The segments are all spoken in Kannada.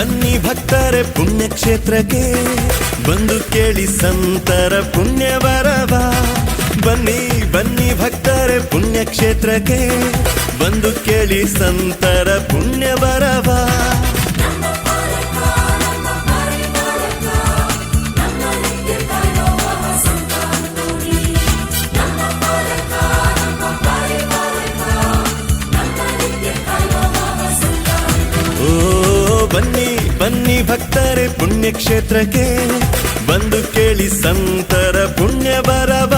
ಬನ್ನಿ ಭಕ್ತರೆ ಪುಣ್ಯಕ್ಷೇತ್ರಕ್ಕೆ ಬಂದು ಕೇಳಿ ಸಂತರ ಪುಣ್ಯವರವ. ಬನ್ನಿ ಬನ್ನಿ ಭಕ್ತರೆ ಪುಣ್ಯಕ್ಷೇತ್ರಕ್ಕೆ ಬಂದು ಕೇಳಿ ಸಂತರ ಪುಣ್ಯವರವ. ಬನ್ನಿ ಬನ್ನಿ ಭಕ್ತರೆ ಪುಣ್ಯಕ್ಷೇತ್ರಕ್ಕೆ ಬಂದು ಕೇಳಿ ಸಂತರ ಪುಣ್ಯವರವ.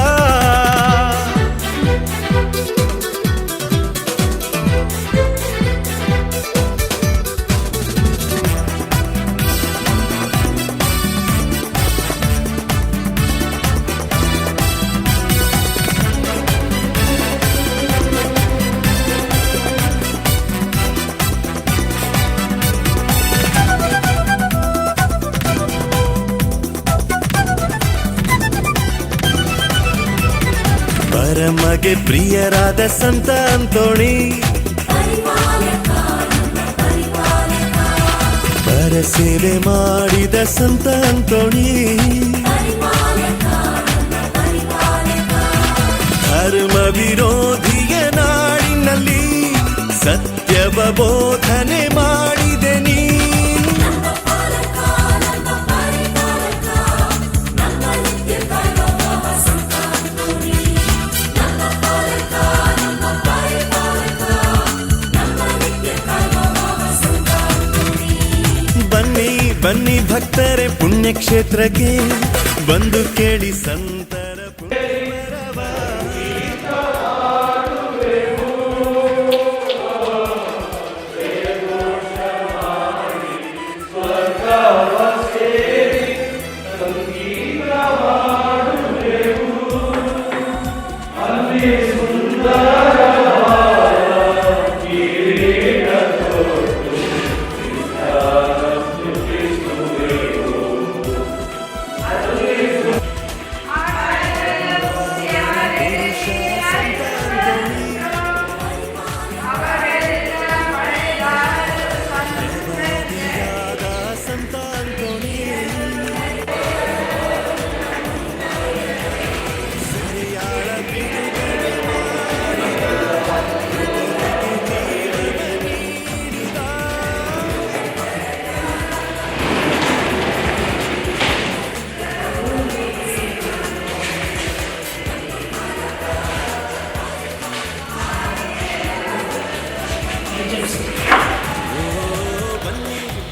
ಪರಮಗೆ ಪ್ರಿಯರಾದ ಸಂತ ಅಂತೋಣಿ, ಪರ ಸೇವೆ ಮಾಡಿದ ಸಂತ ಅಂತೋಣಿ, ಧರ್ಮ ವಿರೋಧಿಯ ನಾಡಿನಲ್ಲಿ ಸತ್ಯವ ಬೋಧನೆ ಮಾಡಿದೆ ನೀ. ಬನ್ನಿ ಭಕ್ತರೆ ಪುಣ್ಯಕ್ಷೇತ್ರಕ್ಕೆ ಬಂದು ಕೇಳಿ ಸಂತರ ಪುಣ್ಯವರವ.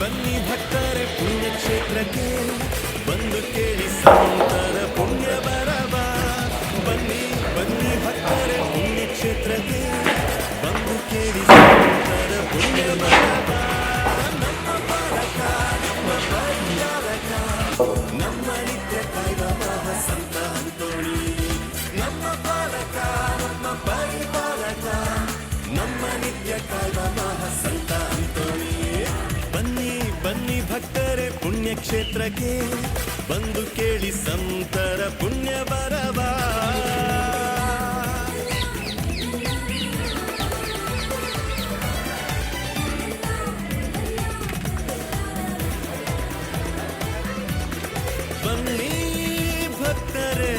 ಬನ್ನಿ ಭಕ್ತರೆ ಪುಣ್ಯಕ್ಷೇತ್ರಕ್ಕೆ ಬಂದು ಕೇಳಿ ಸಂತರ ಪುಣ್ಯವರವ. ಬನ್ನಿ ಬನ್ನಿ ಭಕ್ತರೆ ಪುಣ್ಯಕ್ಷೇತ್ರಕ್ಕೆ ಬಂದು ಕೇಳಿ ಸಂತರ ಪುಣ್ಯವರವ. ನಮ್ಮ ಪಾಲಕ ನಮ್ಮ ಪರಿಚಾರಕ ನಮ್ಮ ನಿತ್ಯ ಕಾಯುವ ಸಂತ ಅಂತೋಣಿ, ನಮ್ಮ ಪಾಲಕ ನಮ್ಮ ಪರಿಪಾಲಕ ನಮ್ಮ ನಿತ್ಯ ಕಾಯುವ ಸಂತ ಅಂತೋಣಿ. ಬನ್ನಿ ಬನ್ನಿ ಭಕ್ತರೆ ಪುಣ್ಯಕ್ಷೇತ್ರಕ್ಕೆ ಬಂದು ಕೇಳಿ ಸಂತರ ಪುಣ್ಯವರವ. ಬನ್ನಿ ಭಕ್ತರೆ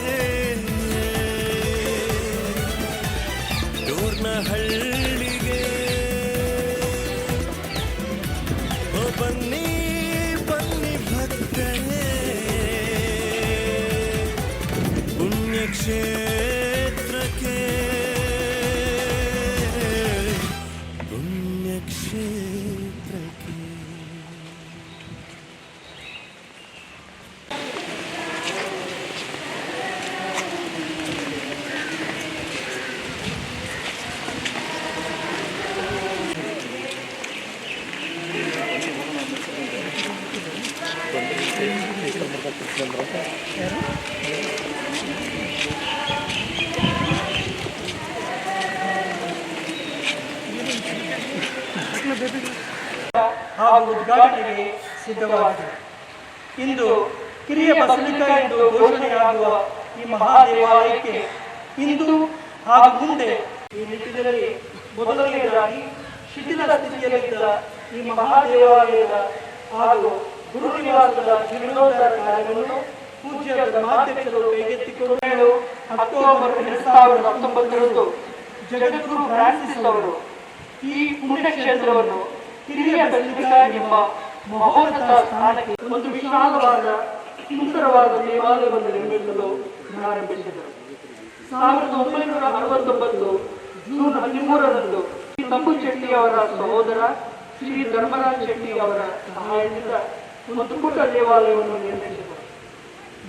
ಡೋರ್ನಹಳ್ಳಿಗೆ, ಬನ್ನಿ ಬನ್ನಿ ಭಕ್ತರೆ ಪುಣ್ಯಕ್ಷೇತ್ರಕ್ಕೆ ಪುಣ್ಯಕ್ಷೇತ್ರಕ್ಕೆ. ಹಾಗೂ ಉದ್ಘಾಟನೆಗೆ ಸಿದ್ಧವಾಗಿದೆ. ಇಂದು ಕಿರಿಯ ಬಸಲಿಕ ಎಂದು ಘೋಷಣೆಯಾಗುವ ಈ ಮಹಾದೇವಾಲಯಕ್ಕೆ ಇಂದು ಹಾಗೂ ಮುಂದೆ ಈ ನಿಟ್ಟಿನಲ್ಲಿ ಮೊದಲನೆಯದಾಗಿ ಶಿಥಿಲ ಸ್ಥಿತಿಯಲ್ಲಿದ್ದ ಈ ಮಹಾದೇವಾಲಯದ ಹಾಗೂ ಗುರುನಿವಾಸದ ಜೀರ್ಣೋದ್ಧಾರ ಕಾರ್ಯವನ್ನು ಪೂಜ್ಯ ಧರ್ಮಾಧ್ಯಕ್ಷರು ಕೈಗೆತ್ತಿಕೊಂಡು ಅಕ್ಟೋಬರ್ 2019ರಂದು ಜಗದ್ಗುರು ಫ್ರಾನ್ಸಿಸ್ ಅವರು ಈ ಪುಣ್ಯಕ್ಷೇತ್ರವನ್ನು ಹಿರಿಯ ಬೆಸಲಿಕಾ ಎಂಬ ಮಹೋನ್ನತ ಸ್ಥಾನಕ್ಕೆ ಒಂದು ವಿಶಾಲವಾದ ಸುಂದರವಾದ ದೇವಾಲಯವನ್ನು ನಿರ್ಮಿಸಲು ಪ್ರಾರಂಭಿಸಿದರು. 1969 ಜೂನ್ 13ರಂದು ಶ್ರೀ ತಂಬು ಶೆಟ್ಟಿ ಅವರ ಸಹೋದರ ಶ್ರೀ ಧರ್ಮರಾಜ್ ಶೆಟ್ಟಿ ಅವರ ಸಹಾಯದಿಂದ ಒಂದು ಪುಟ್ಟ ದೇವಾಲಯವನ್ನು ನಿರ್ಮಿಸಿದರು.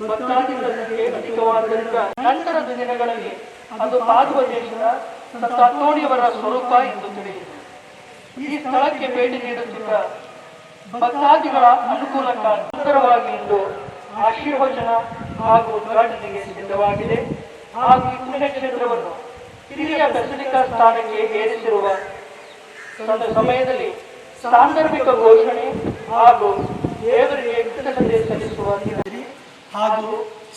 ಭಕ್ತಾದಿಗಳ ಸಂಖ್ಯೆ ಅಧಿಕವಾದ್ದರಿಂದ ನಂತರದ ದಿನಗಳಲ್ಲಿ ಅದು ಪಾದುವದೇಶದ ಸಂತ ಅಂತೋಣಿಯವರ ಸ್ವರೂಪ ಎಂದು ತಿಳಿಯಿತು. ಈ ಸ್ಥಳಕ್ಕೆ ಭೇಟಿ ನೀಡುತ್ತಿದ್ದ ಭಕ್ತಾದಿಗಳ ಅನುಕೂಲಕ್ಕಾಗಿ ಸುಂದರವಾಗಿ ಇಂದು ಆಶೀರ್ವಚನ ಹಾಗೂ ಉದ್ಘಾಟನೆಗೆ ಸಿದ್ಧವಾಗಿದೆ. ಹಾಗೂ ಈ ಪುಣ್ಯಕ್ಷೇತ್ರವನ್ನು ಹಿರಿಯ ಬೆಸಲಿಕಾ ಸ್ಥಾನಕ್ಕೆ ಏರಿಸಿರುವ ಸಮಯದಲ್ಲಿ ಸಾಂದರ್ಭಿಕ ಘೋಷಣೆ ಹಾಗೂ ದೇವರಿಗೆ ಕೃತಜ್ಞತೆ ಸಲ್ಲಿಸುವ ಹಾಗೂ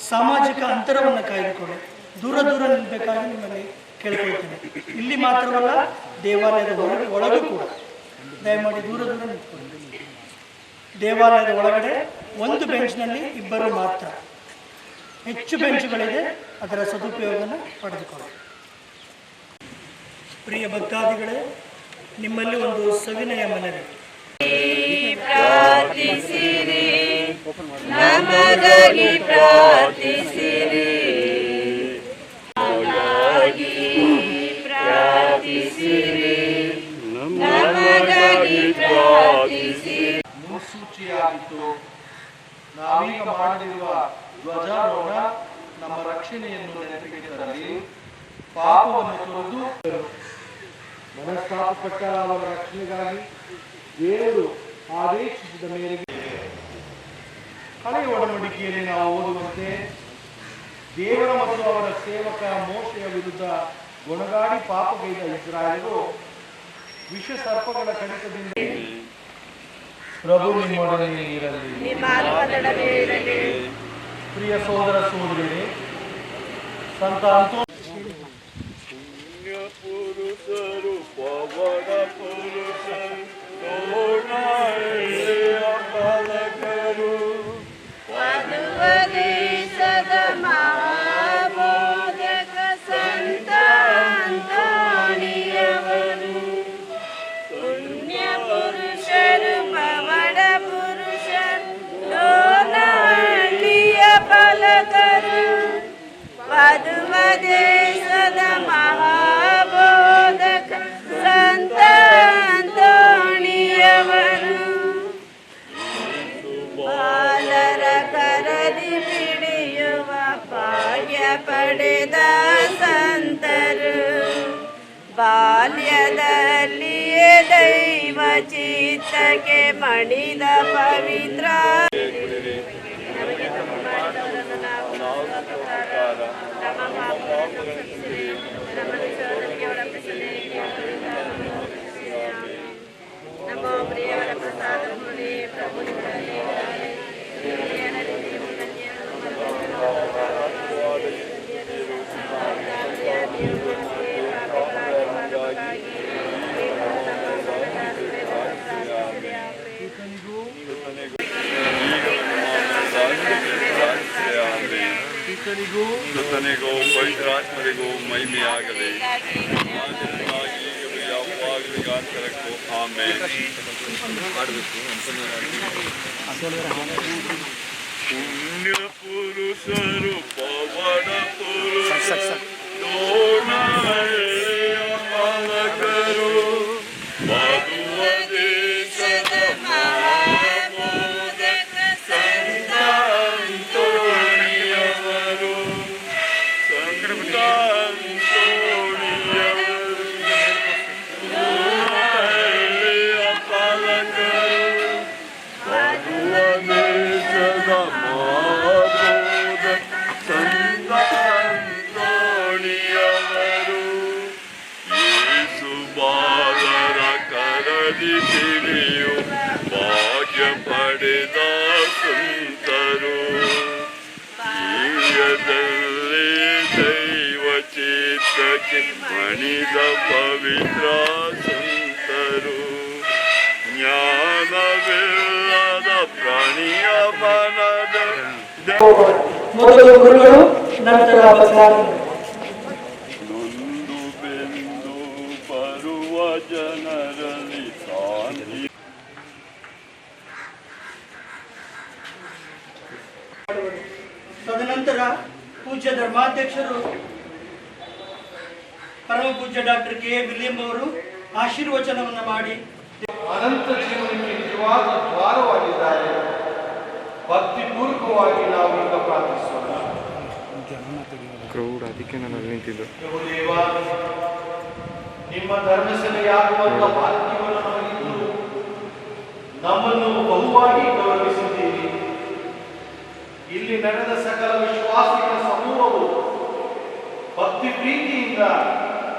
ಸಾಮಾಜಿಕ ಅಂತರವನ್ನು ಕಾಯ್ದುಕೊಂಡು ದೂರ ನಿಲ್ಲಬೇಕಾಗಿ ನಿಮ್ಮಲ್ಲಿ ಕೇಳ್ಕೊಳ್ತೇನೆ. ಇಲ್ಲಿ ಮಾತ್ರವಲ್ಲ, ದೇವಾಲಯದ ಒಳಗೂ ಕೂಡ ದಯಮಾಡಿ ದೂರ ನಿಂತ್ಕೊಳ್ಳಿ. ದೇವಾಲಯದ ಒಳಗಡೆ ಒಂದು ಬೆಂಚ್ನಲ್ಲಿ ಇಬ್ಬರು ಮಾತ್ರ, ಹೆಚ್ಚು ಬೆಂಚುಗಳಿದೆ, ಅದರ ಸದುಪಯೋಗವನ್ನು ಪಡೆದುಕೊಳ್ಳಿ. ಪ್ರಿಯ ಭಕ್ತಾದಿಗಳೇ, ನಿಮ್ಮಲ್ಲಿ ಒಂದು ಸವಿನಯ ಮನವಿ. ಪ್ರಾರ್ಥಿಸಿರಿ, ನಮಗಾಗಿ ಪ್ರಾರ್ಥಿಸಿರಿ, ಪ್ರಾರ್ಥಿಸಿರಿ, ನಮಗಾಗಿ ಪ್ರಾರ್ಥಿಸಿರಿ. ಮುನ್ಸೂಚಿಯಾಗಿತ್ತು. ನಾವೀಗ ಮಾಡಲಿರುವ ಧ್ವಜಾರೋಹಣ ನಮ್ಮ ರಕ್ಷಣೆಯನ್ನು ನೆನಪಿಗೆ ತರಲಿ, ಪಾಪವನ್ನು ತೊರೆದು ಮನಸ್ತಾಪಪಟ್ಟ ಅವರ ರಕ್ಷಣೆಗಾಗಿ ದೇವರು ಆದೇಶಿಸಿದ ಮೇರೆಗೆ ಹಳೆಯ ಒಡಂಬಡಿಕೆಯಲ್ಲಿ ನಾವು ಓದುವಂತೆ ದೇವರ ಮತ್ತು ಅವರ ಸೇವಕ ಮೋಶೆಯ ವಿರುದ್ಧ ಗೊಣಗಾಡಿ ಪಾಪಗೈದ ಇಸ್ರಾಯೇಲರು ವಿಷ ಸರ್ಪಗಳ ಕಡಿತದಿಂದ ಪ್ರಭು ನಿಮ್ಮೊಡನೆ ಇರಲಿ. ಪ್ರಿಯ ಸೋದರ ಸೋದರಿಯರೇ, ಸಂತ ಪುರುಷರು ಪವನ ಪುರುಷರು ತೋರಣೆಯ ಪಾಲಕರು ದೇಶದ ಮಹಾಬೋಧಕ ಸಂತ ಅಂತೋಣಿಯವರು, ಪುಣ್ಯ ಪುರುಷರು ಪವನ ಪುರುಷರು ತೋರಣೆಯ ಪಾಲಕರು, ವಧುವ ದೇಶದ ಮಹಾಬೋಧಕ ಸಂತ ಅಂತೋಣಿಯವರು, ಬಾಲರ ಕರದಿ ಹಿಡಿಯುವ ಭಾಗ್ಯ ಪಡೆದ ಸಂತರು, ಬಾಲ್ಯದಲ್ಲಿಯೇ ದೈವ ಚಿತ್ತಕ್ಕೆ ಮಣಿದ ಪವಿತ್ರ ನಮಗೆ ತಪ್ಪು ಮಾಡಿದವರನ್ನು ನಾವು ನಮ್ಮ ಪಾಪಗಳನ್ನು ಕ್ಷಮಿಸಿರಿ, ನಮ್ಮನ್ನು ಶೋಧನೆಗೆ ಒಳಪಡಿಸಬೇಡಿ, ನಮ್ಮ ಪ್ರಿಯವರ ಪ್ರಸಾದ ಕೊಡಿ. ಪ್ರಭು ನಿಮ್ಮೊಡನೆ ಇರಲಿ. ಹಿರಿಯರಲ್ಲಿ ನೀವು ಧನ್ಯರು, ಕೃತನಿಗೂ ಪವಿತ್ರಾತ್ಮರಿಗೂ ಮಹಿಮೆಯಾಗಲಿ, ಯಾವಾಗಲೂ ಗಾಂತರಕ್ಕೂ ಆಮೇಲೆ. ಪುಣ್ಯ ಪುರುಷರು ಪವನ ಪುರುಷರು ತೋರಣೆಯ ಪಾಲಕರು, ವಧುವ ದೇಶದ ಮಹಾಬೋಧಕ ಸಂತ ಅಂತೋಣಿಯವರು, ಸಂತ ಅಂತೋಣಿಯವರು ತೋರಣೆಯ ಪಾಲಕರು, ವಧುವ ದೇಶದ ಮಹಾಬೋಧಕ ಸಂತ ಅಂತೋಣಿಯವರು, ಯೇಸು ಬಾಲರ ಕರದಿ ತಿಳಿಯು ಭಾಗ್ಯ ಪಡೆದ ಸಂತರು, ಈಯದಲ್ಲಿ ದೈವ ಚಿತ್ತಕ್ಕೆ ಮಣಿದ ಪವಿತ್ರ ಸಂತರು, ಜ್ಞಾನವಿಲ್ಲದ ಪ್ರಾಣಿಯ ಮನದ ಮೊದಲು ಗುರುಗಳು, ನಂತರ ಬದಲಾವಣೆ. ನೊಂದು ಬೆಂದು ಬರುವ ಜನರಲ್ಲಿ ಶಾಂತಿ. ತದನಂತರ ಪೂಜ್ಯ ಧರ್ಮಾಧ್ಯಕ್ಷರು ಪರಮ ಪೂಜ್ಯ ಡಾಕ್ಟರ್ ಕೆ ವಿಲಿಯಂ ಅವರು ಆಶೀರ್ವಚನವನ್ನು ಮಾಡಿ ಅನಂತ ಜೀವನಕ್ಕೆ ನಿಜವಾದ ದ್ವಾರವಾಗಿದ್ದಾರೆ. ಭಕ್ತಿಪೂರ್ವಕವಾಗಿ ನಾವು ಈಗ ಪ್ರಾರ್ಥಿಸೋಣ. ಕ್ರೌಡ್ ಅದಕ್ಕೆ ನಾನು ಅಲ್ಲಿ ನಿಂತಿದ್ದು. ದೇವ, ನಿಮ್ಮ ಧರ್ಮಸಭೆಯಾಗುವಂತ ಭಾಗ್ಯವನ್ನು ನಮಗಿದ್ದು ನಮ್ಮನ್ನು ಬಹುವಾಗಿ ಗೌರವಿಸಿದ್ದೀರಿ. ಇಲ್ಲಿ ನಡೆದ ಸಕಲ ವಿಶ್ವಾಸಿಗಳ ಸಮೂಹವು ಭಕ್ತಿ ಪ್ರೀತಿಯಿಂದ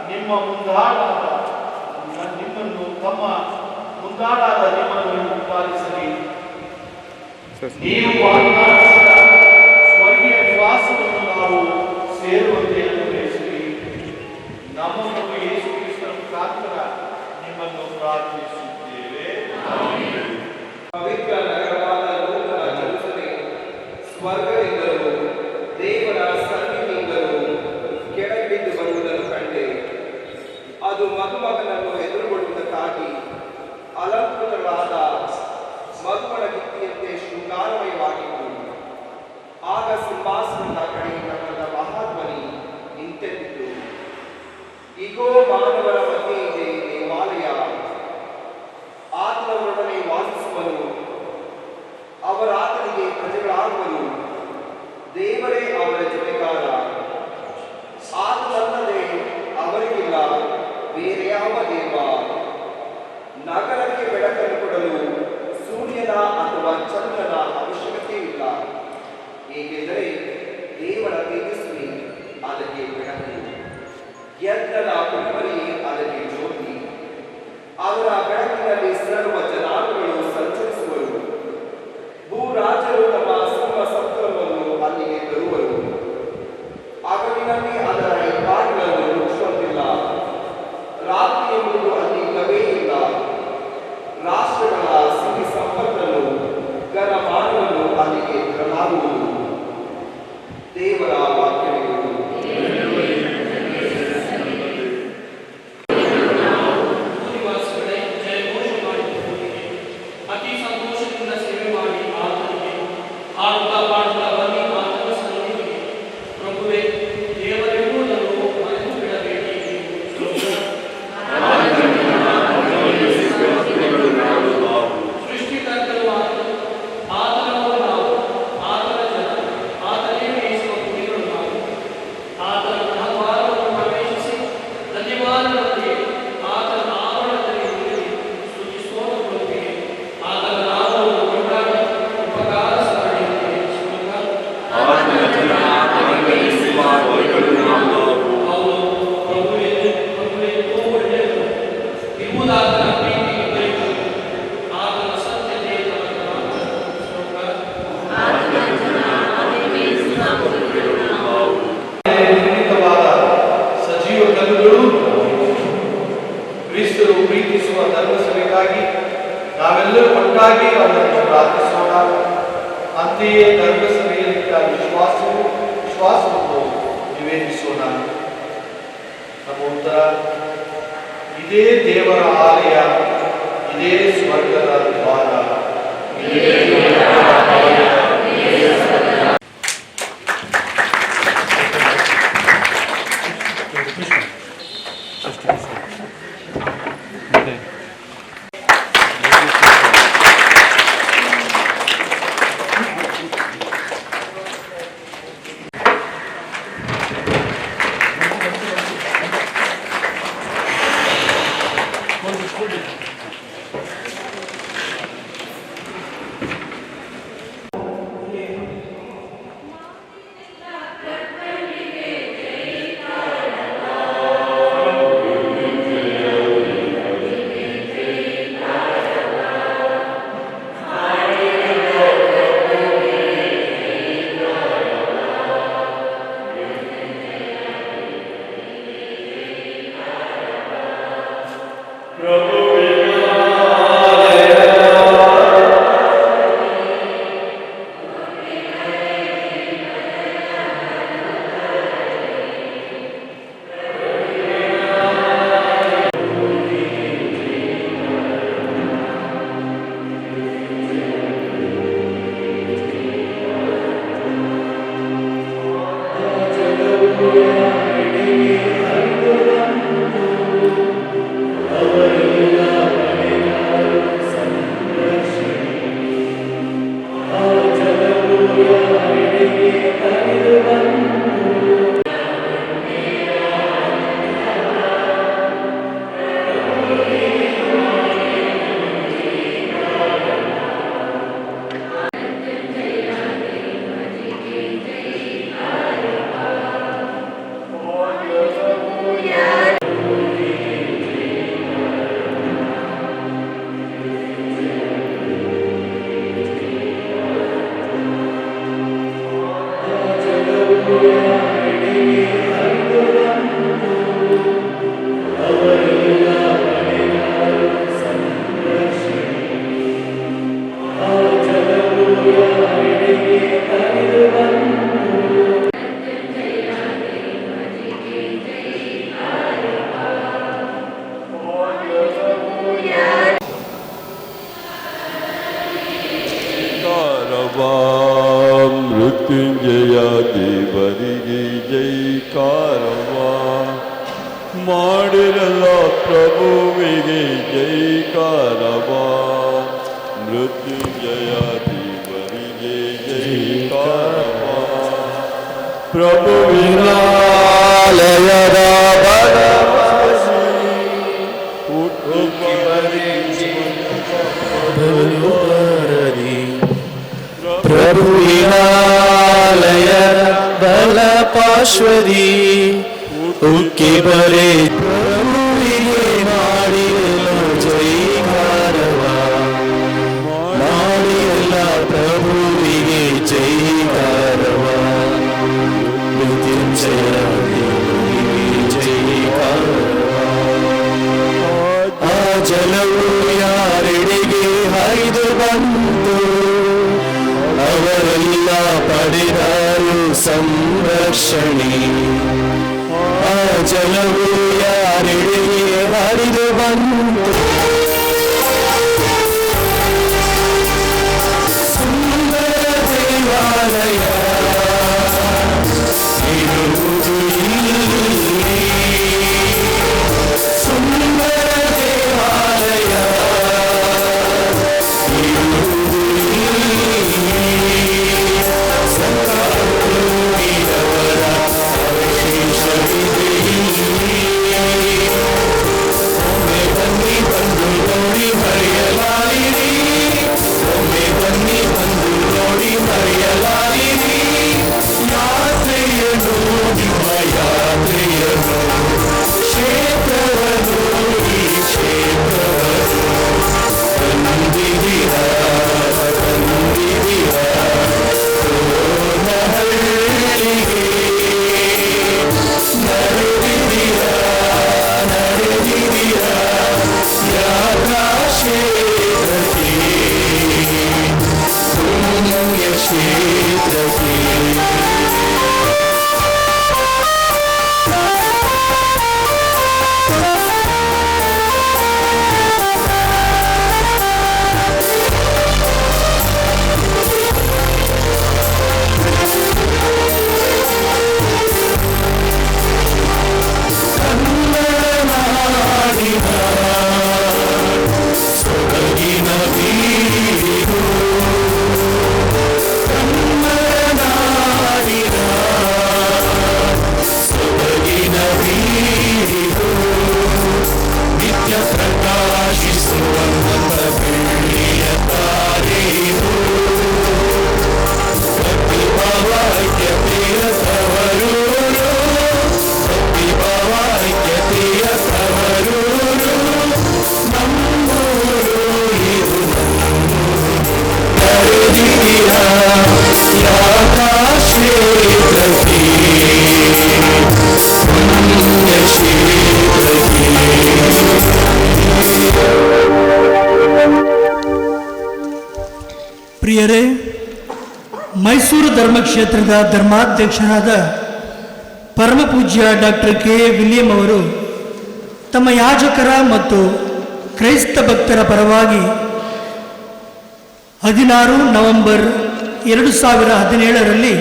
ನಿಮ್ಮನ್ನು ತಮ್ಮ ಮುಂದಾಡಾದ ನಿಮ್ಮನ್ನು ಪಾಲಿಸಲಿ. ನೀವು ವಾಗ್ದಾನಿಸಿದ ಸ್ವರ್ಗೀಯ ನಿವಾಸವನ್ನು ನಾವು ಸೇರುವಂತೆ ಅನುಗ್ರಹಿಸಲಿ. ನಮ್ಮ ಪ್ರಭು ಯೇಸು ಕ್ರಿಸ್ತನ ಮುಖಾಂತರ ನಿಮ್ಮನ್ನು ಪ್ರಾರ್ಥಿಸುತ್ತೇವೆ. ಪವಿತ್ರ ನಗರವಾದ ಲೋಕದ ಜಲಸನೆ ಸ್ವರ್ಗದಿಂದಲೂ ದೇವರ ಸನ್ನಿಧಿಯಿಂದಲೂ ಕೆಳಗಿಳಿದು ಬರುವುದನ್ನು ಕಂಡೆ. ಅದು ಮದುಮಗನನ್ನು ಎದುರುಗೊಳ್ಳುವುದಕ್ಕಾಗಿ ಅಲಂಕೃತಗಳಾದ ಮಧುವನ ಗಿತ್ತಿಯಂತೆ ಶೃಂಗಾರಮಯವಾಗಿತ್ತು. ಆಗ ಸಿಂಹಾಸನದ ಕಡೆಯಿಂದ ಬಂದ ಮಹಾತ್ಮನಿ ಇಂತೆಂದಿತು, ಇಗೋ ಮಾನವರ ಮಧ್ಯೆ ಇದೆ ದೇವಾಲಯ. ಆತನವರೊಡನೆ ವಾಸಿಸುವನು, ಅವರಾತನಿಗೆ ಪ್ರಜೆಗಳಾಗುವರು. ದೇವರೇ ಅವರ ಜೊತೆಗಾರ. ಆತನಲ್ಲದೆ ಅವರಿಗಿಲ್ಲ ಬೇರೆ ಯಾವ ದೇವ. ನಗರಕ್ಕೆ ಬೆಳಕನ್ನು ಕೊಡಲು ಸೂರ್ಯನ ಅಥವಾ ಚಂದ್ರನ ಅವಶ್ಯಕತೆ ಇಲ್ಲ, ಏಕೆಂದರೆ ದೇವರ ತೇಜಸ್ವಿ ಅದಕ್ಕೆ ಬೆಳಕು, ಯಜ್ಞದ ಕುರಿಮರಿಯೇ ಅದಕ್ಕೆ ಜ್ಯೋತಿ. ಅವರ ಬೆಳಕಿನಲ್ಲಿ ಸರ್ವ ಜನಾಂಗಗಳು ಸಂಚರಿಸುವರು. ಭೂರಾಜರು ತಮ್ಮ ಸಿಂಹ ಸತ್ವವನ್ನು ಅಲ್ಲಿಗೆ ತರುವರು. ಹಗಲಿನಲ್ಲಿ ಅದರ ಹೆಬ್ಬಾಗಿಲನ್ನು ಮುಚ್ಚುವಂತಿಲ್ಲ, ರಾತ್ರಿ ಎಂಬುದು ಅಲ್ಲಿ ಇಲ್ಲವೇ ಇಲ್ಲ. ರಾಷ್ಟ್ರಗಳ ಸಿಹಿ ಸಂಪತ್ತನ್ನು ಘನಮಾನವನ್ನು ಅಲ್ಲಿಗೆ ತರಲಾಗುವುದು. ದೇವರ ವಾಕ್ಯವಿರುವುದು. ಅತಿ ಸಂತೋಷದಿಂದ ಸೇವೆ ಮಾಡಿ ಆತನಿಗೆ ಆಡುತ್ತಾ ಪಾಡುತ್ತಾ ಬನ್ನಿ ಆತನ ಸನ್ನಿಧಿಗೆ. ಪ್ರಭುವೇ, ದೇವರೆಂಬುದನ್ನು ಮರೆತು ಬಿಡಬೇಡಿ. ಸೃಷ್ಟಿಕರ್ತರು ಆತನವರು ನಾವು, ಆತನ ಜನ, ಆತನೇ ಮೇಯಿಸುವ ಕುರಿಗಳು ನಾವು. ಆತನ ಗೃಹದ್ವಾರವನ್ನು ಪ್ರವೇಶಿಸಿ ಧನ್ಯವಾದಗಳಿಗೆ ಆತನ ಆವರಣದಲ್ಲಿ ನಿಲ್ಲಿ ಸ್ತುತಿಸೋಣ. ಪ್ರಭುವೇ, ಆತನ ನಾಮವನ್ನು ಕೊಂಡಾಡಿ ಉಪಕಾರ ಸಾರಿದಂತೆ ಅವನು ಪ್ರಭುವೇ ಒಳ್ಳೆಯದು ಎಂಬುದಾತನ ಪ್ರೀತಿ ಇಬ್ಬರಿಗೂ ಆತನ ಸತ್ಯತೆ ನಿರ್ಮಿತವಾದ ಸಜೀವ ಕಲ್ಲುಗಳು ಕ್ರಿಸ್ತರು ಪ್ರೀತಿಸುವ ಧರ್ಮಸಭೆಗಾಗಿ ನಾವೆಲ್ಲರೂ ಒಟ್ಟಾಗಿ ಅವರನ್ನು ಪ್ರಾರ್ಥಿಸೋಣ. ಅಂತೆಯೇ ಧರ್ಮಸಭೆಯಲ್ಲಿದ್ದ ವಿಶ್ವಾಸವನ್ನು ನಿವೇದಿಸೋಣ. ನಮ್ಮ ಉತ್ತರ: ಇದೇ ದೇವರ ಆಲಯ, ಇದೇ ಸ್ವರ್ಗದ ದ್ವಾರ. ಮೃತ್ಯುಂಜಯ ದೇವರಿಗೆ ಜೈಕಾರವಾ ಮಾಡಿರಲ್ಲ ಪ್ರಭುವಿಗೆ ಜೈಕಾರವಾ ಮೃತ್ಯುಂಜಯ ದೇವರಿಗೆ ಜೈಕಾರವಾ ಪ್ರಭುವಿನಾಲಯದ ಪ್ರಭುವಿನಾಲಯದ ಬಲ ಪಾರ್ಶ್ವದಿ ಉಕ್ಕಿ ಬರೆ ಪ್ರಭುವಿಗೆ ಮಾಡಿರಲು ಜೈಕಾರವ ಮಾಡಿರಲ್ಲ ಪ್ರಭುವಿಗೆ ಜೈಕಾರವ ಮೃತ್ಯುಂಜಯ ಜೈಕಾರವ ಆ ಜಲವು ಯಾರೆಡೆಗೆ ಹರಿದು ಬಂತು ಅವರೆಲ್ಲ ಪಡೆದರು ಸಂರಕ್ಷಣೆ ಆ ಜಲವು ಯಾರೆಡೆಗೆ ಹರಿದು ಬಂತು ಸುಂದರ ದೇವಾಲಯ ಇರುವುದು ಇಲ್ಲಿ ಸುಂದರ ದೇವಾಲಯ ಇರುವುದು ಪ್ರಿಯರೇ, ಮೈಸೂರು ಧರ್ಮಕ್ಷೇತ್ರದ ಧರ್ಮಾಧ್ಯಕ್ಷರಾದ ಪರಮಪೂಜ್ಯ ಡಾಕ್ಟರ್ ಕೆ ವಿಲಿಯಂ ಅವರು ತಮ್ಮ ಯಾಜಕರ ಮತ್ತು ಕ್ರೈಸ್ತ ಭಕ್ತರ ಪರವಾಗಿ 16 ನವೆಂಬರ್ 2017ರಲ್ಲಿ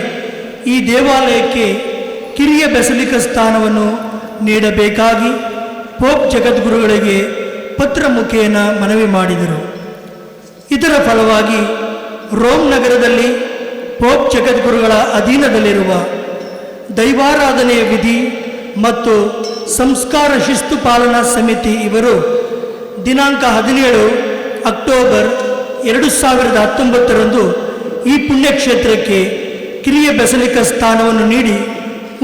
ಈ ದೇವಾಲಯಕ್ಕೆ ಕಿರಿಯ ಬೆಸಲಿಕ ಸ್ಥಾನವನ್ನು ನೀಡಬೇಕಾಗಿ ಪೋಪ್ ಜಗದ್ಗುರುಗಳಿಗೆ ಪತ್ರ ಮುಖೇನ ಮನವಿ ಮಾಡಿದರು. ಇದರ ಫಲವಾಗಿ ರೋಮ್ ನಗರದಲ್ಲಿ ಪೋಪ್ ಜಗದ್ಗುರುಗಳ ಅಧೀನದಲ್ಲಿರುವ ದೈವಾರಾಧನೆಯ ವಿಧಿ ಮತ್ತು ಸಂಸ್ಕಾರ ಶಿಸ್ತು ಪಾಲನಾ ಸಮಿತಿ ಇವರು ದಿನಾಂಕ 17 ಅಕ್ಟೋಬರ್ 2019ರಂದು ಈ ಪುಣ್ಯಕ್ಷೇತ್ರಕ್ಕೆ ಕಿರಿಯ ಬೆಸಲಿಕ ಸ್ಥಾನವನ್ನು ನೀಡಿ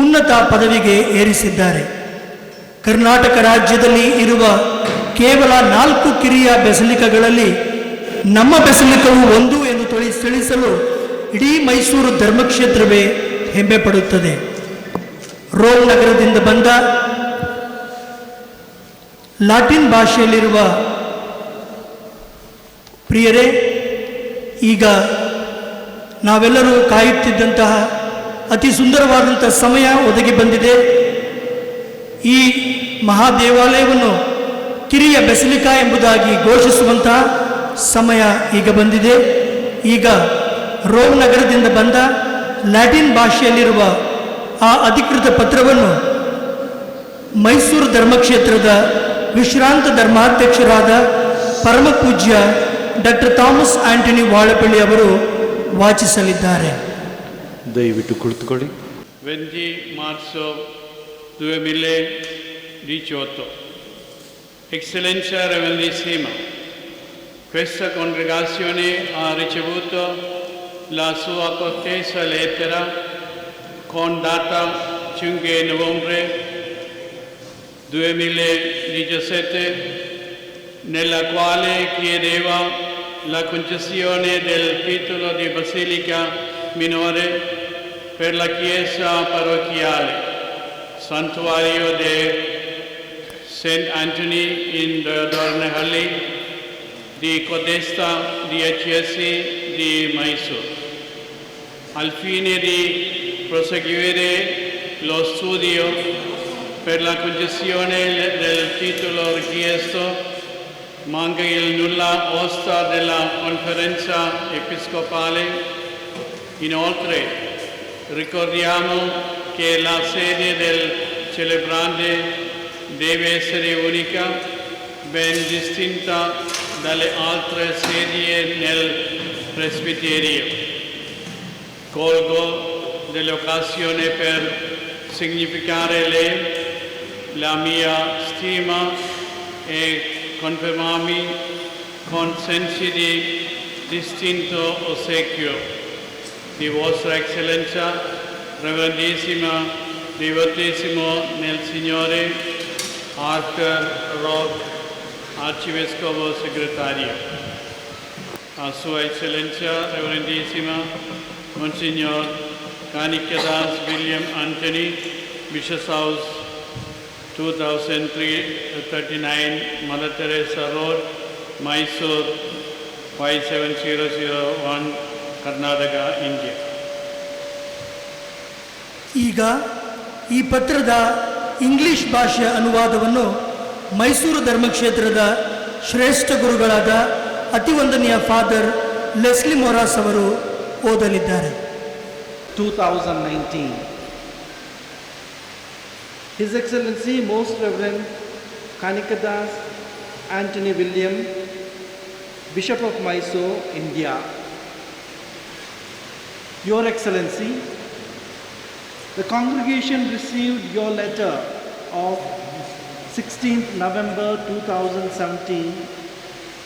ಉನ್ನತ ಪದವಿಗೆ ಏರಿಸಿದ್ದಾರೆ. ಕರ್ನಾಟಕ ರಾಜ್ಯದಲ್ಲಿ ಇರುವ ಕೇವಲ 4 ಕಿರಿಯ ಬೆಸಲಿಕಗಳಲ್ಲಿ ನಮ್ಮ ಬೆಸಲಿಕವು ಒಂದು ಎಂದು ತಿಳಿಸಲು ಇಡೀ ಮೈಸೂರು ಧರ್ಮಕ್ಷೇತ್ರವೇ ಹೆಮ್ಮೆ ಪಡುತ್ತದೆ. ರೋಮ್ ನಗರದಿಂದ ಬಂದ ಲ್ಯಾಟಿನ್ ಭಾಷೆಯಲ್ಲಿರುವ ಪ್ರಿಯರೇ, ಈಗ ನಾವೆಲ್ಲರೂ ಕಾಯುತ್ತಿದ್ದಂತಹ ಅತಿ ಸುಂದರವಾದಂಥ ಸಮಯ ಒದಗಿ ಬಂದಿದೆ. ಈ ಮಹಾದೇವಾಲಯವನ್ನು ಕಿರಿಯ ಬೆಸಲಿಕಾ ಎಂಬುದಾಗಿ ಘೋಷಿಸುವಂತಹ ಸಮಯ ಈಗ ಬಂದಿದೆ. ಈಗ ರೋಮ್ ನಗರದಿಂದ ಬಂದ ಲ್ಯಾಟಿನ್ ಭಾಷೆಯಲ್ಲಿರುವ ಆ ಅಧಿಕೃತ ಪತ್ರವನ್ನು ಮೈಸೂರು ಧರ್ಮಕ್ಷೇತ್ರದ ವಿಶ್ರಾಂತ ಧರ್ಮಾಧ್ಯಕ್ಷರಾದ ಪರಮ ಪೂಜ್ಯ ಡಾಕ್ಟರ್ ಥಾಮಸ್ ಆಂಟನಿ ವಾಳಪಳ್ಳಿ ಅವರು ವಾಚಿಸಲಿದ್ದಾರೆ. ದಯವಿಟ್ಟು ಕುಳಿತುಕೊಳ್ಳಿ. 20 marzo 2018. Eccellenza Reverendissima, questa congregazione ha ricevuto la sua cortese lettera con data 5 novembre 2017, nella quale chiedeva la concessione del titolo di basilica minore per la chiesa parrocchiale Santuario di St. Anthony in Dornahalli di codesta diocesi di Mysore, al fine di proseguire lo studio per la concessione del titolo richiesto. Manca il nulla osta della conferenza episcopale. Inoltre ricordiamo che la sede del celebrante deve essere unica, ben distinta dalle altre sedi nel presbiterio. Colgo dell'occasione per significare la mia stima e confermarmi con sensi di distinto ossequio di Vostra Eccellenza, Reverendissima, Devotissimo nel Signore, Arthur Rock, Arcivescovo Segretario. A Sua Eccellenza, Reverendissima, Monsignor Kanikadas William Anthony, Bishop's House, 2339 Mother Teresa Road, Mysore, 57001, Karnataka, India. ಈಗ ಈ ಪತ್ರದ ಇಂಗ್ಲಿಷ್ ಭಾಷೆಯ ಅನುವಾದವನ್ನು ಮೈಸೂರು ಧರ್ಮಕ್ಷೇತ್ರದ ಶ್ರೇಷ್ಠ ಗುರುಗಳಾದ ಅತಿವಂದನೀಯ ಫಾದರ್ ಲೆಸ್ಲಿ ಮೊರಾಸ್ ಅವರು ಓದಲಿದ್ದಾರೆ. 2019. His Excellency Most Reverend Kanikadas Anthony William, Bishop of Mysore, India. Your Excellency, the congregation received your letter of 16th November 2017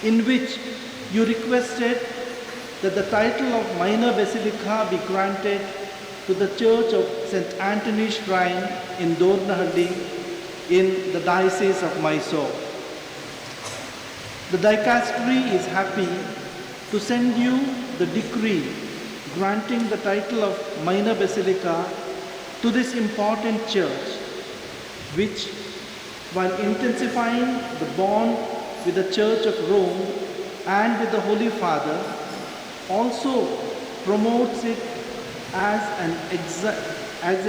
in which you requested that the title of Minor Basilica be granted to the Church of St. Anthony Shrine in Dornahalli in the Diocese of Mysore. The dicastery is happy to send you the decree granting the title of Minor Basilica to this important church, which, while intensifying the bond with the Church of Rome and with the Holy Father, also promotes it as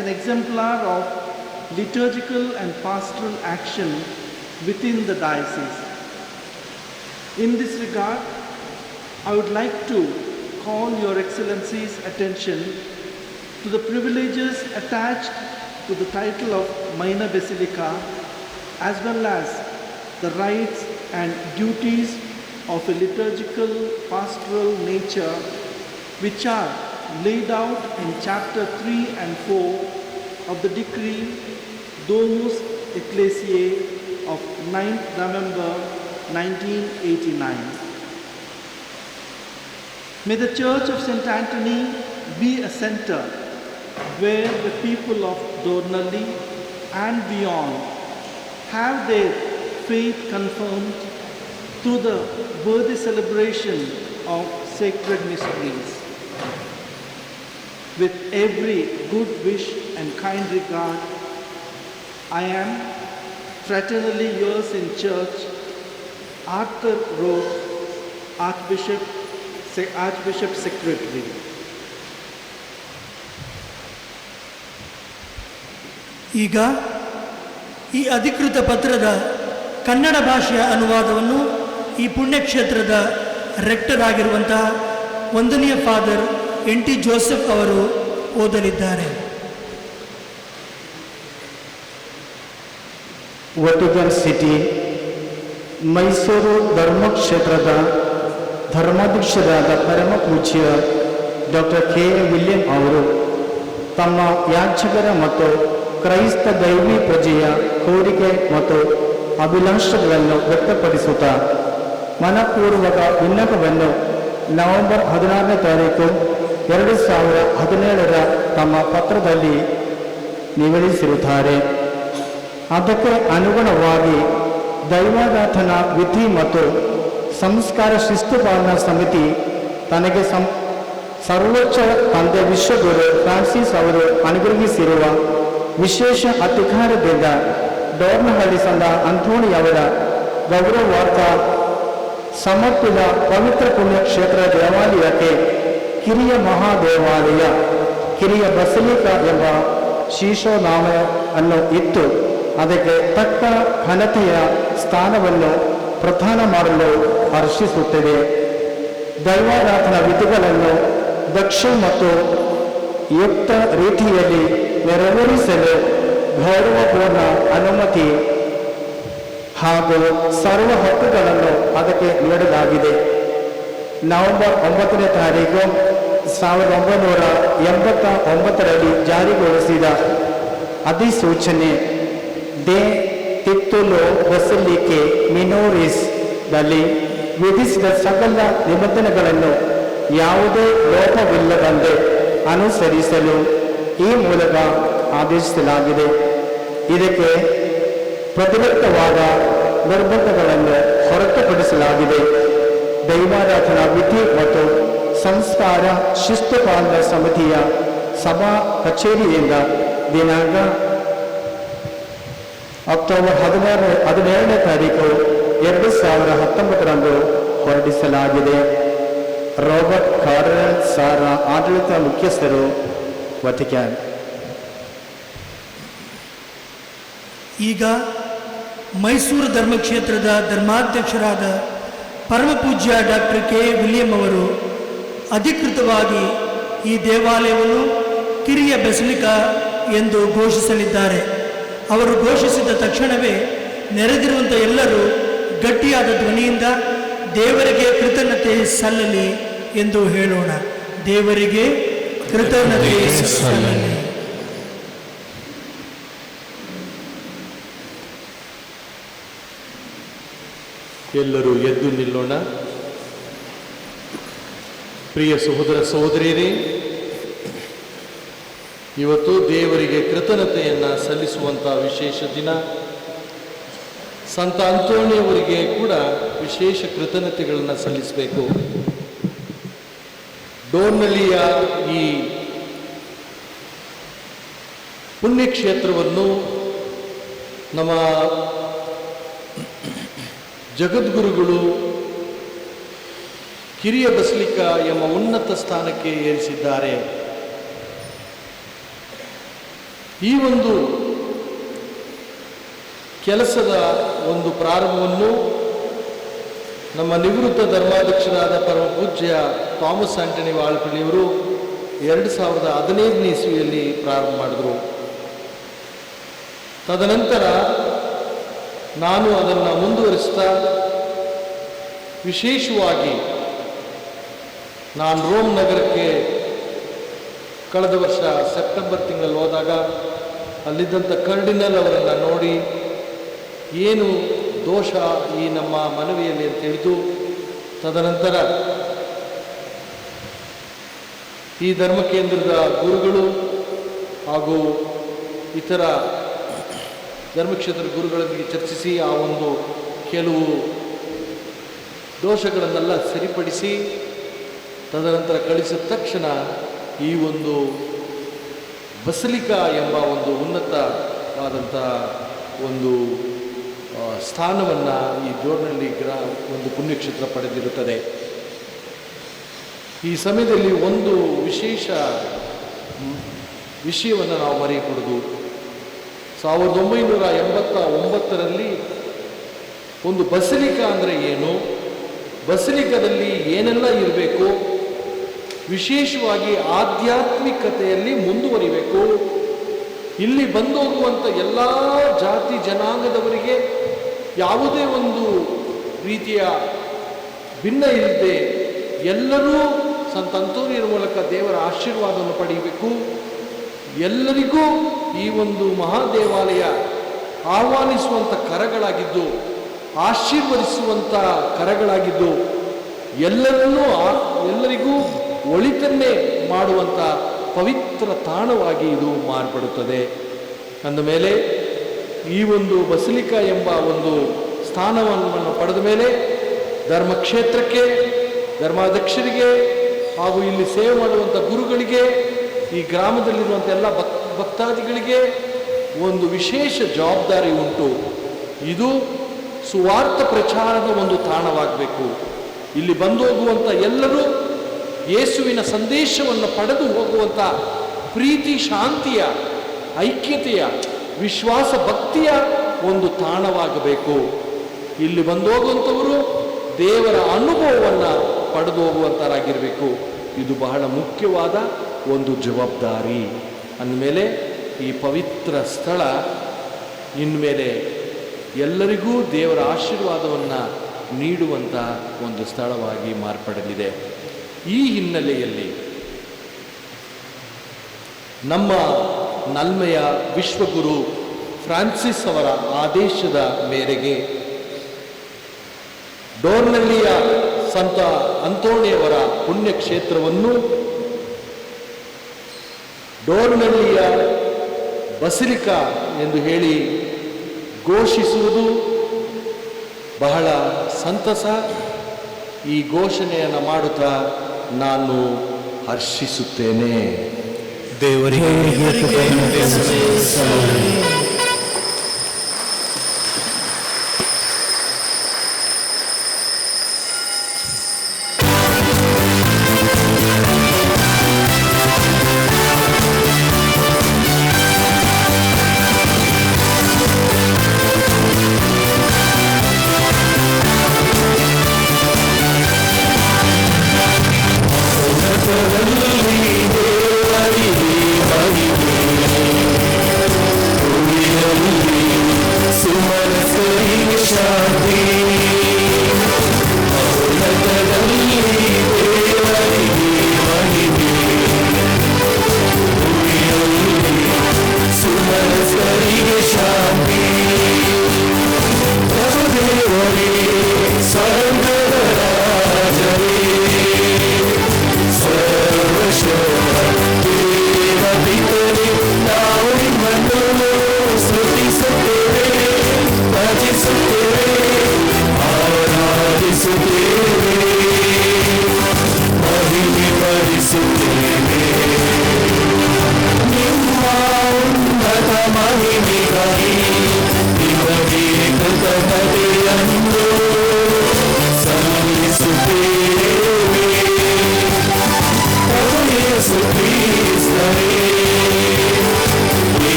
an exemplar of liturgical and pastoral action within the diocese. In this regard, I would like to call Your Excellency's attention to the privileges attached to the title of Minor Basilica, as well as the rights and duties of a liturgical pastoral nature, which are laid out in chapter 3 and 4 of the decree Domus Ecclesiae of 9th November 1989. May the Church of St. Anthony be a center where the people of Dornahalli and beyond have their faith confirmed through the worthy celebration of sacred mysteries. With every good wish and kind regard, I am fraternally yours in church, Arthur Rowe, Archbishop Secretary. ಈಗ ಈ ಅಧಿಕೃತ ಪತ್ರದ ಕನ್ನಡ ಭಾಷೆಯ ಅನುವಾದವನ್ನು ಈ ಪುಣ್ಯಕ್ಷೇತ್ರದ ರೆಕ್ಟರ್ ಆಗಿರುವಂತಹ ವಂದನೀಯ ಫಾದರ್ NT ಜೋಸೆಫ್ ಅವರು ಓದಲಿದ್ದಾರೆ. ವಟಿಕನ್ ಸಿಟಿ ಮೈಸೂರು ಧರ್ಮಕ್ಷೇತ್ರದ ಧರ್ಮಾಧ್ಯಕ್ಷರಾದ ಪರಮ ಪೂಜ್ಯ ಡಾಕ್ಟರ್ ಕೆ ವಿಲಿಯಂ ಅವರು ತಮ್ಮ ಯಾಚಕರ ಮತ್ತು ಕ್ರೈಸ್ತ ದೈವಿ ಪ್ರಜೆಯ ಕೋರಿಕೆ ಮತ್ತು ಅಭಿಲಾಷೆಗಳನ್ನು ವ್ಯಕ್ತಪಡಿಸುತ್ತಾ ಮನಪೂರ್ವಕ ವಿನ್ನಪವನ್ನು ನವೆಂಬರ್ 16ನೇ ತಾರೀಕು 2017 ತಮ್ಮ ಪತ್ರದಲ್ಲಿ ನಿವೇದಿಸಿರುತ್ತಾರೆ. ಅದಕ್ಕೆ ಅನುಗುಣವಾಗಿ ದೈವಾರಾಧನಾ ವಿಧಿ ಮತ್ತು ಸಂಸ್ಕಾರ ಶಿಸ್ತು ಪಾಲನಾ ಸಮಿತಿ ತನಗೆ ಸರ್ವೋಚ್ಚ ತಂದೆ ವಿಶ್ವಗುರು ಫ್ರಾನ್ಸಿಸ್ ಅವರು ಅನುಗ್ರಹಿಸಿರುವ ವಿಶೇಷ ಅಧಿಕಾರದಿಂದ ಡೋರ್ನಹಳ್ಳಿ ಸಂತ ಅಂತೋಣಿಯವರ ಗೌರವಾರ್ಥ ಸಮರ್ಪಿತ ಪವಿತ್ರ ಪುಣ್ಯಕ್ಷೇತ್ರ ದೇವಾಲಯಕ್ಕೆ ಕಿರಿಯ ಮಹಾದೇವಾಲಯ ಕಿರಿಯ ಬಸಲಿಕಾ ಎಂಬ ಶೀರ್ಷನಾಮ ಅನ್ನು ಇಟ್ಟು ಅದಕ್ಕೆ ತಕ್ಕ ಘನತೆಯ ಸ್ಥಾನವನ್ನು ಪ್ರದಾನ ಮಾಡಲು ಹರ್ಷಿಸುತ್ತದೆ. ದೈವಾರಾಧನಾ ವಿಧಿಗಳನ್ನು ದಕ್ಷ ಮತ್ತು ಯುಕ್ತ ರೀತಿಯಲ್ಲಿ ನೆರವೇರಿಸಲು ಗೌರವಪೂರ್ಣ ಅನುಮತಿ ಹಾಗೂ ಸರ್ವ ಹಕ್ಕುಗಳನ್ನು ಅದಕ್ಕೆ ನೀಡಲಾಗಿದೆ. ನವೆಂಬರ್ 9ನೇ ತಾರೀಕು 1989ರಲ್ಲಿ ಜಾರಿಗೊಳಿಸಿದ ಅಧಿಸೂಚನೆ ಡೆ ತಿತ್ತುಲೋ ಬಸಲಿಕೆ ಮಿನೋರಿಸ್ ದಲ್ಲಿ ವಿಧಿಸಿದ ಸಕಲ ನಿಬಂಧನೆಗಳನ್ನು ಯಾವುದೇ ಲೋಪವಿಲ್ಲದಂತೆ ಅನುಸರಿಸಲು ಈ ಮೂಲಕ ಆದೇಶಿಸಲಾಗಿದೆ. ಇದಕ್ಕೆ ಪ್ರತಿಬದ್ಧವಾದ ನಿರ್ಬಂಧಗಳನ್ನು ಹೊರತುಪಡಿಸಲಾಗಿದೆ. ದೈವಾರಾಧನಾ ವಿಧಿ ಮತ್ತು ಸಂಸ್ಕಾರ ಶಿಸ್ತು ಪಾಲನಾ ಸಮಿತಿಯ ಸಭಾ ಕಚೇರಿಯಿಂದ ದಿನಾಂಕ ಅಕ್ಟೋಬರ್ 17ನೇ ತಾರೀಕು 2019 ಹೊರಡಿಸಲಾಗಿದೆ. ರಾಬರ್ಟ್ ಕಾರ್ಡನಲ್ ಸಾರ ಆಡಳಿತ ಮುಖ್ಯಸ್ಥರು, ವಟಿಕನ್. ಈಗ ಮೈಸೂರು ಧರ್ಮಕ್ಷೇತ್ರದ ಧರ್ಮಾಧ್ಯಕ್ಷರಾದ ಪರಮಪೂಜ್ಯ ಡಾಕ್ಟರ್ ಕೆ ವಿಲಿಯಂ ಅವರು ಅಧಿಕೃತವಾಗಿ ಈ ದೇವಾಲಯವನ್ನು ಕಿರಿಯ ಬೆಸಲಿಕಾ ಎಂದು ಘೋಷಿಸಲಿದ್ದಾರೆ. ಅವರು ಘೋಷಿಸಿದ ತಕ್ಷಣವೇ ನೆರೆದಿರುವಂಥ ಎಲ್ಲರೂ ಗಟ್ಟಿಯಾದ ಧ್ವನಿಯಿಂದ ದೇವರಿಗೆ ಕೃತಜ್ಞತೆ ಸಲ್ಲಲಿ ಎಂದು ಹೇಳೋಣ. ದೇವರಿಗೆ ಕೃತಜ್ಞತೆ ಸಲ್ಲಲಿ. ಎಲ್ಲರೂ ಎದ್ದು ನಿಲ್ಲೋಣ. ಪ್ರಿಯ ಸಹೋದರ ಸಹೋದರಿಯರೇ, ಇವತ್ತು ದೇವರಿಗೆ ಕೃತಜ್ಞತೆಯನ್ನು ಸಲ್ಲಿಸುವಂಥ ವಿಶೇಷ ದಿನ. ಸಂತ ಅಂತೋಣಿಯವರಿಗೆ ಕೂಡ ವಿಶೇಷ ಕೃತಜ್ಞತೆಗಳನ್ನು ಸಲ್ಲಿಸಬೇಕು. ಡೋರ್ನಳ್ಳಿಯ ಈ ಪುಣ್ಯಕ್ಷೇತ್ರವನ್ನು ನಮ್ಮ ಜಗದ್ಗುರುಗಳು ಕಿರಿಯ ಬಸಲಿಕಾ ಎಂಬ ಉನ್ನತ ಸ್ಥಾನಕ್ಕೆ ಏರಿಸಿದ್ದಾರೆ. ಈ ಒಂದು ಕೆಲಸದ ಒಂದು ಪ್ರಾರಂಭವನ್ನು ನಮ್ಮ ನಿವೃತ್ತ ಧರ್ಮಾಧ್ಯಕ್ಷರಾದ ಪರಮ ಪೂಜ್ಯ ಥಾಮಸ್ ಆಂಟನಿ ವಾಳ್ಪಳ್ಳಿಯವರು 2015ನೇ ಇಸ್ವಿಯಲ್ಲಿ ಪ್ರಾರಂಭ ಮಾಡಿದರು. ತದನಂತರ ನಾನು ಅದನ್ನು ಮುಂದುವರಿಸ್ತಾ ವಿಶೇಷವಾಗಿ ನಾನು ರೋಮ್ ನಗರಕ್ಕೆ ಕಳೆದ ವರ್ಷ ಸೆಪ್ಟೆಂಬರ್ ತಿಂಗಳಲ್ಲಿ ಹೋದಾಗ ಅಲ್ಲಿದ್ದಂಥ ಕರ್ಡಿನಲ್ ಅವರನ್ನು ನೋಡಿ ಏನು ದೋಷ ಈ ನಮ್ಮ ಮನವಿಯಲ್ಲಿ ಅಂತ ತಿಳಿದು, ತದನಂತರ ಈ ಧರ್ಮ ಕೇಂದ್ರದ ಗುರುಗಳು ಹಾಗೂ ಇತರ ಧರ್ಮಕ್ಷೇತ್ರ ಗುರುಗಳೊಂದಿಗೆ ಚರ್ಚಿಸಿ ಆ ಒಂದು ಕೆಲವು ದೋಷಗಳನ್ನೆಲ್ಲ ಸರಿಪಡಿಸಿ ತದನಂತರ ಕಳಿಸಿದ ತಕ್ಷಣ ಈ ಒಂದು ಬಸಲಿಕಾ ಎಂಬ ಒಂದು ಉನ್ನತವಾದಂಥ ಒಂದು ಸ್ಥಾನವನ್ನು ಈ ಡೋರ್ನಳ್ಳಿ ಒಂದು ಪುಣ್ಯಕ್ಷೇತ್ರ ಪಡೆದಿರುತ್ತದೆ. ಈ ಸಮಯದಲ್ಲಿ ಒಂದು ವಿಶೇಷ ವಿಷಯವನ್ನು ನಾವು ಮರೆಯಕೂಡದು. 1989ರಲ್ಲಿ ಒಂದು ಬಸಲಿಕಾ ಅಂದರೆ ಏನು, ಬಸಲಿಕಾದಲ್ಲಿ ಏನೆಲ್ಲ ಇರಬೇಕು, ವಿಶೇಷವಾಗಿ ಆಧ್ಯಾತ್ಮಿಕತೆಯಲ್ಲಿ ಮುಂದುವರಿಬೇಕು. ಇಲ್ಲಿ ಬಂದೋಗುವಂಥ ಎಲ್ಲ ಜಾತಿ ಜನಾಂಗದವರಿಗೆ ಯಾವುದೇ ಒಂದು ರೀತಿಯ ಭಿನ್ನ ಇಲ್ಲದೆ ಎಲ್ಲರೂ ಸಂತ ಅಂತೋನಿಯರ ಮೂಲಕ ದೇವರ ಆಶೀರ್ವಾದವನ್ನು ಪಡೆಯಬೇಕು. ಎಲ್ಲರಿಗೂ ಈ ಒಂದು ಮಹಾದೇವಾಲಯ ಆಹ್ವಾನಿಸುವಂಥ ಕರಗಳಾಗಿದ್ದು, ಆಶೀರ್ವದಿಸುವಂಥ ಕರಗಳಾಗಿದ್ದು, ಎಲ್ಲರಿಗೂ ಒಳಿತನ್ನೇ ಮಾಡುವಂಥ ಪವಿತ್ರ ತಾಣವಾಗಿ ಇದು ಮಾರ್ಪಡುತ್ತದೆ. ಅಂದಮೇಲೆ ಈ ಒಂದು ಬಸಲಿಕಾ ಎಂಬ ಒಂದು ಸ್ಥಾನವನ್ನು ಪಡೆದ ಮೇಲೆ ಧರ್ಮಕ್ಷೇತ್ರಕ್ಕೆ, ಧರ್ಮಾಧ್ಯಕ್ಷರಿಗೆ ಹಾಗೂ ಇಲ್ಲಿ ಸೇವೆ ಮಾಡುವಂಥ ಗುರುಗಳಿಗೆ, ಈ ಗ್ರಾಮದಲ್ಲಿರುವಂಥ ಎಲ್ಲ ಭಕ್ತಾದಿಗಳಿಗೆ ಒಂದು ವಿಶೇಷ ಜವಾಬ್ದಾರಿ ಉಂಟು. ಇದು ಸುವಾರ್ಥ ಪ್ರಚಾರದ ಒಂದು ತಾಣವಾಗಬೇಕು. ಇಲ್ಲಿ ಬಂದು ಹೋಗುವಂಥ ಎಲ್ಲರೂ ಯೇಸುವಿನ ಸಂದೇಶವನ್ನು ಪಡೆದು ಹೋಗುವಂಥ ಪ್ರೀತಿ, ಶಾಂತಿಯ, ಐಕ್ಯತೆಯ, ವಿಶ್ವಾಸ, ಭಕ್ತಿಯ ಒಂದು ತಾಣವಾಗಬೇಕು. ಇಲ್ಲಿ ಬಂದು ಹೋಗುವಂಥವರು ದೇವರ ಅನುಭವವನ್ನು ಪಡೆದು ಹೋಗುವಂಥರಾಗಿರಬೇಕು. ಇದು ಬಹಳ ಮುಖ್ಯವಾದ ಒಂದು ಜವಾಬ್ದಾರಿ. ಅಂದಮೇಲೆ ಈ ಪವಿತ್ರ ಸ್ಥಳ ಇನ್ಮೇಲೆ ಎಲ್ಲರಿಗೂ ದೇವರ ಆಶೀರ್ವಾದವನ್ನು ನೀಡುವಂಥ ಒಂದು ಸ್ಥಳವಾಗಿ ಮಾರ್ಪಡಲಿದೆ. ಈ ಹಿನ್ನೆಲೆಯಲ್ಲಿ ನಮ್ಮ ನಲ್ಮೆಯ ವಿಶ್ವಗುರು ಫ್ರಾನ್ಸಿಸ್ ಅವರ ಆದೇಶದ ಮೇರೆಗೆ ಡೋರ್ನಳ್ಳಿಯ ಸಂತ ಅಂತೋಣಿಯವರ ಪುಣ್ಯಕ್ಷೇತ್ರವನ್ನು ಡೋರ್ನಳ್ಳಿಯ ಬಸಲಿಕಾ ಎಂದು ಹೇಳಿ ಘೋಷಿಸುವುದು ಬಹಳ ಸಂತಸ. ಈ ಘೋಷಣೆಯನ್ನು ಮಾಡುತ್ತಾ ನಾನು ಹರ್ಷಿಸುತ್ತೇನೆ. ದೇವರಿಗೆ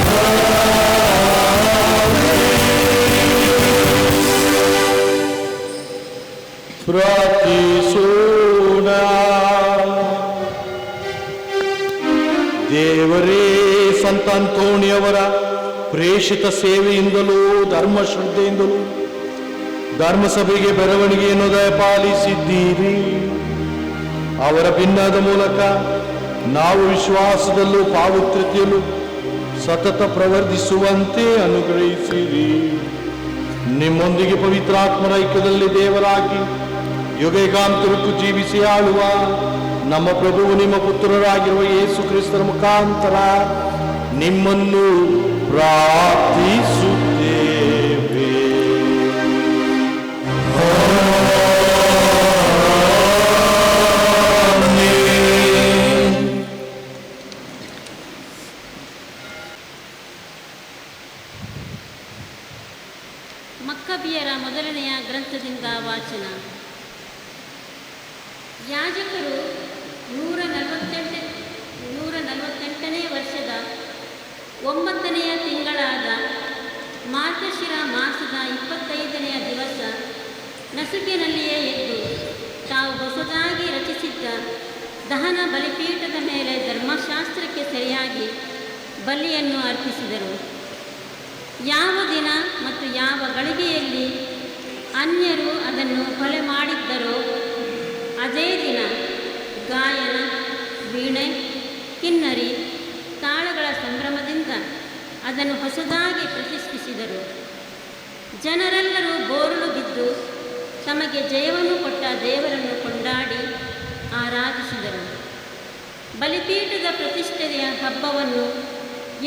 Oh ಅಂತೋಣಿಯವರ ಪ್ರೇಷಿತ ಸೇವೆಯಿಂದಲೂ ಧರ್ಮಶ್ರದ್ಧೆಯಿಂದಲೂ ಧರ್ಮಸಭೆಗೆ ಬೆಳವಣಿಗೆಯನ್ನು ದಯಪಾಲಿಸಿದ್ದೀರಿ. ಅವರ ಭಿನ್ನದ ಮೂಲಕ ನಾವು ವಿಶ್ವಾಸದಲ್ಲೂ ಪಾವಿತ್ರ್ಯತೆಯಲ್ಲೂ ಸತತ ಪ್ರವರ್ಧಿಸುವಂತೆ ಅನುಗ್ರಹಿಸಿರಿ. ನಿಮ್ಮೊಂದಿಗೆ ಪವಿತ್ರಾತ್ಮರ ಐಕ್ಯದಲ್ಲಿ ದೇವರಾಗಿ ಯುಗಯುಗಾಂತರಕ್ಕೂ ಜೀವಿಸಿ ಆಳುವ ನಮ್ಮ ಪ್ರಭುವು ನಿಮ್ಮ ಪುತ್ರರಾಗಿರುವ ಯೇಸು ಕ್ರಿಸ್ತರ ಮುಖಾಂತರ ನಿಮ್ಮನ್ನು ಪ್ರಾರ್ಥಿಸುತ್ತೇವೆ. ಮಕ್ಕಬಿಯರ ಮೊದಲನೆಯ ಗ್ರಂಥದಿಂದ ವಾಚನ. ಯಾಜಕರು 148ನೇ ವರ್ಷದ 9ನೆಯ ತಿಂಗಳಾದ ಮಾರ್ಗಶಿರ ಮಾಸದ 25ನೆಯ ದಿವಸ ನಸುಕಿನಲ್ಲಿಯೇ ಎದ್ದು ತಾವು ಹೊಸದಾಗಿ ರಚಿಸಿದ್ದ ದಹನ ಬಲಿಪೀಠದ ಮೇಲೆ ಧರ್ಮಶಾಸ್ತ್ರಕ್ಕೆ ಸರಿಯಾಗಿ ಬಲಿಯನ್ನು ಅರ್ಪಿಸಿದರು. ಯಾವ ದಿನ ಮತ್ತು ಯಾವ ಗಳಿಗೆಯಲ್ಲಿ ಅನ್ಯರು ಅದನ್ನು ಕೊಲೆ ಮಾಡಿದ್ದರೋ ಅದೇ ದಿನ ಗಾಯನ, ವೀಣೆ, ಕಿನ್ನರಿ, ತಾಳಗಳ ಸಂಭ್ರಮದಿಂದ ಅದನ್ನು ಹೊಸದಾಗಿ ಪ್ರತಿಷ್ಠಿಸಿದರು. ಜನರೆಲ್ಲರೂ ಬೋರುಳು ಬಿದ್ದು ತಮಗೆ ಜಯವನ್ನು ಕೊಟ್ಟ ದೇವರನ್ನು ಕೊಂಡಾಡಿ ಆರಾಧಿಸಿದರು. ಬಲಿಪೀಠದ ಪ್ರತಿಷ್ಠೆಯ ಹಬ್ಬವನ್ನು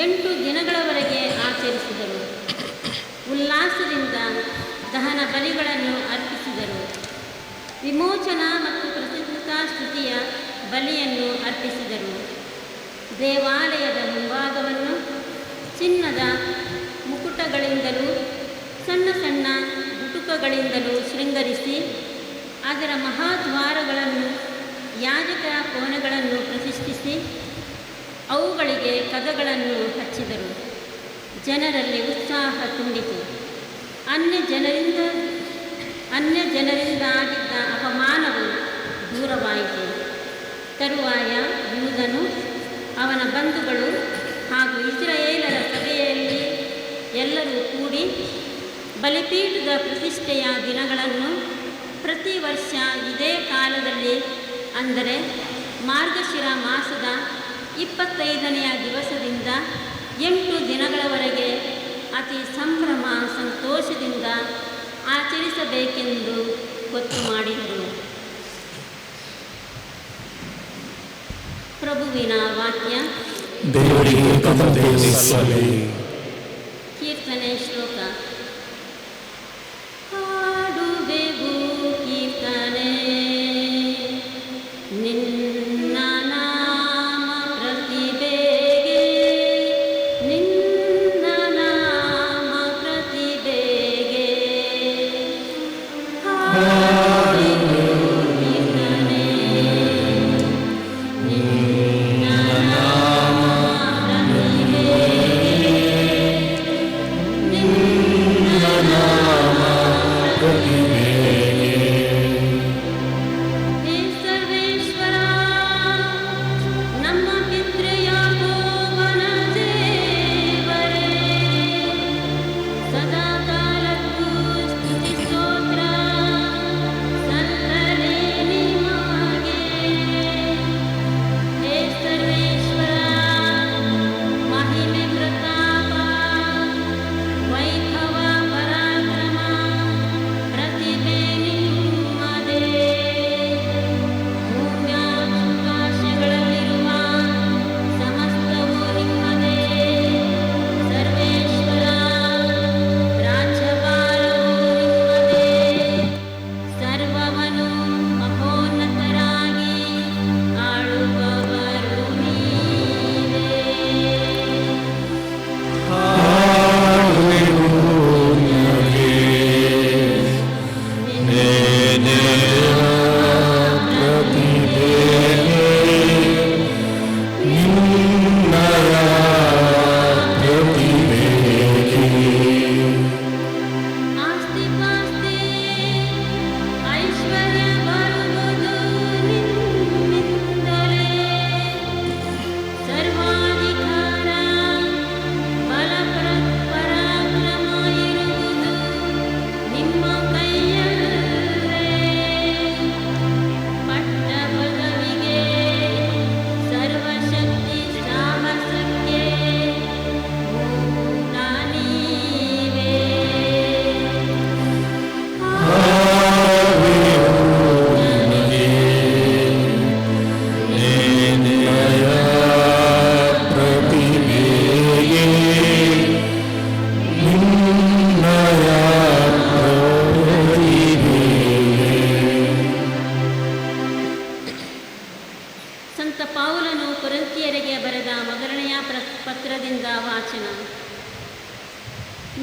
8 ದಿನಗಳವರೆಗೆ ಆಚರಿಸಿದರು. ಉಲ್ಲಾಸದಿಂದ ದಹನ ಬಲಿಗಳನ್ನು ಅರ್ಪಿಸಿದರು. ವಿಮೋಚನಾ ಮತ್ತು ಕೃತಜ್ಞತಾ ಸ್ತುತಿಯ ಬಲಿಯನ್ನು ಅರ್ಪಿಸಿದರು. ದೇವಾಲಯದ ಮುಂಭಾಗವನ್ನು ಚಿನ್ನದ ಮುಕುಟಗಳಿಂದಲೂ ಸಣ್ಣ ಸಣ್ಣ ಗುಟುಕಗಳಿಂದಲೂ ಶೃಂಗರಿಸಿ ಅದರ ಮಹಾದ್ವಾರಗಳನ್ನು, ಯಾಜಕರ ಕೋಣೆಗಳನ್ನು ಪ್ರತಿಷ್ಠಿಸಿ ಅವುಗಳಿಗೆ ಕದಗಳನ್ನು ಹಚ್ಚಿದರು. ಜನರಲ್ಲಿ ಉತ್ಸಾಹ ತುಂಬಿತು. ಅನ್ಯ ಜನರಿಂದ ಆಗಿದ್ದ ಅಪಮಾನವು ದೂರವಾಯಿತು. ತರುವಾಯ ಯೂದನು, ಅವನ ಬಂಧುಗಳು ಹಾಗೂ ಇಸ್ರಾಯೇಲರ ಸಭೆಯಲ್ಲಿ ಎಲ್ಲರೂ ಕೂಡಿ ಬಲಿಪೀಠದ ಪ್ರತಿಷ್ಠೆಯ ದಿನಗಳನ್ನು ಪ್ರತಿ ವರ್ಷ ಇದೇ ಕಾಲದಲ್ಲಿ, ಅಂದರೆ ಮಾರ್ಗಶಿರ ಮಾಸದ 25ನೆಯ ದಿವಸದಿಂದ 8 ದಿನಗಳವರೆಗೆ ಅತಿ ಸಂಭ್ರಮ ಸಂತೋಷದಿಂದ ಆಚರಿಸಬೇಕೆಂದು ಗೊತ್ತು ಮಾಡಿದರು. ಪ್ರಭುವಿನ ವಾಕ್ಯ. ದೇವರಿಗೆ ಸಲ್ಲಲಿ. ಕೀರ್ತನೆ ಶ್ಲೋಕ. ಹಾಡುವೆವು ಕೀರ್ತನೆ ನಿನ್ನ ನಾಮ ಪ್ರತಿಭೆಗೆ, ನಿನ್ನ ನಾಮ ಪ್ರತಿಭೆಗೆ. ಹಾಡುವೆವು ಕೀರ್ತನೆ ನಿನ್ನ ನಾಮ ಪ್ರತಿಭೆಗೆ.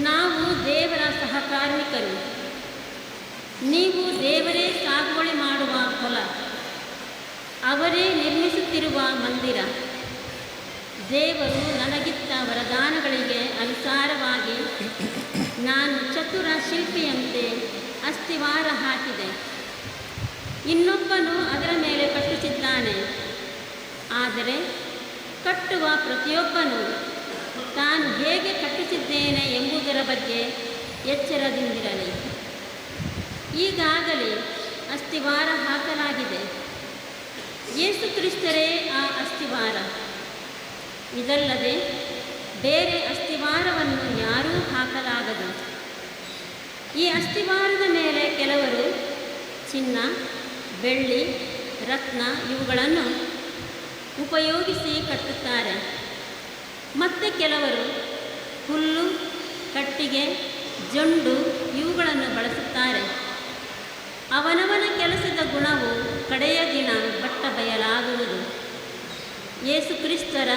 ನಾವು ದೇವರ ಸಹಕಾರ್ಮಿಕರು. ನೀವು ದೇವರೇ ಸಾಗುವಳಿ ಮಾಡುವ ಹೊಲ, ಅವರೇ ನಿರ್ಮಿಸುತ್ತಿರುವ ಮಂದಿರ. ದೇವರು ನನಗಿತ್ತ ವರದಾನಗಳಿಗೆ ಅನುಸಾರವಾಗಿ ನಾನು ಚತುರ ಶಿಲ್ಪಿಯಂತೆ ಅಸ್ತಿವಾರ ಹಾಕಿದೆ. ಇನ್ನೊಬ್ಬನು ಅದರ ಮೇಲೆ ಕಟ್ಟುತ್ತಿದ್ದಾನೆ. ಆದರೆ ಕಟ್ಟುವ ಪ್ರತಿಯೊಬ್ಬನು ತಾನು ಹೇಗೆ ಕಟ್ಟುತ್ತಿದ್ದೇನೆ ಎಂಬುದರ ಬಗ್ಗೆ ಎಚ್ಚರದಿಂದಿರಲಿ. ಈಗಾಗಲೇ ಅಸ್ತಿವಾರ ಹಾಕಲಾಗಿದೆ. ಯೇಸು ಕ್ರಿಸ್ತರೇ ಆ ಅಸ್ತಿವಾರ. ಇದಲ್ಲದೆ ಬೇರೆ ಅಸ್ತಿವಾರವನ್ನು ಯಾರೂ ಹಾಕಲಾಗದು. ಈ ಅಸ್ತಿವಾರದ ಮೇಲೆ ಕೆಲವರು ಚಿನ್ನ, ಬೆಳ್ಳಿ, ರತ್ನ ಇವುಗಳನ್ನು ಉಪಯೋಗಿಸಿ ಕಟ್ಟುತ್ತಾರೆ. ಮತ್ತು ಕೆಲವರು ಹುಲ್ಲು, ಕಟ್ಟಿಗೆ, ಜೊಂಡು ಇವುಗಳನ್ನು ಬಳಸುತ್ತಾರೆ. ಅವನವನ ಕೆಲಸದ ಗುಣವು ಕಡೆಯ ದಿನ ಬಟ್ಟ ಬಯಲಾಗುವುದು. ಯೇಸು ಕ್ರಿಸ್ತರ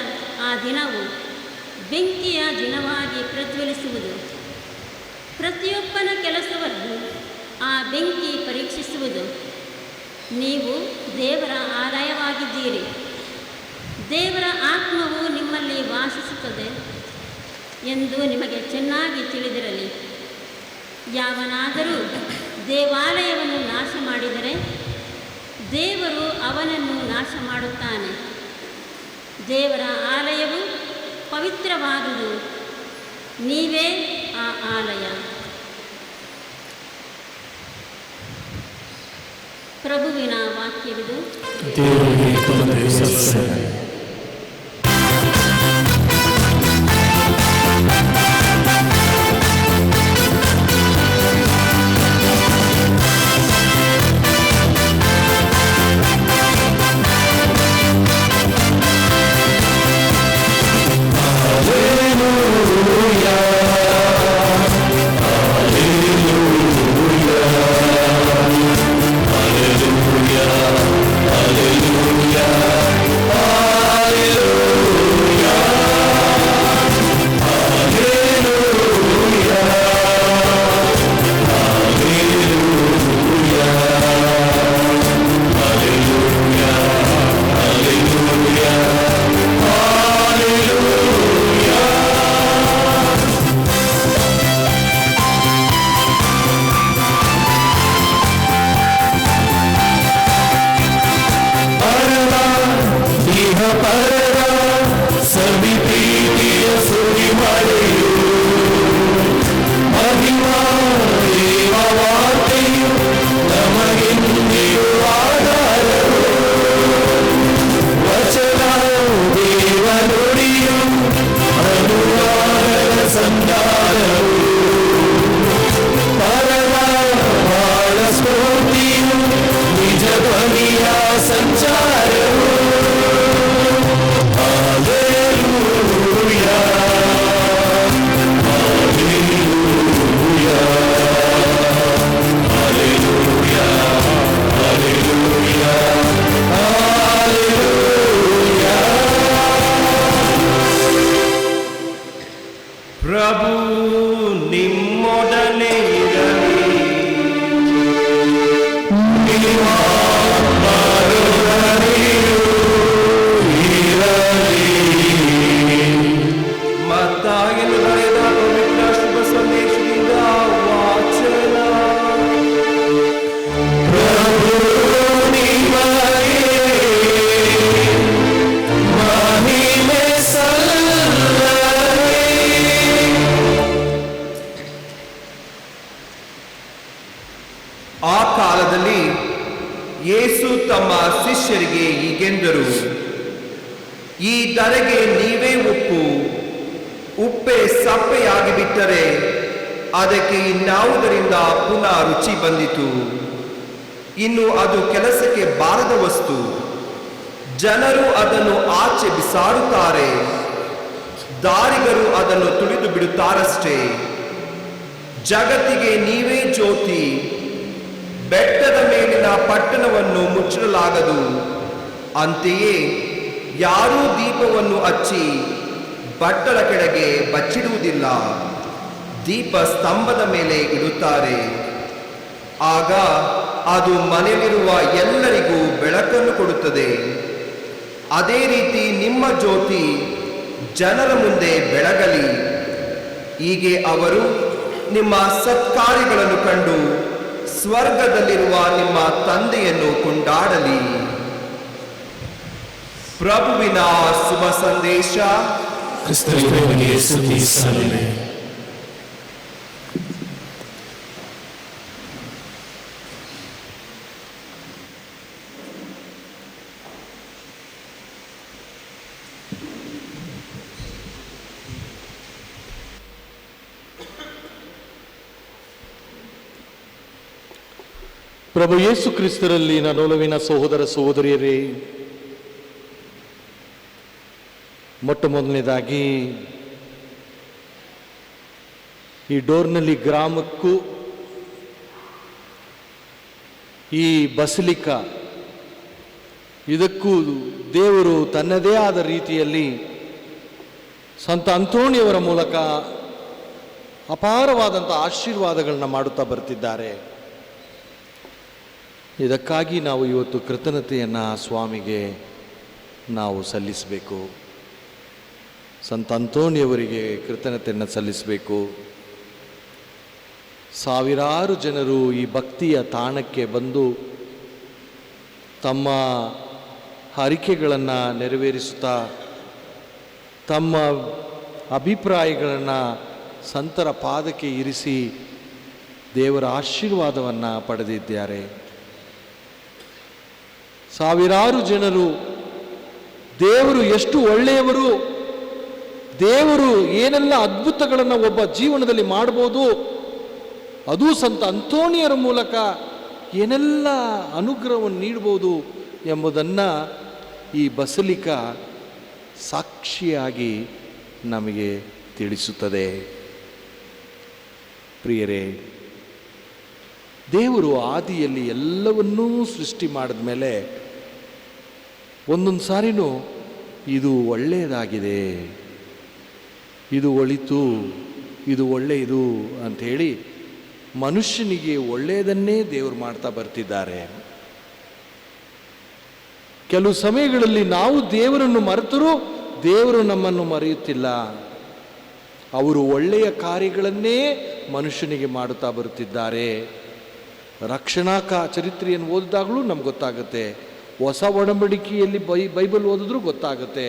ಆ ದಿನವು ಬೆಂಕಿಯ ದಿನವಾಗಿ ಪ್ರಜ್ವಲಿಸುವುದು. ಪ್ರತಿಯೊಬ್ಬನ ಕೆಲಸವನ್ನು ಆ ಬೆಂಕಿ ಪರೀಕ್ಷಿಸುವುದು. ನೀವು ದೇವರ ಆಲಯವಾಗಿದ್ದೀರಿ. ದೇವರ ಆತ್ಮವು ನಿಮ್ಮಲ್ಲಿ ವಾಸಿಸುತ್ತದೆ ಎಂದು ನಿಮಗೆ ಚೆನ್ನಾಗಿ ತಿಳಿದಿರಲಿ. ಯಾವನಾದರೂ ದೇವಾಲಯವನ್ನು ನಾಶ ಮಾಡಿದರೆ ದೇವರು ಅವನನ್ನು ನಾಶ ಮಾಡುತ್ತಾನೆ. ದೇವರ ಆಲಯವು ಪವಿತ್ರವಾದುದು, ನೀವೇ ಆ ಆಲಯ. ಪ್ರಭುವಿನ ವಾಕ್ಯವಿದು. ದೇವರಿಗೆ ವಂದನೆ ಸಲ್ಲಿಸುತ್ತೇನೆ. ಯೇಸು ತಮ್ಮ ಶಿಷ್ಯರಿಗೆ ಹೀಗೆಂದರು, ಈ ಧರೆಗೆ ನೀವೇ ಉಪ್ಪು. ಉಪ್ಪೆ ಸಪ್ಪೆಯಾಗಿ ಬಿಟ್ಟರೆ ಅದಕ್ಕೆ ಇನ್ನಾವುದರಿಂದ ಪುನಃ ರುಚಿ ಬಂದಿತು? ಇನ್ನು ಅದು ಕೆಲಸಕ್ಕೆ ಬಾರದ ವಸ್ತು. ಜನರು ಅದನ್ನು ಆಚೆ ಬಿಸಾಡುತ್ತಾರೆ, ದಾರಿಗರು ಅದನ್ನು ತುಳಿದು ಬಿಡುತ್ತಾರಷ್ಟೇ. ಜಗತ್ತಿಗೆ ನೀವೇ ಜ್ಯೋತಿ. ಬೆಟ್ಟದ ಮೇಲಿನ ಪಟ್ಟಣವನ್ನು ಮುಚ್ಚಲಾಗದು. ಅಂತೆಯೇ ಯಾರೂ ದೀಪವನ್ನು ಹಚ್ಚಿ ಬಟ್ಟಲ ಕೆಳಗೆ ಬಚ್ಚಿಡುವುದಿಲ್ಲ. ದೀಪ ಸ್ತಂಭದ ಮೇಲೆ ಇಡುತ್ತಾರೆ. ಆಗ ಅದು ಮನೆಯಲ್ಲಿರುವ ಎಲ್ಲರಿಗೂ ಬೆಳಕನ್ನು ಕೊಡುತ್ತದೆ. ಅದೇ ರೀತಿ ನಿಮ್ಮ ಜ್ಯೋತಿ ಜನರ ಮುಂದೆ ಬೆಳಗಲಿ. ಹೀಗೆ ಅವರು ನಿಮ್ಮ ಸತ್ಕಾರ್ಯಗಳನ್ನು ಕಂಡು ಸ್ವರ್ಗದಲ್ಲಿರುವ ನಿಮ್ಮ ತಂದೆಯನ್ನು ಕೊಂಡಾಡಲಿ. ಪ್ರಭುವಿನ ಶುಭ ಸಂದೇಶ. ಕ್ರಿಸ್ತನಿಗೆ ಸ್ತುತಿ ಸಲ್ಲಲಿ. ಪ್ರಭು ಯೇಸು ಕ್ರಿಸ್ತರಲ್ಲಿ ನನ್ನೊಲವಿನ ಸಹೋದರ ಸಹೋದರಿಯರೇ, ಮೊಟ್ಟ ಮೊದಲನೇದಾಗಿ ಈ ಡೋರ್ನಳ್ಳಿ ಗ್ರಾಮಕ್ಕೂ ಈ ಬಸಲಿಕಾ ಇದಕ್ಕೂ ದೇವರು ತನ್ನದೇ ಆದ ರೀತಿಯಲ್ಲಿ ಸಂತ ಅಂತೋಣಿಯವರ ಮೂಲಕ ಅಪಾರವಾದಂಥ ಆಶೀರ್ವಾದಗಳನ್ನ ಮಾಡುತ್ತಾ ಬರ್ತಿದ್ದಾರೆ. ಇದಕ್ಕಾಗಿ ನಾವು ಇವತ್ತು ಕೃತಜ್ಞತೆಯನ್ನು ಸ್ವಾಮಿಗೆ ನಾವು ಸಲ್ಲಿಸಬೇಕು. ಸಂತ ಅಂತೋಣಿಯವರಿಗೆ ಕೃತಜ್ಞತೆಯನ್ನು ಸಲ್ಲಿಸಬೇಕು. ಸಾವಿರಾರು ಜನರು ಈ ಭಕ್ತಿಯ ತಾಣಕ್ಕೆ ಬಂದು ತಮ್ಮ ಹರಿಕೆಗಳನ್ನು ನೆರವೇರಿಸುತ್ತಾ ತಮ್ಮ ಅಭಿಪ್ರಾಯಗಳನ್ನು ಸಂತರ ಪಾದಕ್ಕೆ ಇರಿಸಿ ದೇವರ ಆಶೀರ್ವಾದವನ್ನು ಪಡೆದಿದ್ದಾರೆ. ಸಾವಿರಾರು ಜನರು ದೇವರು ಎಷ್ಟು ಒಳ್ಳೆಯವರು, ದೇವರು ಏನೆಲ್ಲ ಅದ್ಭುತಗಳನ್ನು ಒಬ್ಬ ಜೀವನದಲ್ಲಿ ಮಾಡ್ಬೋದು, ಅದು ಸಂತ ಅಂತೋಣಿಯರ ಮೂಲಕ ಏನೆಲ್ಲ ಅನುಗ್ರಹವನ್ನು ನೀಡ್ಬೋದು ಎಂಬುದನ್ನು ಈ ಬಸಲಿಕಾ ಸಾಕ್ಷಿಯಾಗಿ ನಮಗೆ ತಿಳಿಸುತ್ತದೆ. ಪ್ರಿಯರೇ, ದೇವರು ಆದಿಯಲ್ಲಿ ಎಲ್ಲವನ್ನೂ ಸೃಷ್ಟಿ ಮಾಡಿದ ಮೇಲೆ ಒಂದೊಂದು ಸಾರಿನೂ ಇದು ಒಳ್ಳೆಯದಾಗಿದೆ, ಇದು ಒಳಿತು, ಇದು ಒಳ್ಳೆಯದು ಅಂಥೇಳಿ ಮನುಷ್ಯನಿಗೆ ಒಳ್ಳೆಯದನ್ನೇ ದೇವರು ಮಾಡ್ತಾ ಬರ್ತಿದ್ದಾರೆ. ಕೆಲವು ಸಮಯಗಳಲ್ಲಿ ನಾವು ದೇವರನ್ನು ಮರೆತರೂ ದೇವರು ನಮ್ಮನ್ನು ಮರೆಯುತ್ತಿಲ್ಲ. ಅವರು ಒಳ್ಳೆಯ ಕಾರ್ಯಗಳನ್ನೇ ಮನುಷ್ಯನಿಗೆ ಮಾಡುತ್ತಾ ಬರುತ್ತಿದ್ದಾರೆ. ರಕ್ಷಣಾ ಚರಿತ್ರೆಯನ್ನು ಓದಿದಾಗಲೂ ನಮ್ಗೆ ಗೊತ್ತಾಗುತ್ತೆ, ಹೊಸ ಒಡಂಬಡಿಕೆಯಲ್ಲಿ ಬೈಬಲ್ ಓದಿದ್ರೂ ಗೊತ್ತಾಗುತ್ತೆ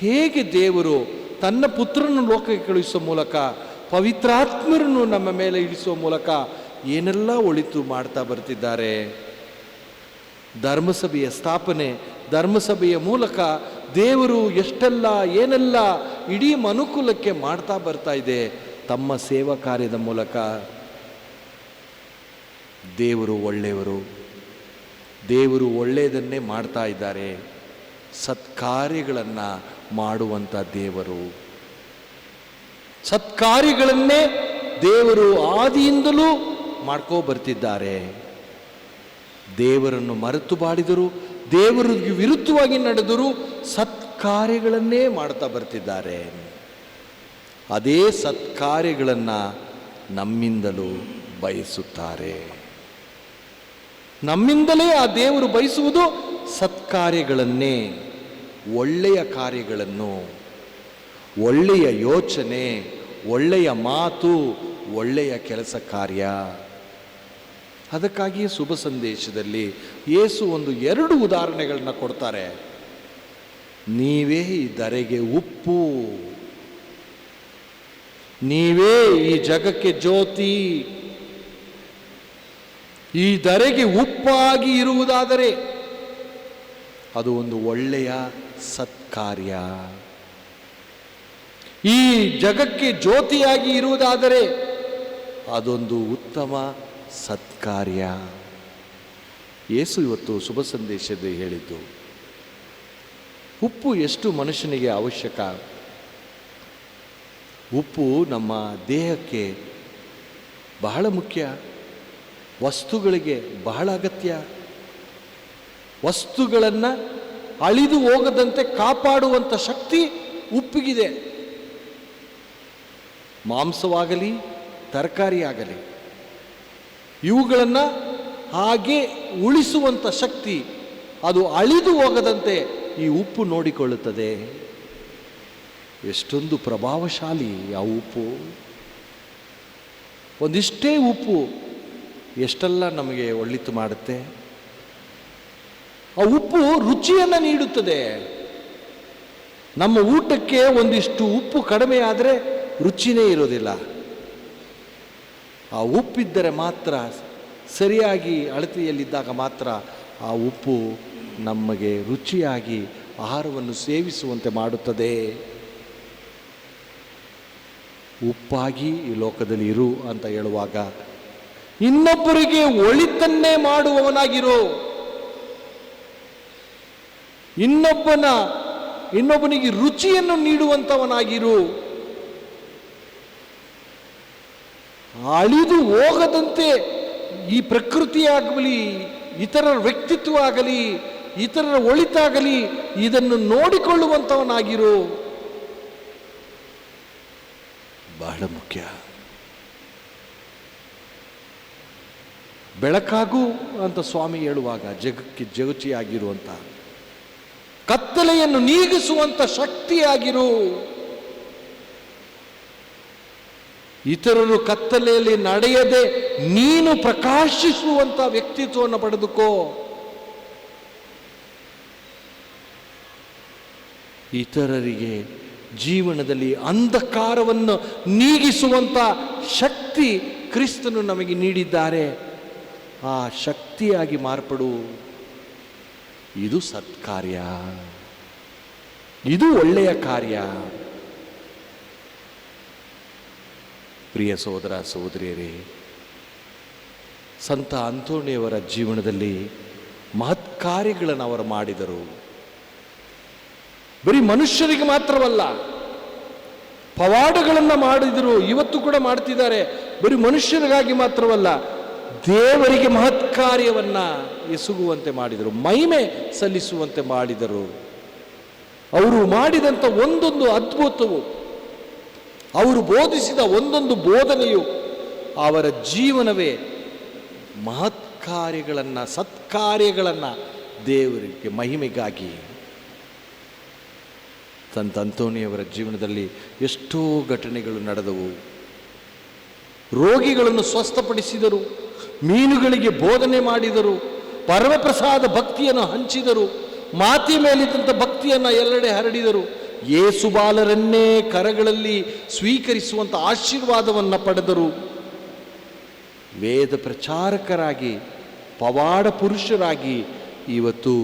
ಹೇಗೆ ದೇವರು ತನ್ನ ಪುತ್ರನ ಲೋಕಕ್ಕೆ ಕಳುಹಿಸುವ ಮೂಲಕ, ಪವಿತ್ರಾತ್ಮರನ್ನು ನಮ್ಮ ಮೇಲೆ ಇಳಿಸುವ ಮೂಲಕ ಏನೆಲ್ಲ ಒಳಿತು ಮಾಡ್ತಾ ಬರ್ತಿದ್ದಾರೆ. ಧರ್ಮಸಭೆಯ ಸ್ಥಾಪನೆ, ಧರ್ಮಸಭೆಯ ಮೂಲಕ ದೇವರು ಎಷ್ಟೆಲ್ಲ ಏನೆಲ್ಲ ಇಡೀ ಮನುಕುಲಕ್ಕೆ ಮಾಡ್ತಾ ಬರ್ತಾ ಇದೆ. ತಮ್ಮ ಸೇವಾ ಕಾರ್ಯದ ಮೂಲಕ ದೇವರು ಒಳ್ಳೆಯವರು, ದೇವರು ಒಳ್ಳೆಯದನ್ನೇ ಮಾಡ್ತಾ ಇದ್ದಾರೆ. ಸತ್ಕಾರ್ಯಗಳನ್ನು ಮಾಡುವಂಥ ದೇವರು, ಸತ್ಕಾರ್ಯಗಳನ್ನೇ ದೇವರು ಆದಿಯಿಂದಲೂ ಮಾಡ್ಕೋ ಬರ್ತಿದ್ದಾರೆ. ದೇವರನ್ನು ಮರೆತು ಬಾಡಿದರು, ದೇವರಿಗೆ ವಿರುದ್ಧವಾಗಿ ನಡೆದರು, ಸತ್ಕಾರ್ಯಗಳನ್ನೇ ಮಾಡ್ತಾ ಬರ್ತಿದ್ದಾರೆ. ಅದೇ ಸತ್ಕಾರ್ಯಗಳನ್ನು ನಮ್ಮಿಂದಲೂ ಬಯಸುತ್ತಾರೆ. ನಮ್ಮಿಂದಲೇ ಆ ದೇವರು ಬಯಸುವುದು ಸತ್ಕಾರ್ಯಗಳನ್ನೇ, ಒಳ್ಳೆಯ ಕಾರ್ಯಗಳನ್ನು, ಒಳ್ಳೆಯ ಯೋಚನೆ, ಒಳ್ಳೆಯ ಮಾತು, ಒಳ್ಳೆಯ ಕೆಲಸ ಕಾರ್ಯ. ಅದಕ್ಕಾಗಿಯೇ ಶುಭ ಸಂದೇಶದಲ್ಲಿ ಯೇಸು ಒಂದು 2 ಉದಾಹರಣೆಗಳನ್ನ ಕೊಡ್ತಾರೆ. ನೀವೇ ಈ ಧರೆಗೆ ಉಪ್ಪು, ನೀವೇ ಈ ಜಗಕ್ಕೆ ಜ್ಯೋತಿ. ಈ ಧರೆಗೆ ಉಪ್ಪಾಗಿ ಇರುವುದಾದರೆ ಅದು ಒಂದು ಒಳ್ಳೆಯ ಸತ್ಕಾರ್ಯ. ಈ ಜಗಕ್ಕೆ ಜ್ಯೋತಿಯಾಗಿ ಇರುವುದಾದರೆ ಅದೊಂದು ಉತ್ತಮ ಸತ್ಕಾರ್ಯ. ಯೇಸು ಇವತ್ತು ಶುಭ ಸಂದೇಶದಲ್ಲಿ ಹೇಳಿದ್ದು, ಉಪ್ಪು ಎಷ್ಟು ಮನುಷ್ಯನಿಗೆ ಅವಶ್ಯಕ. ಉಪ್ಪು ನಮ್ಮ ದೇಹಕ್ಕೆ ಬಹಳ ಮುಖ್ಯ, ವಸ್ತುಗಳಿಗೆ ಬಹಳ ಅಗತ್ಯ. ವಸ್ತುಗಳನ್ನು ಅಳಿದು ಹೋಗದಂತೆ ಕಾಪಾಡುವಂಥ ಶಕ್ತಿ ಉಪ್ಪಿಗಿದೆ. ಮಾಂಸವಾಗಲಿ ತರಕಾರಿ ಆಗಲಿ, ಇವುಗಳನ್ನು ಹಾಗೆ ಉಳಿಸುವಂಥ ಶಕ್ತಿ, ಅದು ಅಳಿದು ಹೋಗದಂತೆ ಈ ಉಪ್ಪು ನೋಡಿಕೊಳ್ಳುತ್ತದೆ. ಎಷ್ಟೊಂದು ಪ್ರಭಾವಶಾಲಿ ಆ ಉಪ್ಪು. ಒಂದಿಷ್ಟೇ ಉಪ್ಪು ಎಷ್ಟೆಲ್ಲ ನಮಗೆ ಒಳಿತು ಮಾಡುತ್ತೆ. ಆ ಉಪ್ಪು ರುಚಿಯನ್ನು ನೀಡುತ್ತದೆ. ನಮ್ಮ ಊಟಕ್ಕೆ ಒಂದಿಷ್ಟು ಉಪ್ಪು ಕಡಿಮೆ ಆದರೆ ರುಚಿನೇ ಇರೋದಿಲ್ಲ. ಆ ಉಪ್ಪಿದ್ದರೆ ಮಾತ್ರ, ಸರಿಯಾಗಿ ಅಳತೆಯಲ್ಲಿದ್ದಾಗ ಮಾತ್ರ ಆ ಉಪ್ಪು ನಮಗೆ ರುಚಿಯಾಗಿ ಆಹಾರವನ್ನು ಸೇವಿಸುವಂತೆ ಮಾಡುತ್ತದೆ. ಉಪ್ಪಾಗಿ ಈ ಲೋಕದಲ್ಲಿ ಇರು ಅಂತ ಹೇಳುವಾಗ, ಇನ್ನೊಬ್ಬರಿಗೆ ಒಳಿತನ್ನೇ ಮಾಡುವವನಾಗಿರು, ಇನ್ನೊಬ್ಬನಿಗೆ ರುಚಿಯನ್ನು ನೀಡುವಂಥವನಾಗಿರು, ಅಳಿದು ಹೋಗದಂತೆ ಈ ಪ್ರಕೃತಿಯಾಗಲಿ, ಇತರರ ವ್ಯಕ್ತಿತ್ವ ಆಗಲಿ, ಇತರರ ಒಳಿತಾಗಲಿ, ಇದನ್ನು ನೋಡಿಕೊಳ್ಳುವಂಥವನಾಗಿರು. ಬಹಳ ಮುಖ್ಯ. ಬೆಳಕಾಗು ಅಂತ ಸ್ವಾಮಿ ಹೇಳುವಾಗ ಜಗಕ್ಕೆ ಜಗಚಿಯಾಗಿರುವಂಥ, ಕತ್ತಲೆಯನ್ನು ನೀಗಿಸುವಂಥ ಶಕ್ತಿಯಾಗಿರು. ಇತರರು ಕತ್ತಲೆಯಲ್ಲಿ ನಡೆಯದೆ ನೀನು ಪ್ರಕಾಶಿಸುವಂಥ ವ್ಯಕ್ತಿತ್ವವನ್ನು ಪಡೆದುಕೋ. ಇತರರಿಗೆ ಜೀವನದಲ್ಲಿ ಅಂಧಕಾರವನ್ನು ನೀಗಿಸುವಂಥ ಶಕ್ತಿ ಕ್ರಿಸ್ತನು ನಮಗೆ ನೀಡಿದ್ದಾರೆ. ಆ ಶಕ್ತಿಯಾಗಿ ಮಾರ್ಪಡು. ಇದು ಸತ್ಕಾರ್ಯ, ಇದು ಒಳ್ಳೆಯ ಕಾರ್ಯ. ಪ್ರಿಯ ಸಹೋದರ ಸಹೋದರಿಯರೇ, ಸಂತ ಅಂತೋಣಿಯವರ ಜೀವನದಲ್ಲಿ ಮಹತ್ ಕಾರ್ಯಗಳನ್ನು ಅವರು ಮಾಡಿದರು. ಬರೀ ಮನುಷ್ಯರಿಗೆ ಮಾತ್ರವಲ್ಲ, ಪವಾಡಗಳನ್ನು ಮಾಡಿದರು. ಇವತ್ತು ಕೂಡ ಮಾಡ್ತಿದ್ದಾರೆ. ಬರೀ ಮನುಷ್ಯರಿಗಾಗಿ ಮಾತ್ರವಲ್ಲ, ದೇವರಿಗೆ ಮಹತ್ ಕಾರ್ಯವನ್ನು ಎಸಗುವಂತೆ ಮಾಡಿದರು, ಮಹಿಮೆ ಸಲ್ಲಿಸುವಂತೆ ಮಾಡಿದರು. ಅವರು ಮಾಡಿದಂಥ ಒಂದೊಂದು ಅದ್ಭುತವು, ಅವರು ಬೋಧಿಸಿದ ಒಂದೊಂದು ಬೋಧನೆಯು, ಅವರ ಜೀವನವೇ ಮಹತ್ ಕಾರ್ಯಗಳನ್ನು, ಸತ್ಕಾರ್ಯಗಳನ್ನು ದೇವರಿಗೆ ಮಹಿಮೆಗಾಗಿ. ಸಂತ ಅಂತೋಣಿಯವರ ಜೀವನದಲ್ಲಿ ಎಷ್ಟೋ ಘಟನೆಗಳು ನಡೆದವು. ರೋಗಿಗಳನ್ನು ಸ್ವಸ್ಥಪಡಿಸಿದರು, ಮೀನುಗಳಿಗೆ ಬೋಧನೆ ಮಾಡಿದರು, ಪರಮಪ್ರಸಾದ ಭಕ್ತಿಯನ್ನು ಹಂಚಿದರು, ಮಾತಿ ಮೇಲಿದ್ದಂಥ ಭಕ್ತಿಯನ್ನು ಎಲ್ಲೆಡೆ ಹರಡಿದರು. ಯೇಸು ಬಾಲರನ್ನೇ ಕರಗಳಲ್ಲಿ ಸ್ವೀಕರಿಸುವಂಥ ಆಶೀರ್ವಾದವನ್ನು ಪಡೆದರು. ವೇದ ಪ್ರಚಾರಕರಾಗಿ, ಪವಾಡ ಪುರುಷರಾಗಿ ಇವತ್ತು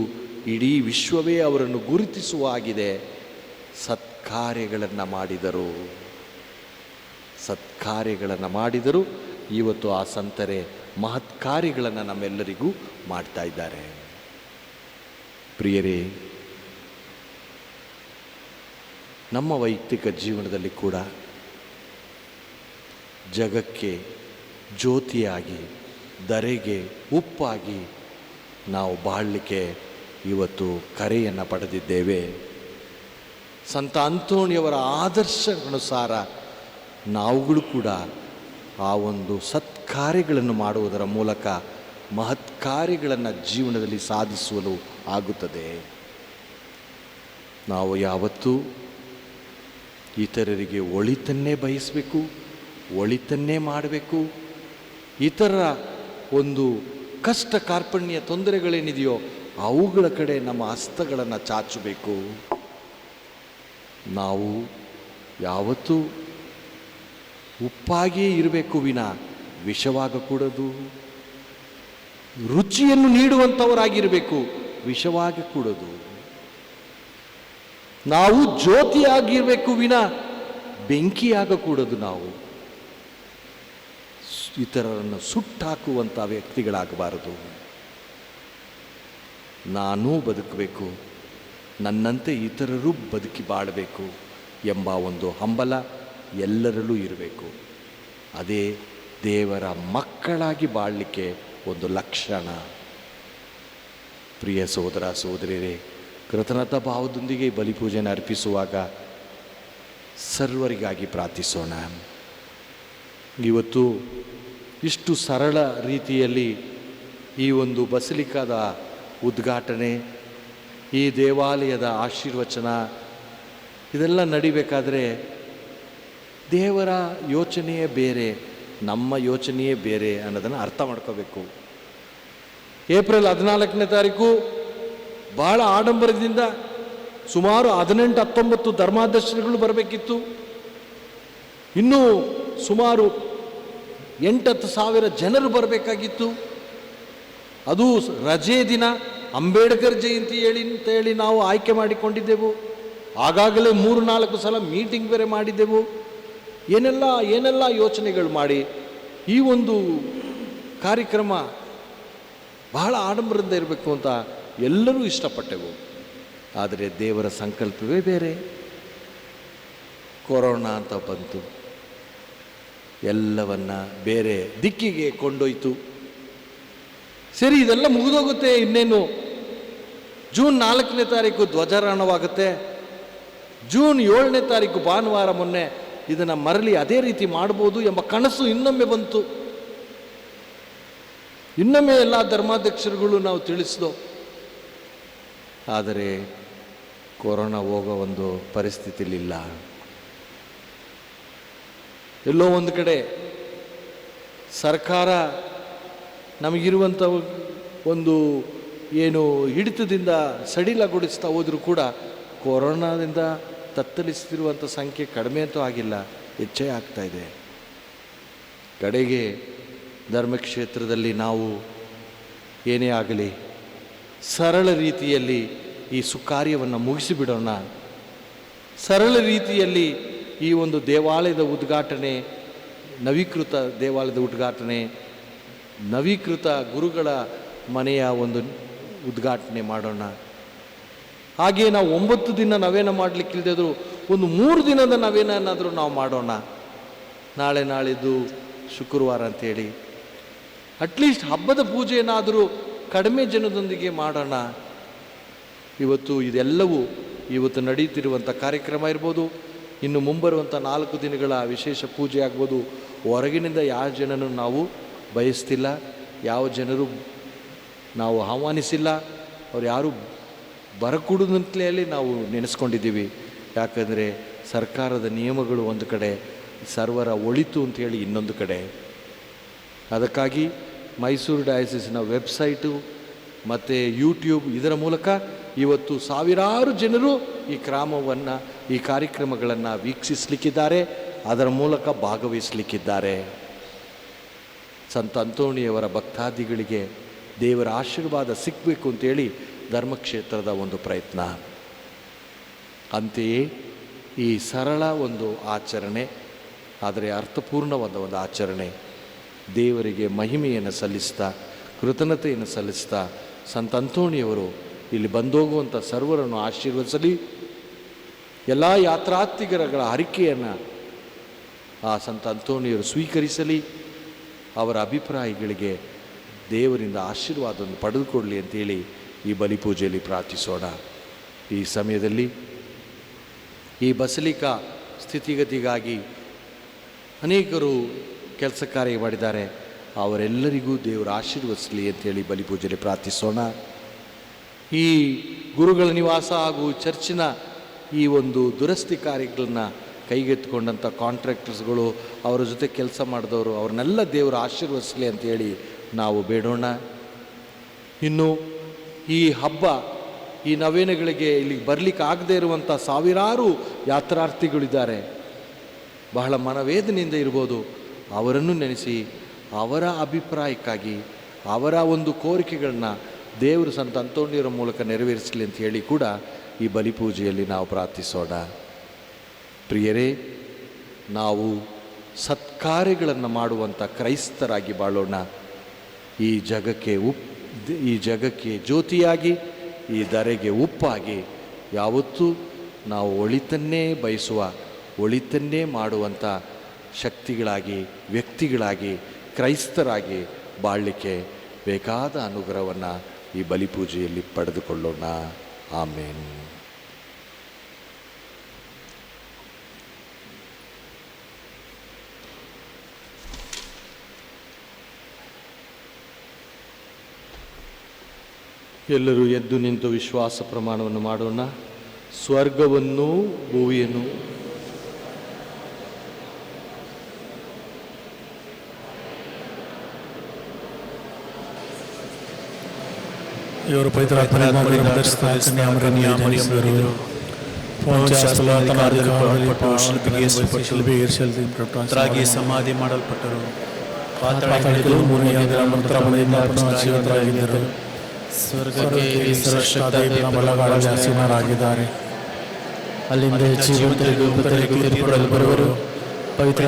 ಇಡೀ ವಿಶ್ವವೇ ಅವರನ್ನು ಗುರುತಿಸುವ ಆಗಿದೆ. ಸತ್ಕಾರ್ಯಗಳನ್ನು ಮಾಡಿದರು, ಸತ್ಕಾರ್ಯಗಳನ್ನು ಮಾಡಿದರು. ಇವತ್ತು ಆ ಸಂತರೇ ಮಹತ್ ಕಾರ್ಯಗಳನ್ನು ನಮ್ಮೆಲ್ಲರಿಗೂ ಮಾಡ್ತಾ ಇದ್ದಾರೆ. ಪ್ರಿಯರೇ, ನಮ್ಮ ವೈಯಕ್ತಿಕ ಜೀವನದಲ್ಲಿ ಕೂಡ ಜಗಕ್ಕೆ ಜ್ಯೋತಿಯಾಗಿ, ಧರೆಗೆ ಉಪ್ಪಾಗಿ ನಾವು ಬಾಳಲಿಕ್ಕೆ ಇವತ್ತು ಕರೆಯನ್ನು ಪಡೆದಿದ್ದೇವೆ. ಸಂತ ಅಂತೋಣಿಯವರ ಆದರ್ಶಾನುಸಾರ ನಾವುಗಳು ಕೂಡ ಆ ಒಂದು ಸತ್ಕಾರ್ಯಗಳನ್ನು ಮಾಡುವುದರ ಮೂಲಕ ಮಹತ್ ಕಾರ್ಯಗಳನ್ನು ಜೀವನದಲ್ಲಿ ಸಾಧಿಸಲು ಆಗುತ್ತದೆ. ನಾವು ಯಾವತ್ತೂ ಇತರರಿಗೆ ಒಳಿತನ್ನೇ ಬಯಸಬೇಕು, ಒಳಿತನ್ನೇ ಮಾಡಬೇಕು. ಇತರ ಒಂದು ಕಷ್ಟ ಕಾರ್ಪಣ್ಯ ತೊಂದರೆಗಳೇನಿದೆಯೋ ಅವುಗಳ ಕಡೆ ನಮ್ಮ ಹಸ್ತಗಳನ್ನು ಚಾಚಬೇಕು. ನಾವು ಯಾವತ್ತೂ ಉಪ್ಪಾಗಿಯೇ ಇರಬೇಕು ವಿನ ವಿಷವಾಗಕೂಡದು. ರುಚಿಯನ್ನು ನೀಡುವಂಥವರಾಗಿರಬೇಕು, ವಿಷವಾಗಕೂಡದು. ನಾವು ಜ್ಯೋತಿಯಾಗಿರಬೇಕು ವಿನ ಬೆಂಕಿಯಾಗಕೂಡದು. ನಾವು ಇತರರನ್ನು ಸುಟ್ಟಾಕುವಂಥ ವ್ಯಕ್ತಿಗಳಾಗಬಾರದು. ನಾನೂ ಬದುಕಬೇಕು, ನನ್ನಂತೆ ಇತರರೂ ಬದುಕಿ ಬಾಳಬೇಕು ಎಂಬ ಒಂದು ಹಂಬಲ ಎಲ್ಲರಲ್ಲೂ ಇರಬೇಕು. ಅದೇ ದೇವರ ಮಕ್ಕಳಾಗಿ ಬಾಳಲಿಕ್ಕೆ ಒಂದು ಲಕ್ಷಣ. ಪ್ರಿಯ ಸಹೋದರ ಸಹೋದರಿಯರೇ, ಕೃತಜ್ಞತಾ ಭಾವದೊಂದಿಗೆ ಬಲಿಪೂಜೆಯನ್ನು ಅರ್ಪಿಸುವಾಗ ಸರ್ವರಿಗಾಗಿ ಪ್ರಾರ್ಥಿಸೋಣ. ಇವತ್ತು ಇಷ್ಟು ಸರಳ ರೀತಿಯಲ್ಲಿ ಈ ಒಂದು ಬಸಲಿಕಾದ ಉದ್ಘಾಟನೆ, ಈ ದೇವಾಲಯದ ಆಶೀರ್ವಚನ ಇದೆಲ್ಲ ನಡಿಬೇಕಾದ್ರೆ ದೇವರ ಯೋಚನೆಯೇ ಬೇರೆ, ನಮ್ಮ ಯೋಚನೆಯೇ ಬೇರೆ ಅನ್ನೋದನ್ನು ಅರ್ಥ ಮಾಡ್ಕೋಬೇಕು. ಏಪ್ರಿಲ್ 14ನೇ ತಾರೀಕು ಭಾಳ ಆಡಂಬರದಿಂದ ಸುಮಾರು 18-19 ಧರ್ಮಾಧ್ಯಕ್ಷರುಗಳು ಬರಬೇಕಿತ್ತು. ಇನ್ನೂ ಸುಮಾರು 8-10 ಸಾವಿರ ಜನರು ಬರಬೇಕಾಗಿತ್ತು. ಅದು ರಜೆ ದಿನ, ಅಂಬೇಡ್ಕರ್ ಜಯಂತಿ ಹೇಳಿ ನಾವು ಆಯ್ಕೆ ಮಾಡಿಕೊಂಡಿದ್ದೆವು. ಆಗಾಗಲೇ 3-4 ಸಲ ಮೀಟಿಂಗ್ ಬೇರೆ ಮಾಡಿದ್ದೆವು. ಏನೆಲ್ಲ ಯೋಚನೆಗಳು ಮಾಡಿ ಈ ಒಂದು ಕಾರ್ಯಕ್ರಮ ಬಹಳ ಆಡಂಬರದಿಂದ ಇರಬೇಕು ಅಂತ ಎಲ್ಲರೂ ಇಷ್ಟಪಟ್ಟೆವು. ಆದರೆ ದೇವರ ಸಂಕಲ್ಪವೇ ಬೇರೆ. ಕೊರೋನಾ ಅಂತ ಬಂತು, ಎಲ್ಲವನ್ನ ಬೇರೆ ದಿಕ್ಕಿಗೆ ಕೊಂಡೊಯ್ತು. ಸರಿ, ಇದೆಲ್ಲ ಮುಗಿದೋಗುತ್ತೆ, ಇನ್ನೇನು ಜೂನ್ 4ನೇ ತಾರೀಕು ಧ್ವಜಾರೋಹಣವಾಗುತ್ತೆ, ಜೂನ್ 7ನೇ ತಾರೀಕು ಭಾನುವಾರ ಮೊನ್ನೆ ಇದನ್ನು ಮರಳಿ ಅದೇ ರೀತಿ ಮಾಡ್ಬೋದು ಎಂಬ ಕನಸು ಇನ್ನೊಮ್ಮೆ ಬಂತು. ಇನ್ನೊಮ್ಮೆ ಎಲ್ಲ ಧರ್ಮಾಧ್ಯಕ್ಷರುಗಳು ನಾವು ತಿಳಿಸಿದೋ. ಆದರೆ ಕೊರೋನಾ ಹೋಗೋ ಒಂದು ಪರಿಸ್ಥಿತಿಲಿಲ್ಲ. ಎಲ್ಲೋ ಒಂದು ಕಡೆ ಸರ್ಕಾರ ನಮಗಿರುವಂಥ ಒಂದು ಏನು ಹಿಡಿತದಿಂದ ಸಡಿಲಗೊಳಿಸ್ತಾ ಹೋದರೂ ಕೂಡ ಕೊರೋನಾದಿಂದ ತತ್ತರಿಸ್ತಿರುವಂಥ ಸಂಖ್ಯೆ ಕಡಿಮೆ ಅಂತೂ ಆಗಿಲ್ಲ, ಹೆಚ್ಚೇ ಆಗ್ತಾ ಇದೆ. ಕಡೆಗೆ ಧರ್ಮಕ್ಷೇತ್ರದಲ್ಲಿ ನಾವು ಏನೇ ಆಗಲಿ ಸರಳ ರೀತಿಯಲ್ಲಿ ಈ ಸುಕಾರ್ಯವನ್ನು ಮುಗಿಸಿಬಿಡೋಣ. ಸರಳ ರೀತಿಯಲ್ಲಿ ಈ ಒಂದು ದೇವಾಲಯದ ಉದ್ಘಾಟನೆ, ನವೀಕೃತ ದೇವಾಲಯದ ಉದ್ಘಾಟನೆ, ನವೀಕೃತ ಗುರುಗಳ ಮನೆಯ ಒಂದು ಉದ್ಘಾಟನೆ ಮಾಡೋಣ. ಹಾಗೆ ನಾವು 9 ದಿನ ನವೇನ ಮಾಡಲಿಕ್ಕಿಲ್ಲದಿದ್ರು ಒಂದು 3 ದಿನದ ನವೇನಾದರೂ ನಾವು ಮಾಡೋಣ. ನಾಳಿದ್ದು ಶುಕ್ರವಾರ ಅಂಥೇಳಿ ಅಟ್ಲೀಸ್ಟ್ ಹಬ್ಬದ ಪೂಜೆಯನ್ನಾದರೂ ಕಡಿಮೆ ಜನದೊಂದಿಗೆ ಮಾಡೋಣ. ಇವತ್ತು ಇದೆಲ್ಲವೂ ಇವತ್ತು ನಡೀತಿರುವಂಥ ಕಾರ್ಯಕ್ರಮ ಇರ್ಬೋದು, ಇನ್ನು ಮುಂಬರುವಂಥ 4 ದಿನಗಳ ವಿಶೇಷ ಪೂಜೆ ಆಗ್ಬೋದು. ಹೊರಗಿನಿಂದ ಯಾವ ಜನನೂ ನಾವು ಬಯಸ್ತಿಲ್ಲ, ಯಾವ ಜನರು ನಾವು ಆಹ್ವಾನಿಸಿಲ್ಲ, ಅವ್ರು ಯಾರು ಬರಕೂಡದಂತಲೇ ನಾವು ನೆನೆಸ್ಕೊಂಡಿದ್ದೀವಿ. ಯಾಕಂದರೆ ಸರ್ಕಾರದ ನಿಯಮಗಳು ಒಂದು ಕಡೆ, ಸರ್ವರ ಒಳಿತು ಅಂಥೇಳಿ ಇನ್ನೊಂದು ಕಡೆ. ಅದಕ್ಕಾಗಿ ಮೈಸೂರು ಡಯಾಸಿಸ್ನ ವೆಬ್ಸೈಟು ಮತ್ತು ಯೂಟ್ಯೂಬ್ ಇದರ ಮೂಲಕ ಇವತ್ತು ಸಾವಿರಾರು ಜನರು ಈ ಗ್ರಾಮವನ್ನು, ಈ ಕಾರ್ಯಕ್ರಮಗಳನ್ನು ವೀಕ್ಷಿಸಲಿಕ್ಕಿದ್ದಾರೆ, ಅದರ ಮೂಲಕ ಭಾಗವಹಿಸಲಿಕ್ಕಿದ್ದಾರೆ. ಸಂತ ಅಂತೋಣಿಯವರ ಭಕ್ತಾದಿಗಳಿಗೆ ದೇವರ ಆಶೀರ್ವಾದ ಸಿಕ್ಕಬೇಕು ಅಂತೇಳಿ ಧರ್ಮಕ್ಷೇತ್ರದ ಒಂದು ಪ್ರಯತ್ನ. ಅಂತೆಯೇ ಈ ಸರಳ ಒಂದು ಆಚರಣೆ, ಆದರೆ ಅರ್ಥಪೂರ್ಣವಾದ ಒಂದು ಆಚರಣೆ, ದೇವರಿಗೆ ಮಹಿಮೆಯನ್ನು ಸಲ್ಲಿಸ್ತಾ, ಕೃತಜ್ಞತೆಯನ್ನು ಸಲ್ಲಿಸ್ತಾ ಸಂತ ಅಂತೋಣಿಯವರು ಇಲ್ಲಿ ಬಂದೋಗುವಂಥ ಸರ್ವರನ್ನು ಆಶೀರ್ವದಿಸಲಿ. ಎಲ್ಲ ಯಾತ್ರಾರ್ಥಿಗರಗಳ ಹರಿಕೆಯನ್ನು ಆ ಸಂತ ಅಂತೋಣಿಯವರು ಸ್ವೀಕರಿಸಲಿ. ಅವರ ಅಭಿಪ್ರಾಯಗಳಿಗೆ ದೇವರಿಂದ ಆಶೀರ್ವಾದವನ್ನು ಪಡೆದುಕೊಳ್ಳಲಿ ಅಂತೇಳಿ ಈ ಬಲಿಪೂಜೆಯಲ್ಲಿ ಪ್ರಾರ್ಥಿಸೋಣ. ಈ ಸಮಯದಲ್ಲಿ ಈ ಬಸಲಿಕಾ ಸ್ಥಿತಿಗತಿಗಾಗಿ ಅನೇಕರು ಕೆಲಸ ಕಾರ್ಯ ಮಾಡಿದ್ದಾರೆ, ಅವರೆಲ್ಲರಿಗೂ ದೇವರು ಆಶೀರ್ವದಿಸಲಿ ಅಂತೇಳಿ ಬಲಿಪೂಜೆಯಲ್ಲಿ ಪ್ರಾರ್ಥಿಸೋಣ. ಈ ಗುರುಗಳ ನಿವಾಸ ಹಾಗೂ ಚರ್ಚಿನ ಈ ಒಂದು ದುರಸ್ತಿ ಕಾರ್ಯಗಳನ್ನು ಕೈಗೆತ್ತಿಕೊಂಡಂಥ ಕಾಂಟ್ರಾಕ್ಟರ್ಸ್ಗಳು, ಅವರ ಜೊತೆ ಕೆಲಸ ಮಾಡಿದವರು, ಅವ್ರನ್ನೆಲ್ಲ ದೇವರು ಆಶೀರ್ವದಿಸಲಿ ಅಂತೇಳಿ ನಾವು ಬೇಡೋಣ. ಇನ್ನು ಈ ಹಬ್ಬ, ಈ ನವೇನೆಗಳಿಗೆ ಇಲ್ಲಿಗೆ ಬರಲಿಕ್ಕೆ ಆಗದೇ ಇರುವಂಥ ಸಾವಿರಾರು ಯಾತ್ರಾರ್ಥಿಗಳಿದ್ದಾರೆ, ಬಹಳ ಮನವೇದನೆಯಿಂದ ಇರ್ಬೋದು. ಅವರನ್ನು ನೆನೆಸಿ ಅವರ ಅಭಿಪ್ರಾಯಕ್ಕಾಗಿ ಅವರ ಒಂದು ಕೋರಿಕೆಗಳನ್ನ ದೇವರು ಸಂತ ಅಂತೋಣಿಯವರ ಮೂಲಕ ನೆರವೇರಿಸಲಿ ಅಂತ ಹೇಳಿ ಕೂಡ ಈ ಬಲಿಪೂಜೆಯಲ್ಲಿ ನಾವು ಪ್ರಾರ್ಥಿಸೋಣ. ಪ್ರಿಯರೇ, ನಾವು ಸತ್ಕಾರ್ಯಗಳನ್ನು ಮಾಡುವಂಥ ಕ್ರೈಸ್ತರಾಗಿ ಬಾಳೋಣ. ಈ ಜಗಕ್ಕೆ ಜ್ಯೋತಿಯಾಗಿ, ಈ ಧರೆಗೆ ಉಪ್ಪಾಗಿ, ಯಾವತ್ತೂ ನಾವು ಒಳಿತನ್ನೇ ಬಯಸುವ, ಒಳಿತನ್ನೇ ಮಾಡುವಂಥ ಶಕ್ತಿಗಳಾಗಿ, ವ್ಯಕ್ತಿಗಳಾಗಿ, ಕ್ರೈಸ್ತರಾಗಿ ಬಾಳಲಿಕ್ಕೆ ಬೇಕಾದ ಅನುಗ್ರಹವನ್ನು ಈ ಬಲಿಪೂಜೆಯಲ್ಲಿ ಪಡೆದುಕೊಳ್ಳೋಣ. ಆಮೇನ್. ಎಲ್ಲರೂ ಎದ್ದು ನಿಂತು ವಿಶ್ವಾಸ ಪ್ರಮಾಣವನ್ನು ಮಾಡೋಣ. ಸ್ವರ್ಗವನ್ನು ಭೂಮಿಯನ್ನು ಇವರು ಪವಿತ್ರಾತ್ಮನಿಂದ ಸಮಾಧಿ ಮಾಡಲ್ಪಟ್ಟರು. ಪಾತಾಳದಲ್ಲಿ ಮೂರನೆಯ ದಿನ ಮೃತರಾಗಿದ್ದರು. ಸ್ವರ್ಗಕ್ಕೆ ಬಲಗಾಡಲು ಆಸೀನರಾಗಿದ್ದಾರೆ. ಅಲ್ಲಿಂದ ಜೀವಂತರಿಗೂ ಮೃತರಿಗೂ ತೀರ್ಪು ಬರುವರು. ಪವಿತ್ರ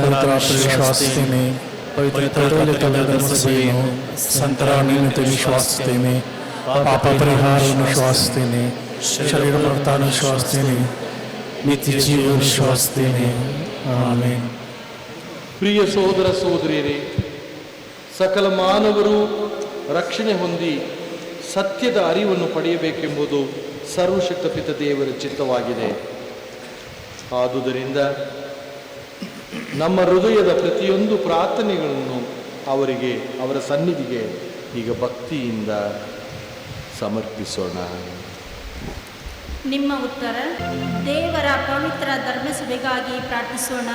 ವಿಶ್ವಾಸಿಸುತ್ತೇನೆ. ಪವಿತ್ರ ಧರ್ಮಸಭೆಯನ್ನು ಸಂತರ ನಿಯಮಿತ ವಿಶ್ವಾಸಿಸುತ್ತೇನೆ. ಪಾಪ ಪರಿಹಾರವನ್ನು ವಿಶ್ವಾಸಿಸುತ್ತೇನೆ. ಶರೀರ ಮೃತಾನ ವಿಶ್ವಾಸಿಸುತ್ತೇನೆ. ನಿತ್ಯ ಜೀವ ವಿಶ್ವಾಸಿಸುತ್ತೇನೆ. ಆಮೆನ್. ಪ್ರಿಯ ಸಹೋದರ ಸಹೋದರಿಯರೇ, ಸಕಲ ಮಾನವರು ರಕ್ಷಣೆ ಹೊಂದಿ ಸತ್ಯದ ಅರಿವನ್ನು ಪಡೆಯಬೇಕೆಂಬುದು ಸರ್ವಶಕ್ತ ಪಿತ ದೇವರ ಚಿತ್ತವಾಗಿದೆ. ಆದುದರಿಂದ ನಮ್ಮ ಹೃದಯದ ಪ್ರತಿಯೊಂದು ಪ್ರಾರ್ಥನೆಗಳನ್ನು ಅವರಿಗೆ, ಅವರ ಸನ್ನಿಧಿಗೆ ಈಗ ಭಕ್ತಿಯಿಂದ ಸಮರ್ಪಿಸೋಣ. ನಿಮ್ಮ ಉತ್ತರ. ದೇವರ ಪವಿತ್ರ ಧರ್ಮಸಭೆಗಾಗಿ ಪ್ರಾರ್ಥಿಸೋಣ.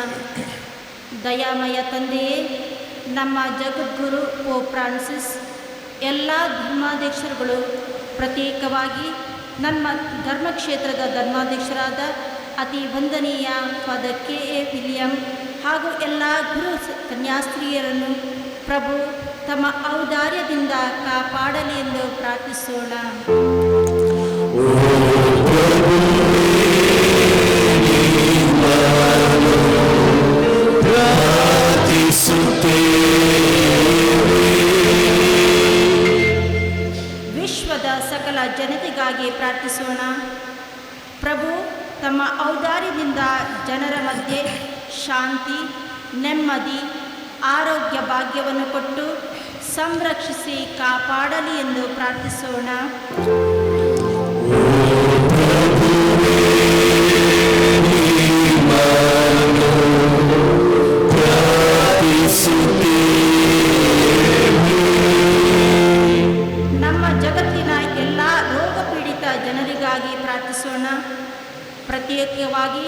ದಯಾಮಯ ತಂದೆಯೇ, ನಮ್ಮ ಜಗದ್ಗುರು ಪೋಪ್ ಫ್ರಾನ್ಸಿಸ್, ಎಲ್ಲ ಧರ್ಮಾಧ್ಯಕ್ಷರುಗಳು, ಪ್ರತ್ಯೇಕವಾಗಿ ನಮ್ಮ ಧರ್ಮಕ್ಷೇತ್ರದ ಧರ್ಮಾಧ್ಯಕ್ಷರಾದ ಅತಿ ವಂದನೀಯ ಫಾದರ್ ಕೆ.ಎ. ವಿಲಿಯಂ ಹಾಗೂ ಎಲ್ಲ ಗುರು ಕನ್ಯಾಸ್ತ್ರೀಯರನ್ನು ಪ್ರಭು ತಮ್ಮ ಔದಾರ್ಯದಿಂದ ಕಾಪಾಡಲಿ ಎಂದು ಪ್ರಾರ್ಥಿಸೋಣ. ವಿಶ್ವದ ಸಕಲ ಜನತೆಗಾಗಿ ಪ್ರಾರ್ಥಿಸೋಣ. ಪ್ರಭು ತಮ್ಮ ಔದಾರ್ಯದಿಂದ ಜನರ ಮಧ್ಯೆ ಶಾಂತಿ, ನೆಮ್ಮದಿ, ಆರೋಗ್ಯ ಭಾಗ್ಯವನ್ನು ಕೊಟ್ಟು ಸಂರಕ್ಷಿಸಿ ಕಾಪಾಡಲಿ ಎಂದು ಪ್ರಾರ್ಥಿಸೋಣ. ನಮ್ಮ ಜಗತ್ತಿನ ಎಲ್ಲ ರೋಗ ಪೀಡಿತ ಜನರಿಗಾಗಿ ಪ್ರಾರ್ಥಿಸೋಣ. ಪ್ರತ್ಯೇಕವಾಗಿ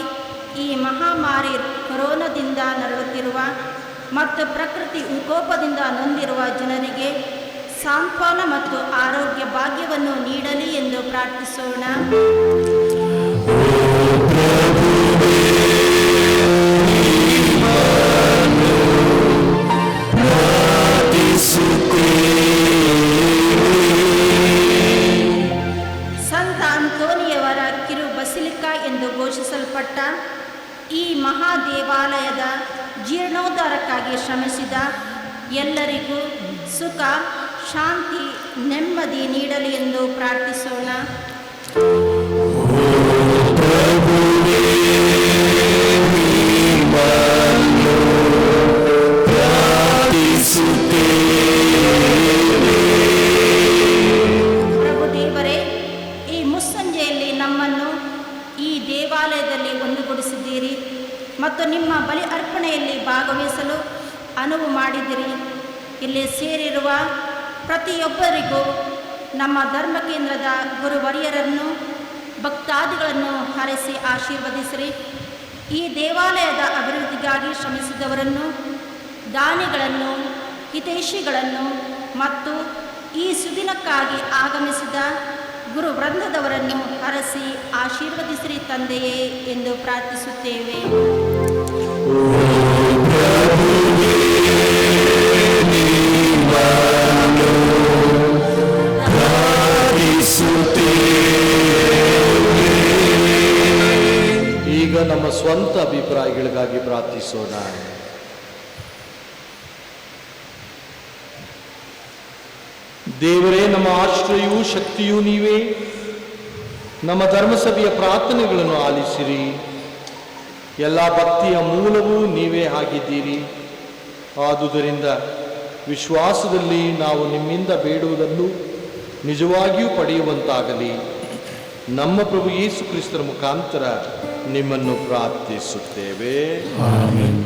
ಈ ಮಹಾಮಾರಿ ಕೊರೋನಾದಿಂದ ನರಳುತ್ತಿರುವ ಮತ್ತು ಪ್ರಕೃತಿ ವಿಕೋಪದಿಂದ ನೊಂದಿರುವ ಜನರಿಗೆ ಸಾಂತ್ವನ ಮತ್ತು ಆರೋಗ್ಯ ಭಾಗ್ಯವನ್ನು ನೀಡಲಿ ಎಂದು ಪ್ರಾರ್ಥಿಸೋಣ. ಸಂತ ಅಂತೋನಿಯವರ ಕಿರು ಬಸಿಲಿಕಾ ಎಂದು ಘೋಷಿಸಲ್ಪಟ್ಟ ಈ ಮಹಾದೇವಾಲಯದ ಜೀರ್ಣೋದ್ಧಾರಕ್ಕಾಗಿ ಶ್ರಮಿಸಿದ ಎಲ್ಲರಿಗೂ ಸುಖ, ಶಾಂತಿ, ನೆಮ್ಮದಿ ನೀಡಲಿ ಎಂದು ಪ್ರಾರ್ಥಿಸೋಣ. ಪ್ರಭು ದೇವರೇ, ಈ ಮುಸ್ಸಂಜೆಯಲ್ಲಿ ನಮ್ಮನ್ನು ಈ ದೇವಾಲಯದಲ್ಲಿ ಒಂದುಗೂಡಿಸಿದ್ದೀರಿ ಮತ್ತು ನಿಮ್ಮ ಬಲಿ ಅರ್ಪಣೆಯಲ್ಲಿ ಭಾಗವಹಿಸಲು ಅನುವು ಮಾಡಿದಿರಿ. ಇಲ್ಲಿ ಸೇರಿರುವ ಪ್ರತಿಯೊಬ್ಬರಿಗೂ ನಮ್ಮ ಧರ್ಮ ಕೇಂದ್ರದ ಗುರುವರಿಯರನ್ನು, ಭಕ್ತಾದಿಗಳನ್ನು ಹರಸಿ ಆಶೀರ್ವದಿಸಿರಿ. ಈ ದೇವಾಲಯದ ಅಭಿವೃದ್ಧಿಗಾಗಿ ಶ್ರಮಿಸಿದವರನ್ನು, ದಾನಿಗಳನ್ನು, ಹಿತೈಷಿಗಳನ್ನು ಮತ್ತು ಈ ಸುದಿನಕ್ಕಾಗಿ ಆಗಮಿಸಿದ ಗುರು ವೃಂದದವರನ್ನು ಹರಸಿ ಆಶೀರ್ವದಿಸಿರಿ ತಂದೆಯೇ ಎಂದು ಪ್ರಾರ್ಥಿಸುತ್ತೇವೆ. ಈಗ ನಮ್ಮ ಸ್ವಂತ ಅಭಿಪ್ರಾಯಗಳಿಗಾಗಿ ಪ್ರಾರ್ಥಿಸೋಣ. ದೇವರೇ, ನಮ್ಮ ಆಶ್ರಯವೂ ಶಕ್ತಿಯೂ ನೀವೇ. ನಮ್ಮ ಧರ್ಮಸಭೆಯ ಪ್ರಾರ್ಥನೆಗಳನ್ನು ಆಲಿಸಿರಿ. ಎಲ್ಲ ಭಕ್ತಿಯ ಮೂಲವೂ ನೀವೇ ಆಗಿದ್ದೀರಿ. ಆದುದರಿಂದ ವಿಶ್ವಾಸದಲ್ಲಿ ನಾವು ನಿಮ್ಮಿಂದ ಬೇಡುವುದನ್ನು ನಿಜವಾಗಿಯೂ ಪಡೆಯುವಂತಾಗಲಿ. ನಮ್ಮ ಪ್ರಭು ಯೇಸು ಕ್ರಿಸ್ತರ ಮುಖಾಂತರ ನಿಮ್ಮನ್ನು ಪ್ರಾರ್ಥಿಸುತ್ತೇವೆ. ಆಮೆನ್.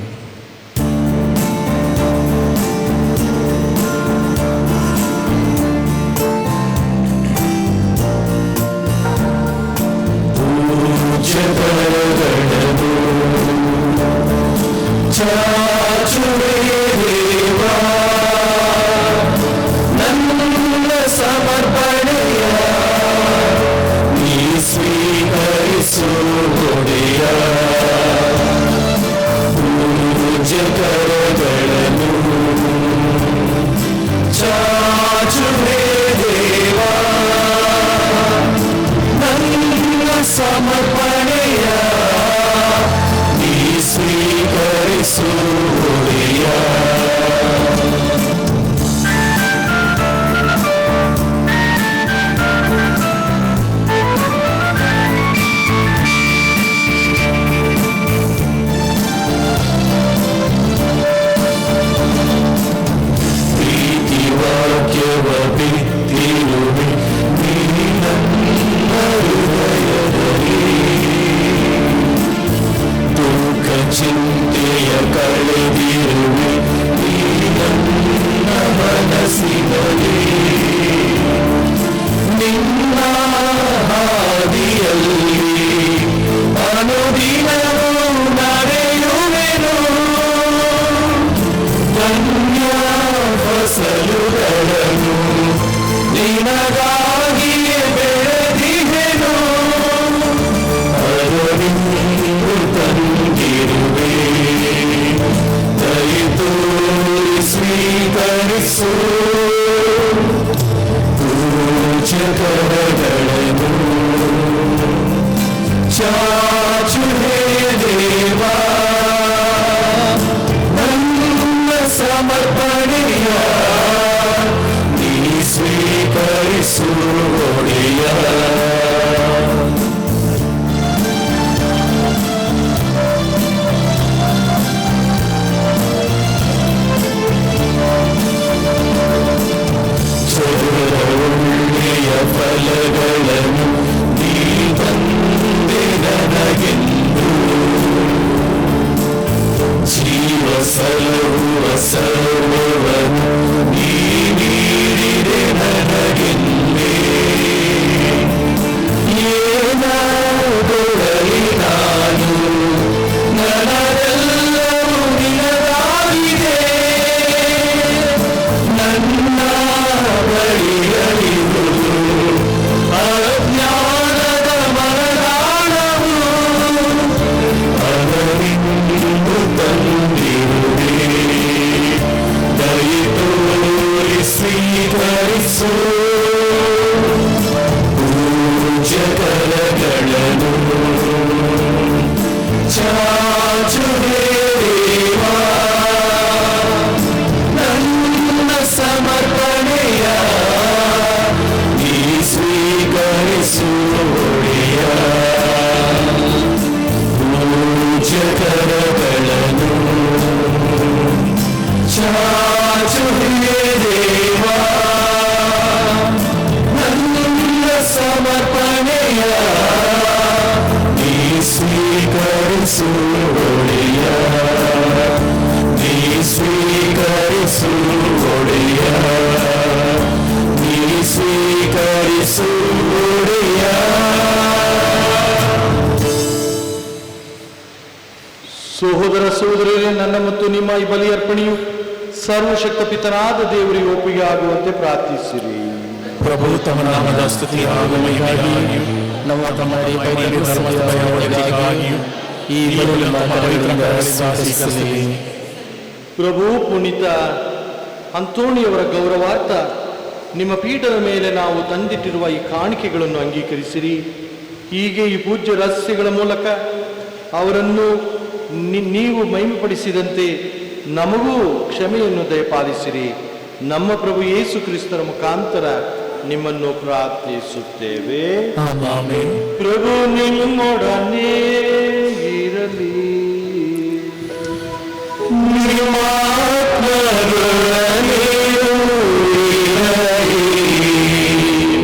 ಸ್ವೀಕರಿಸು ಪೂಜ್ಯ ಕರಗಳನ್ನು ಚಾಚು ಹೇ ದೇವಾ ನನ್ನ ಸಮರ್ಪಣೆಯ ನೀ ಸ್ವೀಕರಿಸು ಒಡೆಯ ಒಳ್ಳೆಯ ಫಲಗಳನ್ನು ನೀ ತಂದೆ ನನಗೆಂದು ಜೀವ ಸಲಹುವ ಸರ್ವವನ್ನು ನೀ ನೀಡಿದೆ ನನಗೆಂದೇ ಏನಾದೊಡಲಿ ನಾನು ನನ್ನದೆಲ್ಲವೂ ನಿನದಾಗಿದೆ ನನ್ನ ಬಳಿಯಲಿರುವುದು ಅಜ್ಞಾನದ ಮರದಾಳವು ಅದರಿಂದು ತಂದಿರುವೆ ದಯೆ ತೋರಿ ಸ್ವೀಕರಿಸು ಪೂಜ್ಯ ಕರಗಳನ್ನು ಚಾಚು ಹೇ ದೇವಾ ನನ್ನ ಸಮರ್ಪಣೆಯ ನೀ ಸ್ವೀಕರಿಸು ಒಡೆಯ ಪೂಜ್ಯ ಕರಗಳನ್ನು ಚಾಚು ಹೇ ದೇವಾ ನನ್ನ ಸಮರ್ಪಣೆಯ ನೀ ಸ್ವೀಕರಿಸು ಒಡೆಯ ನೀ ಸ್ವೀಕರಿಸು ಒಡೆಯ ನೀ ಸ್ವೀಕರಿಸು ಒಡೆಯ. ಸಹೋದರ ಸಹೋದರರೇ, ನನ್ನ ಮತ್ತು ನಿಮ್ಮ ಈ ಬಲಿ ಅರ್ಪಣೆಯು ಸರ್ವಶಕ್ತ ಪಿತನಾದ ದೇವರಿಗೆ ಒಪ್ಪಿಗೆ ಆಗುವಂತೆ ಪ್ರಾರ್ಥಿಸಿರಿ. ಪ್ರಭು ತಮ್ಮ ನಾಮದ ಸ್ತುತಿ ಹಾಗೂ ಮಹಿಮೆಗಾಗಿಯೂ ನಮ್ಮ ತಮ್ಮ ಕೈಯಲ್ಲಿ ಧರ್ಮದ ಭಯಗಳಿಗಾಗಿಯೂ ಈ ಬಲಿಯನ್ನು ಪವಿತ್ರರಿಂದ ಸ್ವೀಕರಿಸಲಿ. ಪ್ರಭು ಪುನೀತ ಅಂತೋಣಿಯವರ ಗೌರವಾರ್ಥ ನಿಮ್ಮ ಪೀಠದ ಮೇಲೆ ನಾವು ತಂದಿಟ್ಟಿರುವ ಈ ಕಾಣಿಕೆಗಳನ್ನು ಅಂಗೀಕರಿಸಿರಿ. ಹೀಗೆ ಈ ಪೂಜ್ಯ ರಹಸ್ಯಗಳ ಮೂಲಕ ಅವರನ್ನು ನೀವು ಮಹಿಮೆಪಡಿಸಿದಂತೆ ನಮಗೂ ಕ್ಷಮೆಯನ್ನು ದಯಪಾಲಿಸಿರಿ. ನಮ್ಮ ಪ್ರಭು ಯೇಸು ಕ್ರಿಸ್ತರ ಮುಖಾಂತರ ನಿಮ್ಮನ್ನು ಪ್ರಾರ್ಥಿಸುತ್ತೇವೆ. ಆಮೆನ್. ಪ್ರಭು ನಿಮ್ಮೊಡನೆ ಇರಲಿ.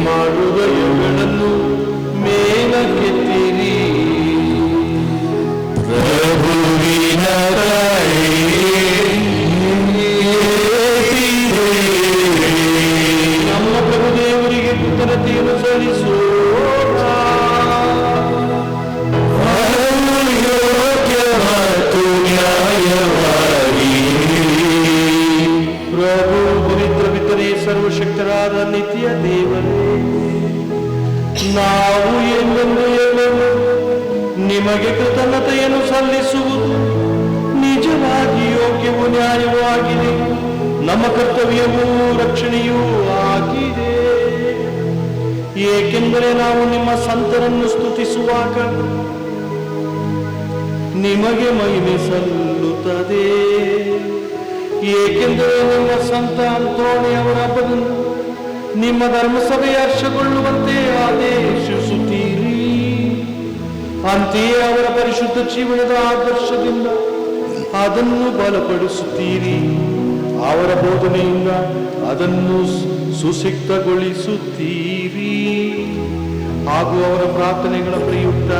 ಮಾಡುವೆಗಳನ್ನು ಮೇಲಕ್ಕೆತ್ತಿರಿ. ಪ್ರಭುವಿನ ನಮ್ಮ ಪ್ರಭು ದೇವರಿಗೆ ಕೃತಜ್ಞತೆಯನ್ನು ಸಲ್ಲಿಸೋಣ. ಪ್ರಭು ಪವಿತ್ರ ಪಿತನೇ, ಸರ್ವಶಕ್ತರಾದ ನಿತ್ಯ ದೇವರೇ, ನಾವು ಎಂದೆಂದು ನಿಮಗೆ ಕೃತಜ್ಞತೆಯನ್ನು ಸಲ್ಲಿಸುವುದು ನಿಜವಾಗಿ ಯೋಗ್ಯವೂ ನ್ಯಾಯವೂ ಆಗಿದೆ. ನಮ್ಮ ಕರ್ತವ್ಯವೂ ರಕ್ಷಣೆಯೂ ಆಗಿದೆ. ಏಕೆಂದರೆ ನಾವು ನಿಮ್ಮ ಸಂತರನ್ನು ಸ್ತುತಿಸುವಾಗ ನಿಮಗೆ ಮಹಿಮೆ ಸಲ್ಲುತ್ತದೆ. ಏಕೆಂದರೆ ನಿಮ್ಮ ಸಂತ ಅಂತೋಣಿಯವರ ಹಬ್ಬವನ್ನು ನಿಮ್ಮ ಧರ್ಮಸಭೆಯ ಹರ್ಷಗೊಳ್ಳುವಂತೆ ಆದೇಶಿಸುತ್ತೀರಿ. ಅಂತೆಯೇ ಅವರ ಪರಿಶುದ್ಧ ಜೀವನದ ಆದರ್ಶದಿಂದ ಅದನ್ನು ಬಲಪಡಿಸುತ್ತೀರಿ. ಅವರ ಬೋಧನೆಯಿಂದ ಅದನ್ನು ಸುಸಿಕ್ತಗೊಳಿಸುತ್ತೀರಿ. ಹಾಗೂ ಅವರ ಪ್ರಾರ್ಥನೆಗಳ ಪ್ರಯುಕ್ತ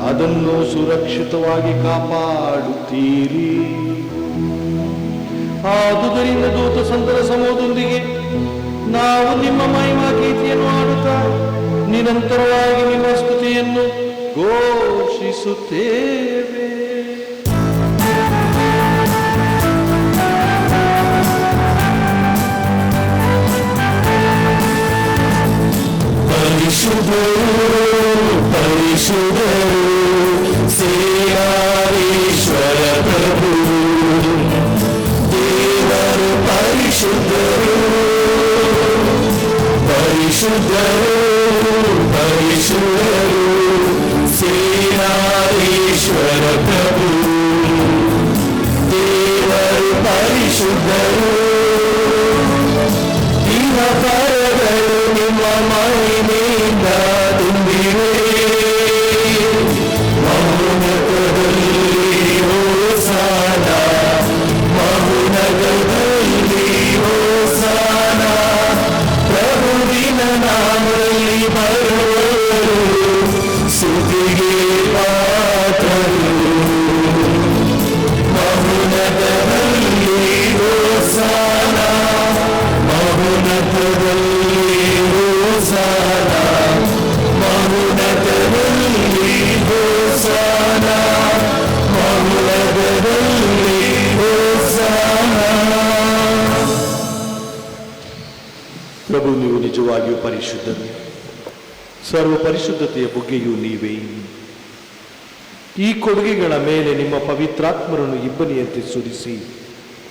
ಅದನ್ನು ಸುರಕ್ಷಿತವಾಗಿ ಕಾಪಾಡುತ್ತೀರಿ. ಆದುದರಿಂದ ದೂತ ಸಂತರ ಸಮೂಹದೊಂದಿಗೆ ನಾವು ನಿಮ್ಮ ಮಹಿಮಾ ಗೀತೆಯನ್ನು ಹಾಡುತ್ತಾ ನಿರಂತರವಾಗಿ ನಿಮ್ಮ ಸ್ತುತಿಯನ್ನು ಘೋಷಿಸುತ್ತೇವೆ. ಪರಿಶುದ್ಧರು ಸೇನಾಧೀಶ್ವರ ಪ್ರಭು ದೇವರು ಪರಿಶುದ್ಧರು ಪರಿಶುದ್ಧರು ಪರಿಶುದ್ಧರು ಸೇನಾಧೀಶ್ವರ ಪ್ರಭು ದೇವರು ಪರಿಶುದ್ಧರು ಇಹ ಪರಗಳು ನಿಮ್ಮ ಮಹಿಮೆಯಿಂದ ತುಂಬಿವೆ ಮೌನದಲ್ಲಿ ಹೋಸಾನ ಮೌನದಲ್ಲಿ ಹೋಸಾನ ಪ್ರಭುವಿನ ನಾಮದಲ್ಲಿ ಬರುವವರು ಸ್ತುತಿಗೆ ಪಾತ್ರರು ಮೌನದಲ್ಲಿ ಹೋಸಾನ ಮೌನದಲ್ಲಿ ಹೋಸಾನ ಮೌನದಲ್ಲಿ ಹೋಸಾನ ಮೌನದಲ್ಲಿ ಹೋಸಾನ. ಪ್ರಭು, ನೀವು ನಿಜವಾಗಿಯೂ ಪರಿಶುದ್ಧರು, ಸರ್ವ ಪರಿಶುದ್ಧತೆಯ ಬುಗ್ಗೆಯೂ ನೀವೇ. ಈ ಕೊಡುಗೆಗಳ ಮೇಲೆ ನಿಮ್ಮ ಪವಿತ್ರಾತ್ಮರನ್ನು ಇಬ್ಬನಿಯಂತೆ ಸುರಿಸಿ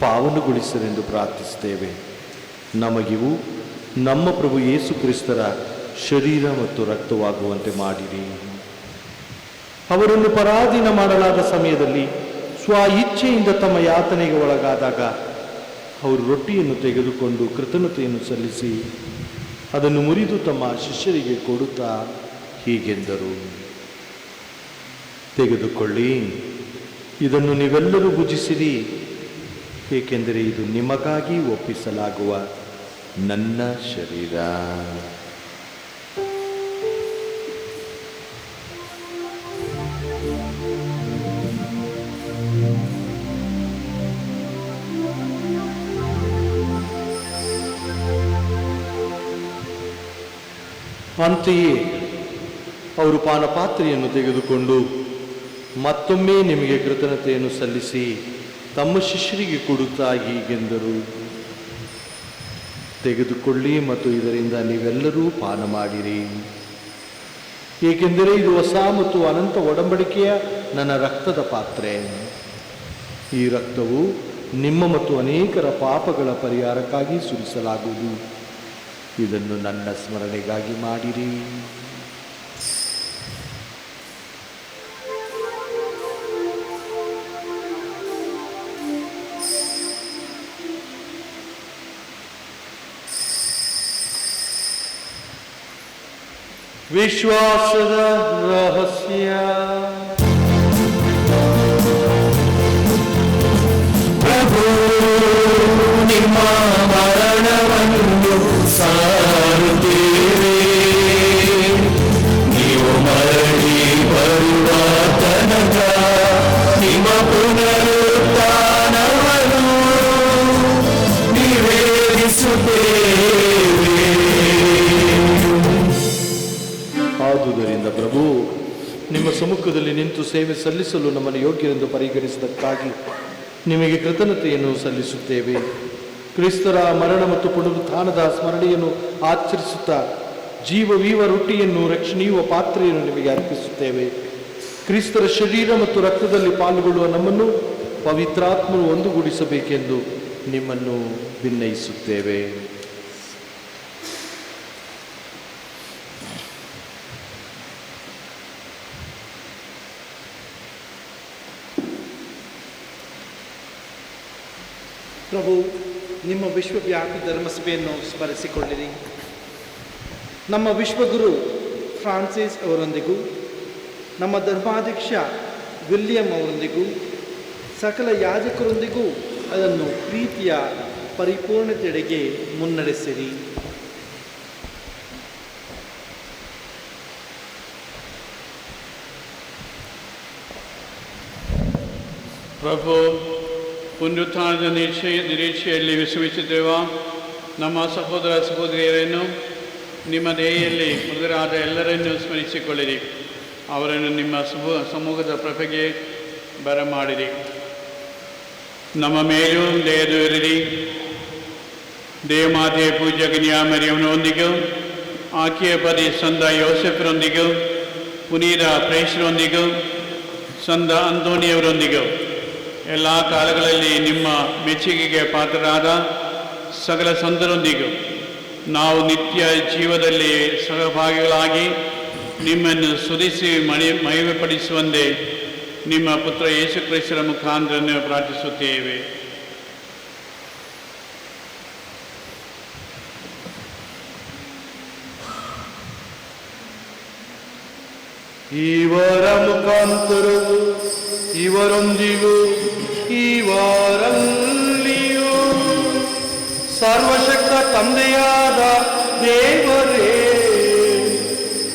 ಪಾವನಗೊಳಿಸಲೆಂದು ಪ್ರಾರ್ಥಿಸುತ್ತೇವೆ. ನಮಗಿವು ನಮ್ಮ ಪ್ರಭು ಯೇಸು ಕ್ರಿಸ್ತರ ಶರೀರ ಮತ್ತು ರಕ್ತವಾಗುವಂತೆ ಮಾಡಿರಿ. ಅವರನ್ನು ಪರಾಧೀನ ಮಾಡಲಾದ ಸಮಯದಲ್ಲಿ ಸ್ವ ಇಚ್ಛೆಯಿಂದ ತಮ್ಮ ಯಾತನೆಗೆ ಒಳಗಾದಾಗ ಅವರು ರೊಟ್ಟಿಯನ್ನು ತೆಗೆದುಕೊಂಡು ಕೃತಜ್ಞತೆಯನ್ನು ಸಲ್ಲಿಸಿ ಅದನ್ನು ಮುರಿದು ತಮ್ಮ ಶಿಷ್ಯರಿಗೆ ಕೊಡುತ್ತಾ ಹೀಗೆಂದರು, ತೆಗೆದುಕೊಳ್ಳಿ, ಇದನ್ನು ನೀವೆಲ್ಲರೂ ಭುಜಿಸಿರಿ, ಏಕೆಂದರೆ ಇದು ನಿಮಗಾಗಿ ಒಪ್ಪಿಸಲಾಗುವ ನನ್ನ ಶರೀರ. ಅಂತೆಯೇ ಅವರು ಪಾನಪಾತ್ರೆಯನ್ನು ತೆಗೆದುಕೊಂಡು ಮತ್ತೊಮ್ಮೆ ನಿಮಗೆ ಕೃತಜ್ಞತೆಯನ್ನು ಸಲ್ಲಿಸಿ ತಮ್ಮ ಶಿಷ್ಯರಿಗೆ ಕೊಡುತ್ತಾ ಹೀಗೆಂದರು, ತೆಗೆದುಕೊಳ್ಳಿ ಮತ್ತು ಇದರಿಂದ ನೀವೆಲ್ಲರೂ ಪಾನ ಮಾಡಿರಿ, ಏಕೆಂದರೆ ಇದು ಹೊಸ ಮತ್ತು ಅನಂತ ಒಡಂಬಡಿಕೆಯ ನನ್ನ ರಕ್ತದ ಪಾತ್ರೆ. ಈ ರಕ್ತವು ನಿಮ್ಮ ಮತ್ತು ಅನೇಕರ ಪಾಪಗಳ ಪರಿಹಾರಕ್ಕಾಗಿ ಸುರಿಸಲಾಗುವುದು. ಇದನ್ನು ನನ್ನ ಸ್ಮರಣೆಗಾಗಿ ಮಾಡಿರಿ. ವಿಶ್ವಾಸದ ರಹಸ್ಯ. ಪ್ರಭು, ನಿಮ್ಮ ಮರಣವನ್ನು ಸಾರುತ್ತೇವೆ, ನೀವು ಮರಳಿ ಬರುವ ತನಕ ನಿಮ್ಮ ಪುನರುತ್ಥಾನವನ್ನು ನಿವೇದಿಸುತ್ತೇವೆ. ಆದುದರಿಂದ ಪ್ರಭು, ನಿಮ್ಮ ಸಮ್ಮುಖದಲ್ಲಿ ನಿಂತು ಸೇವೆ ಸಲ್ಲಿಸಲು ನಮ್ಮನ್ನು ಯೋಗ್ಯರೆಂದು ಪರಿಗಣಿಸಿದ್ದಕ್ಕಾಗಿ ನಿಮಗೆ ಕೃತಜ್ಞತೆಯನ್ನು ಸಲ್ಲಿಸುತ್ತೇವೆ. ಕ್ರಿಸ್ತರ ಮರಣ ಮತ್ತು ಪುನರುತ್ಥಾನದ ಸ್ಮರಣೆಯನ್ನು ಆಚರಿಸುತ್ತಾ ಜೀವವೀವ ರೊಟ್ಟಿಯನ್ನು ರಕ್ಷಣೀಯ ಪಾತ್ರೆಯನ್ನು ನಿಮಗೆ ಅರ್ಪಿಸುತ್ತೇವೆ. ಕ್ರಿಸ್ತರ ಶರೀರ ಮತ್ತು ರಕ್ತದಲ್ಲಿ ಪಾಲ್ಗೊಳ್ಳುವ ನಮ್ಮನ್ನು ಪವಿತ್ರಾತ್ಮರು ಒಂದುಗೂಡಿಸಬೇಕೆಂದು ನಿಮ್ಮನ್ನು ಭಿನ್ನಯಿಸುತ್ತೇವೆ. ಪ್ರಭು, ನಿಮ್ಮ ವಿಶ್ವವ್ಯಾಪಿ ಧರ್ಮಸಭೆಯನ್ನು ಸ್ಮರಿಸಿಕೊಳ್ಳಿರಿ. ನಮ್ಮ ವಿಶ್ವಗುರು ಫ್ರಾನ್ಸಿಸ್ ಅವರೊಂದಿಗೂ ನಮ್ಮ ಧರ್ಮಾಧ್ಯಕ್ಷ ವಿಲಿಯಂ ಅವರೊಂದಿಗೂ ಸಕಲ ಯಾಜಕರೊಂದಿಗೂ ಅದನ್ನು ಪ್ರೀತಿಯ ಪರಿಪೂರ್ಣತೆಡೆಗೆ ಮುನ್ನಡೆಸಿರಿ. ಪ್ರಭು, ಪುನರುತ್ಥಾನದ ನಿರೀಕ್ಷೆಯಲ್ಲಿ ವಿಶ್ರಮಿಸುತ್ತಿರುವ ನಮ್ಮ ಸಹೋದರ ಸಹೋದರಿಯರನ್ನು ನಿಮ್ಮ ದಯೆಯಲ್ಲಿ ಮೃತರಾದ ಎಲ್ಲರನ್ನೂ ಸ್ಮರಿಸಿಕೊಳ್ಳಿರಿ. ಅವರನ್ನು ನಿಮ್ಮ ಸಮೂಹದ ಪ್ರಭೆಗೆ ಬರಮಾಡಿರಿ. ನಮ್ಮ ಮೇಲೂ ದಯದೂರಿರಿ. ದೇವಮಾತೆ ಪೂಜ್ಯ ಕನ್ಯಾಮರಿಯಮ್ಮನೊಂದಿಗೂ ಆಕೆಯ ಪತಿ ಸಂತ ಯೋಸೆಫರೊಂದಿಗೂ ಪುನೀತ ಪ್ರೇಷರೊಂದಿಗೂ ಸಂತ ಅಂತೋನಿಯವರೊಂದಿಗೂ ಎಲ್ಲ ಕಾಲಗಳಲ್ಲಿ ನಿಮ್ಮ ಮೆಚ್ಚುಗೆಗೆ ಪಾತ್ರರಾದ ಸಕಲ ಸಂತರೊಂದಿಗೂ ನಾವು ನಿತ್ಯ ಜೀವದಲ್ಲಿ ಸಹಭಾಗಿಗಳಾಗಿ ನಿಮ್ಮನ್ನು ಸ್ತುತಿಸಿ ಮಹಿಮೆಪಡಿಸುವಂತೆ ನಿಮ್ಮ ಪುತ್ರ ಯೇಸು ಕ್ರಿಸ್ತರ ಮುಖಾಂತರ ಪ್ರಾರ್ಥಿಸುತ್ತೇವೆ. ಇವರ ಮುಖಾಂತರವು ಇವರೊಂದಿಗೂ ಇವರಲ್ಲಿಯೂ ಸರ್ವಶಕ್ತ ತಂದೆಯಾದ ದೇವರೇ,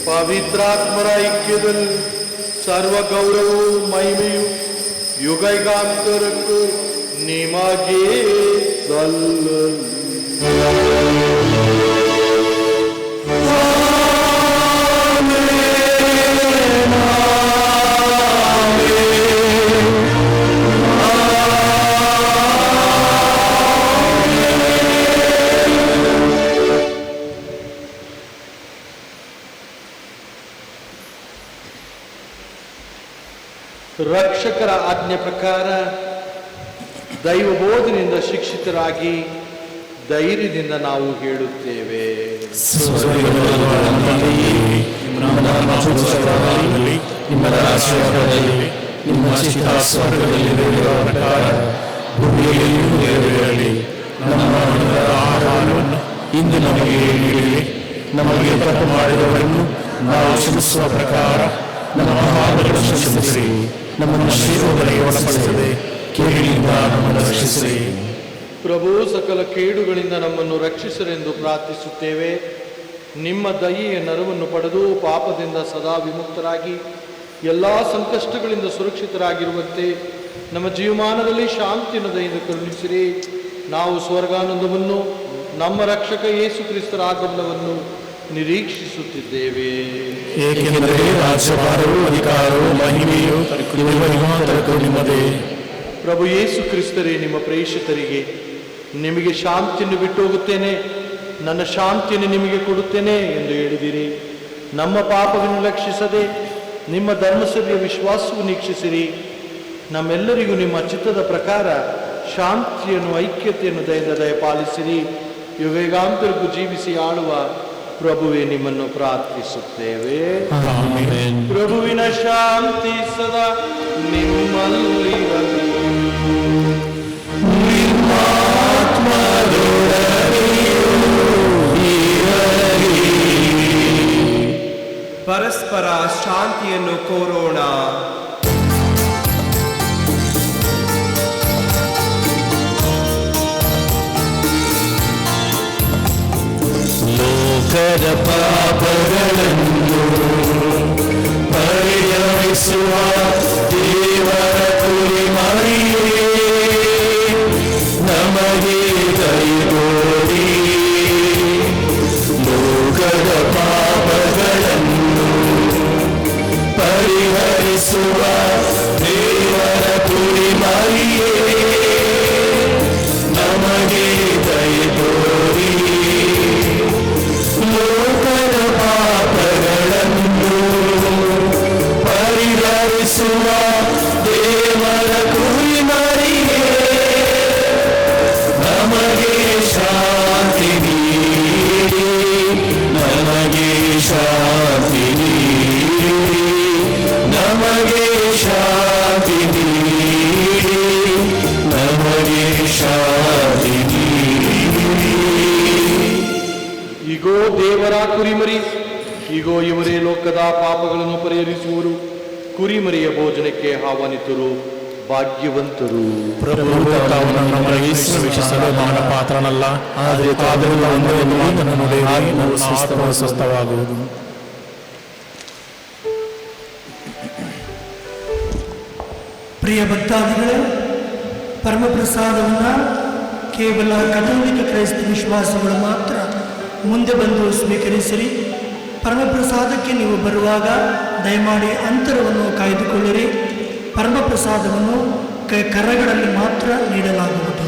ಪವಿತ್ರಾತ್ಮರ ಐಕ್ಯದಲ್ಲಿ ಸರ್ವ ಗೌರವವು ಮಹಿಮೆಯು ಯುಗಯುಗಾಂತರಕ್ಕೂ ನಿಮಗೆ ಸಲ್ಲಲಿ. ರಕ್ಷಕರ ಆಜ್ಞೆ ಪ್ರಕಾರ ದೈವ ಬೋಧನೆಯಿಂದ ಶಿಕ್ಷಿತರಾಗಿ ಧೈರ್ಯದಿಂದ ನಾವು ಹೇಳುತ್ತೇವೆ. ಇಂದು ನಮಗೆ ನೀಡಿ ನಮಗೆ ತಪ್ಪು ಮಾಡಿದವರನ್ನು ನಾವು ಕ್ಷಮಿಸುವ ಪ್ರಕಾರ ನಮ್ಮ ಪಾಪಗಳನ್ನು ಕ್ಷಮಿಸಿರಿ, ನಮ್ಮನ್ನು ಶೋಧನೆಗೆ ಒಳಪಡಿಸದೆ ಕೇಡಿನಿಂದ ನಮ್ಮನ್ನು ರಕ್ಷಿಸಿರಿ. ಪ್ರಭು, ಸಕಲ ಕೇಡುಗಳಿಂದ ನಮ್ಮನ್ನು ರಕ್ಷಿಸರೆಂದು ಪ್ರಾರ್ಥಿಸುತ್ತೇವೆ. ನಿಮ್ಮ ದಯೆಯ ನೆರವನ್ನು ಪಡೆದು ಪಾಪದಿಂದ ಸದಾ ವಿಮುಕ್ತರಾಗಿ ಎಲ್ಲ ಸಂಕಷ್ಟಗಳಿಂದ ಸುರಕ್ಷಿತರಾಗಿರುವಂತೆ ನಮ್ಮ ಜೀವಮಾನದಲ್ಲಿ ಶಾಂತಿಯನ್ನು ದಯೆಯಿಂದ ಕರುಣಿಸಿರಿ. ನಾವು ಸ್ವರ್ಗಾನಂದವನ್ನು, ನಮ್ಮ ರಕ್ಷಕ ಯೇಸು ಕ್ರಿಸ್ತರ ಆಗಮನವನ್ನು ನಿರೀಕ್ಷಿಸುತ್ತಿದ್ದೇವೆ. ಏಕೆಂದರೆ ರಾಜ್ಯಭಾರವು, ಅಧಿಕಾರವು, ಮಹಿಮೆಯು ನಿಮ್ಮದೇ. ಪ್ರಭು ಯೇಸು ಕ್ರಿಸ್ತರೇ, ನಿಮ್ಮ ಪ್ರೇಷಿತರಿಗೆ ನಿಮಗೆ ಶಾಂತಿಯನ್ನು ಬಿಟ್ಟು ಹೋಗುತ್ತೇನೆ, ನನ್ನ ಶಾಂತಿಯನ್ನು ನಿಮಗೆ ಕೊಡುತ್ತೇನೆ ಎಂದು ಹೇಳಿದಿರಿ. ನಮ್ಮ ಪಾಪವನ್ನು ಲಕ್ಷಿಸದೆ ನಿಮ್ಮ ಧರ್ಮಸಭೆಯ ವಿಶ್ವಾಸವು ನೀಕ್ಷಿಸಿರಿ. ನಮ್ಮೆಲ್ಲರಿಗೂ ನಿಮ್ಮ ಚಿತ್ತದ ಪ್ರಕಾರ ಶಾಂತಿಯನ್ನು, ಐಕ್ಯತೆಯನ್ನು ದಯಪಾಲಿಸಿರಿ. ಯುಗಯುಗಾಂತರಕ್ಕೂ ಜೀವಿಸಿ ಆಳುವ ಪ್ರಭುವೇ, ನಿಮ್ಮನ್ನು ಪ್ರಾರ್ಥಿಸುತ್ತೇವೆ. ಪ್ರಭುವಿನ ಶಾಂತಿ ಸದಾ ನಿಮ್ಮಲ್ಲಿರಲಿ. ಪರಸ್ಪರ ಶಾಂತಿಯನ್ನು ಕೋರೋಣ. ಲೋಕದ ಪಾಪಗಳನ್ನು ಪರಿಹರಿಸುವ ದೇವರ ಕುರಿಮರಿಯೇ, ನಮಗೆ ದಯೆತೋರಿ. ಲೋಕದ ಪಾಪಗಳನ್ನು ಪರಿಹರಿಸುವ ದೇವರ ಕುರಿಮರಿಯೇ, ನಮಗೆ ದಯೆತೋರಿ. ಲೋಕದ ಪಾಪಗಳನ್ನು ಪರಿಹರಿಸುವ ದೇವರ ಕುರಿಮರಿಯೇ, ನಮಗೆ ಶಾಂತಿ ನೀಡಿ, ನಮಗೆ ಶಾಂತಿ ನೀಡಿ, ನಮಗೆ ಶಾಂತಿ ನೀಡಿ, ನಮಗೆ ಶಾಂತಿ ನೀಡಿ. ಈಗೋ ದೇವರ ಕುರಿಮರಿ, ಈಗೋ ಇವರೇ ಲೋಕದ ಪಾಪಗಳನ್ನು ಪರಿಹರಿಸುವರು. ಕುರಿಮರಿಯ ಭೋಜನಕ್ಕೆ ಆಹ್ವಾನಿತರು ಭಾಗ್ಯವಂತರು. ಪ್ರಭು ತಾವು ನಮ್ಮ ಯೇಸುವಿನ ವೀಕ್ಷಿಸಲು ನಾನು ಪಾತ್ರನಲ್ಲ, ಆದರೆ ಸ್ವಸ್ಥವಾಗುವುದು. ಪ್ರಿಯ ಭಕ್ತಾದಿಗಳೇ, ಪರಮಪ್ರಸಾದವನ್ನು ಕೇವಲ ಕಥೋಲಿಕ ಕ್ರೈಸ್ತ ವಿಶ್ವಾಸಗಳು ಮಾತ್ರ ಮುಂದೆ ಬಂದು ಸ್ವೀಕರಿಸಿರಿ. ಪರಮಪ್ರಸಾದಕ್ಕೆ ನೀವು ಬರುವಾಗ ದಯಮಾಡಿ ಅಂತರವನ್ನು ಕಾಯ್ದುಕೊಳ್ಳಿರಿ. ಪರಮಪ್ರಸಾದವನ್ನು ಕರಗಳಲ್ಲಿ ಮಾತ್ರ ನೀಡಲಾಗುವುದು.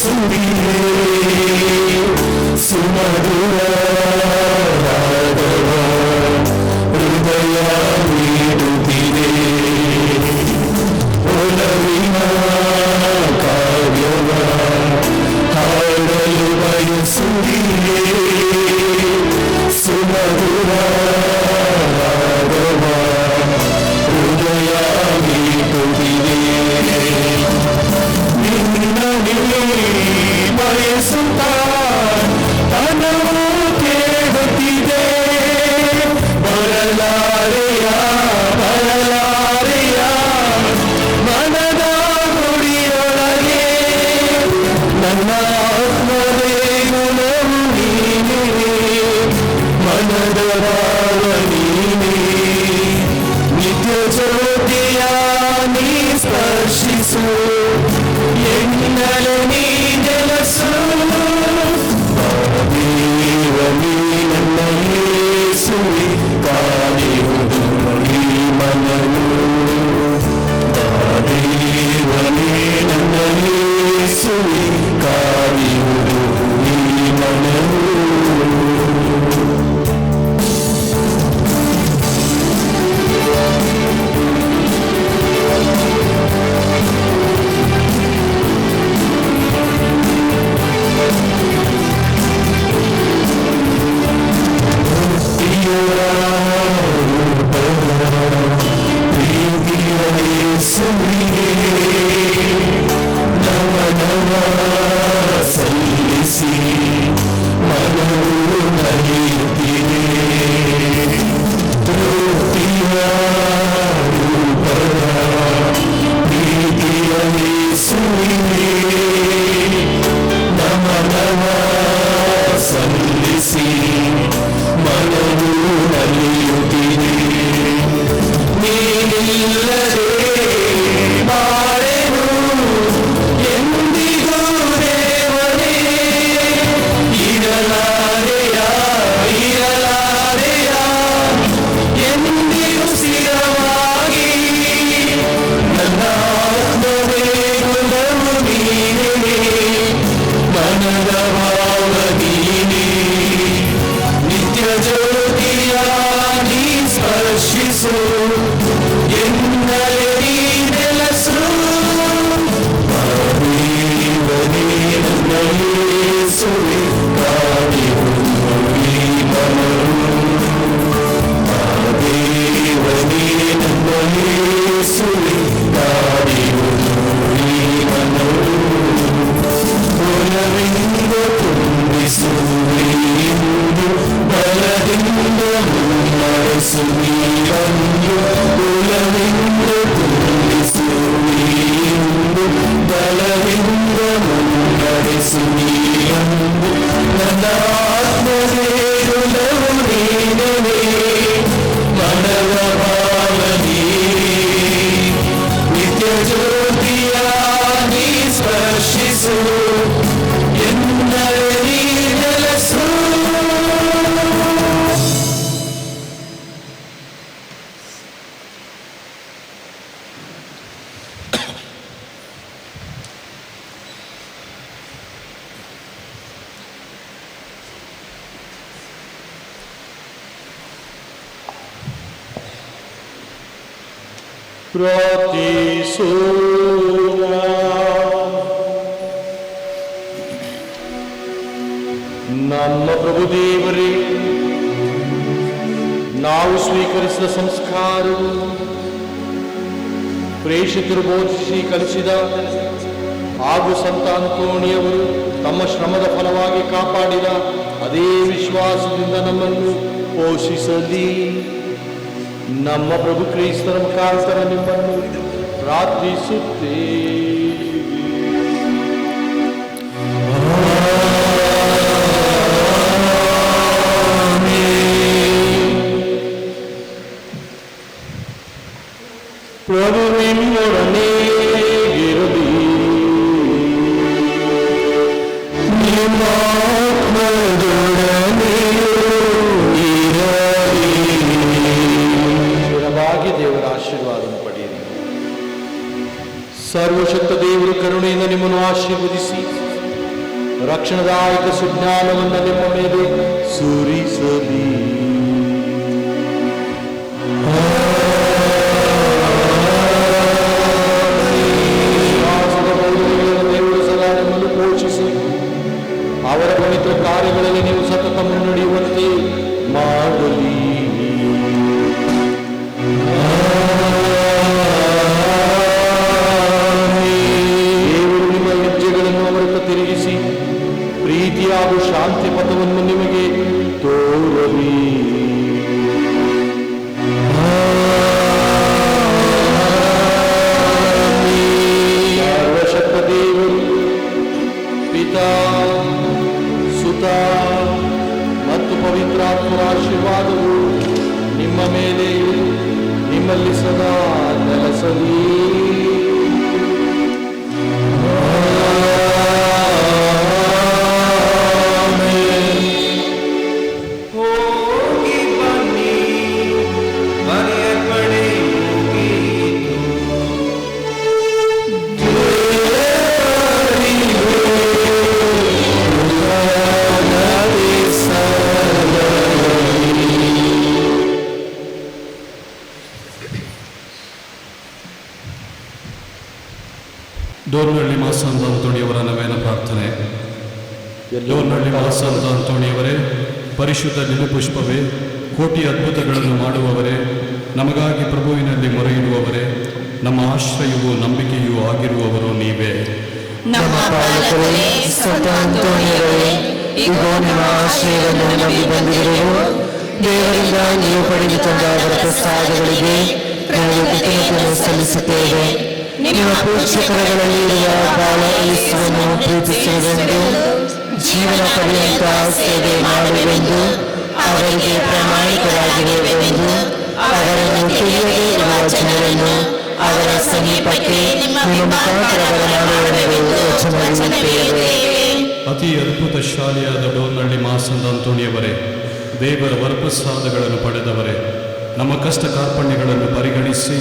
ಸುರಿಯೇ ಸುಮಧುರ ರಾಗವ ಹೃದಯ ನೀಡುತ್ತಿದೆ ಒಲವಿನ ಕಾವ್ಯವ ಹಾಡಲು ಬಯಸುತ್ತಿದೆ ಸುಮಧುರ ರಾಗವ ಹೃದಯ ನೀಡುತ್ತಿದೆ ಬಯಸುತ್ತ ತನವು ಕೇಳುತ್ತಿದೆ ಬರಲಾರೆಯ ಬರಲಾರೆಯ ಮನದ ಗುಡಿಯೊಳಗೆ ನನ್ನ ಆತ್ಮದೇಗುಣವು ನೀನೇ ಮನದ ಭಾವ ನೀನೇ ನಿತ್ಯ ಜ್ಯೋತಿಯ ನೀ ಸ್ಪರ್ಶಿಸು ಎನ್ನಲು ನೀ ಜಲಸು ದೇವನೇ ನನ್ನ ಯೇಸುವೆ ಕಾದಿರುವುದು ಈ ಮನವು ದೇವನೇ ನನ್ನ ಯೇಸುವೆ ಕಾದಿರುವುದು ಈ ಮನವು ಸಲ್ಲಿಸಿ ಮನವು ನಲಿಯುತ್ತಿದೆ ಜ್ಯೋತಿಯ ರೂಪದ ಪ್ರೀತಿಯ ಯೇಸುವಿಗೆ ನಮನವ ಸಲ್ಲಿಸಿ ಮನವು ನಲಿಯುತ್ತಿದೆ ನೀನಿಲ್ಲದೆ ಬಾಳೆನು ಎಂದಿಗೂ ದೇವನೇ ಇರಲಾರೆಯ ಇರಲಾರೆಯ ಎಂದಿಗೂ ಸ್ಥಿರವಾಗಿ ನನ್ನ ಆತ್ಮದೇಗುಣವು ನೀನೇ ಮನದ ಭಾವ ನೀನೇ ನಿತ್ಯ ಜ್ಯೋತಿಯ ನೀ ಸ್ಪರ್ಶಿಸು ಎನ್ನಲೆ ನೀ ನೆಲಸು ದೇವನೇ ನನ್ನ ಯೇಸುವೆ ಕಾದಿರುವುದು ಈ ಮನವು ದೇವನೇ ನನ್ನ ಯೇಸುವೆ ಕಾದಿರುವುದು ಈ ಮನವು ಒಲವಿಂದ ತುಂಬಿಸುವೆಂದು ಬಲದಿಂದ ಮುನ್ನಡೆಸುವಿರಂದು ಒಲವಿಂದ ತುಂಬಿಸುವೆಂದು ಬಲದಿಂದ ಮುನ್ನಡೆಸುವಿರಂದು ನನ್ನ ಆತ್ಮದೇಗುಣವು ನೀನೇ ಮನದ ಭಾವ ನೀನೇ ನಿತ್ಯ ಜ್ಯೋತಿಯ ನೀ ಸ್ಪರ್ಶಿಸು ಎನ್ನಲೆ ನೀ ನೆಲಸು ಪ್ರಾರ್ಥಿಸೋಣ. ನಮ್ಮ ಪ್ರಭು ದೇವರೇ, ನಾವು ಸ್ವೀಕರಿಸಿದ ಸಂಸ್ಕಾರವು ಪ್ರೇಷಿತರು ಬೋಧಿಸಿ ಕಲಿಸಿದ ಹಾಗೂ ಸಂತ ಅಂತೋಣಿಯವರು ತಮ್ಮ ಶ್ರಮದ ಫಲವಾಗಿ ಕಾಪಾಡಿದ ಅದೇ ವಿಶ್ವಾಸದಿಂದ ನಮ್ಮನ್ನು ಪೋಷಿಸಲಿ. ನಮ್ಮ ಪ್ರಭು ಕ್ರಿಸ್ತರ ಮುಖಾಂತರ ನಿಮ್ಮನ್ನು ಪ್ರಾರ್ಥಿಸುತ್ತೇವೆ. ಪ್ರಭು ನಿಮ್ಮೊಡನೆ ಇರಲಿ. ನಿಮ್ಮ ಆತ್ಮದೊಡನೆಯೂ ಇರಲಿ. ಸ್ಥಿರವಾಗಿ ದೇವರ ಆಶೀರ್ವಾದವನ್ನು ಪಡೆಯಿರಿ. ಸರ್ವಶಕ್ತ ದೇವರು ಕರುಣೆಯಿಂದ ನಿಮ್ಮನ್ನು ಆಶೀರ್ವದಿಸಿ ರಕ್ಷಣದಾಯಕ ಸುಜ್ಞಾನವನ್ನು ನಿಮ್ಮ ಮೇಲೆ ಸುರಿಸಲಿ. ದೇವರು ಸದಾ ನಿಮ್ಮನ್ನು ಪೋಷಿಸಿ ಅವರ ಪವಿತ್ರ ಕಾರ್ಯಗಳಲ್ಲಿ ನೀವು ಸತತ ಮುನ್ನಡೆಯುವಂತೆ ಮಾಡಲಿ. ದೇವರು ನಿಮ್ಮ ಹೆಜ್ಜೆಗಳನ್ನು ಅವರತ್ತ ತಿರುಗಿಸಿ ಪ್ರೀತಿ ಹಾಗೂ ಶಾಂತಿ ಪಥವನ್ನು ನಿಮಗೆ ತೋರಲಿ. ಸರ್ವಶಕ್ತ ದೇವರು ಪಿತಾ ಸುತ ಮತ್ತು ಪವಿತ್ರಾತ್ಮರ ಆಶೀರ್ವಾದವು ನಿಮ್ಮ ಮೇಲೆ ನಿಮ್ಮಲ್ಲಿ ಸದಾ ನೆಲೆಸಲಿ. ಡೋರ್ನಹಳ್ಳಿ ಮಾಸಂತ ಅಂತೋಣಿಯವರ ನವೇನ ಪ್ರಾರ್ಥನೆ. ಡೋರ್ನಹಳ್ಳಿ ಮಾಸಂತ ಅಂತೋಣಿಯವರೇ, ಪರಿಶುದ್ಧ ನಿಲುಪುಷ್ಪವೇ, ಕೋಟಿ ಅದ್ಭುತಗಳನ್ನು ಮಾಡುವವರೇ, ನಮಗಾಗಿ ಪ್ರಭುವಿನಲ್ಲಿ ಮೊರೆಯಿಡುವವರೇ, ನಮ್ಮ ಆಶ್ರಯವೂ ನಂಬಿಕೆಯೂ ಆಗಿರುವವರು ನೀವೇ. ನಮ್ಮ ಪಾಲಕರೇ, ಸಂತ ಅಂತೋಣಿಯವರೇ, ಇಗೋ ನಿಮ್ಮ ಆಶ್ರಯವನ್ನು ನಂಬಿ ಬಂದಿರುವರು. ದೇವರಿಂದ ನೀವು ಪಡೆದು ತಂದ ಅವರ ಪ್ರಸಾದಗಳಿಗೆ ನಾವು ಕೃತಜ್ಞತೆಯನ್ನು ಸಲ್ಲಿಸುತ್ತೇವೆ. ನಿಮ್ಮ ಪೋಷಕರಗಳಲ್ಲಿ ಇರುವ ಬಾಳ ಯೇಸುವನ್ನು ಪ್ರೀತಿಸುವುದೆಂದು, ಜೀವನ ಪರ್ಯಂತ ಸೇವೆ ಮಾಡುವೆಂದು, ಅವರಿಗೆ ಪ್ರಾಮಾಣಿಕರಾಗಿರುವುದೆಂದು, ಅವರನ್ನು ತಿಳಿಯದೇ ಇರುವ ಜನರನ್ನು ಅವರ ಸಮೀಪಕ್ಕೆ ನಿಮ್ಮ ಮುಖಾಂತರ ಬರಮಾಡುವೆಂದು ವಚನವಿರುತ್ತೇವೆ. ಅತಿ ಅದ್ಭುತ ಶಾಲಿಯಾದ ಡೋರ್ನಹಳ್ಳಿ ಮಾಸಂತ ಅಂತೋಣಿಯವರೇ, ದೇವರ ವರಪ್ರಸಾದಗಳನ್ನು ಪಡೆದವರೇ, ನಮ್ಮ ಕಷ್ಟ ಕಾರ್ಪಣ್ಯಗಳನ್ನು ಪರಿಗಣಿಸಿ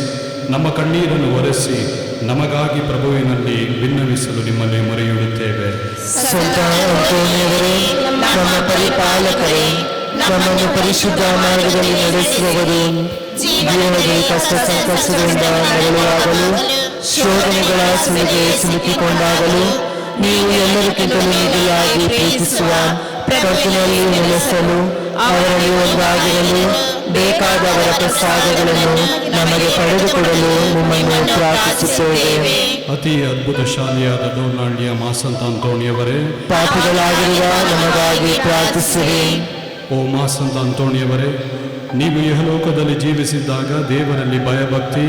ನಮ್ಮ ಕಣ್ಣೀರನ್ನು ಒರೆಸಿ ನಮಗಾಗಿ ಪ್ರಭುವಿನಲ್ಲಿ ಭಿನ್ನವಿಸಲು ನಿಮ್ಮಲ್ಲಿ ಮೊರೆಯಿಡುತ್ತೇವೆ. ಸಂತ ಅಂತೋಣಿಯವರೇ, ನಮ್ಮ ಪರಿಪಾಲಕರೇ, ನಮ್ಮನ್ನು ಪರಿಶುದ್ಧ ಮಾರ್ಗದಲ್ಲಿ ನಡೆಸುವವರು, ಜೀವನದಲ್ಲಿ ಕಷ್ಟ ಸಂಕಷ್ಟದಿಂದ ನರಳುವಾಗಲೂ ಶೋಧನೆಗಳ ಸುಳಿಗೆ ಸಿಲುಕಿಕೊಂಡಾಗಲೂ ನೀವು ಎಲ್ಲರಿಗಿಂತಲೂ ಮಿಗಿಲಾಗಿ ಪ್ರೀತಿಸುವ ಕರ್ತನಲ್ಲಿ ನೆಲೆಸಲು, ಅವರಲ್ಲಿ ಒಂದಾಗಿರಲು ಬೇಕಾದವರ ಪ್ರಸಾದಗಳನ್ನು ನಮಗೆ ಪಡೆದುಕೊಡಲು ನಿಮ್ಮನ್ನು ಪ್ರಾರ್ಥಿಸುತ್ತೇವೆ. ಅತಿ ಅದ್ಭುತ ಶಾಲಿಯಾದ ಡೋರ್ನಹಳ್ಳಿಯ ಮಾಸಂತ ಅಂತೋಣಿಯವರೇ, ಪಾಪಿಗಳಾಗಿರುವ ನಮಗಾಗಿ ಪ್ರಾರ್ಥಿಸಿರಿ. ಓ ಮಾಸಂತ ಅಂತೋಣಿಯವರೇ, ನೀವು ಇಹಲೋಕದಲ್ಲಿ ಜೀವಿಸಿದ್ದಾಗ ದೇವರಲ್ಲಿ ಭಯಭಕ್ತಿ,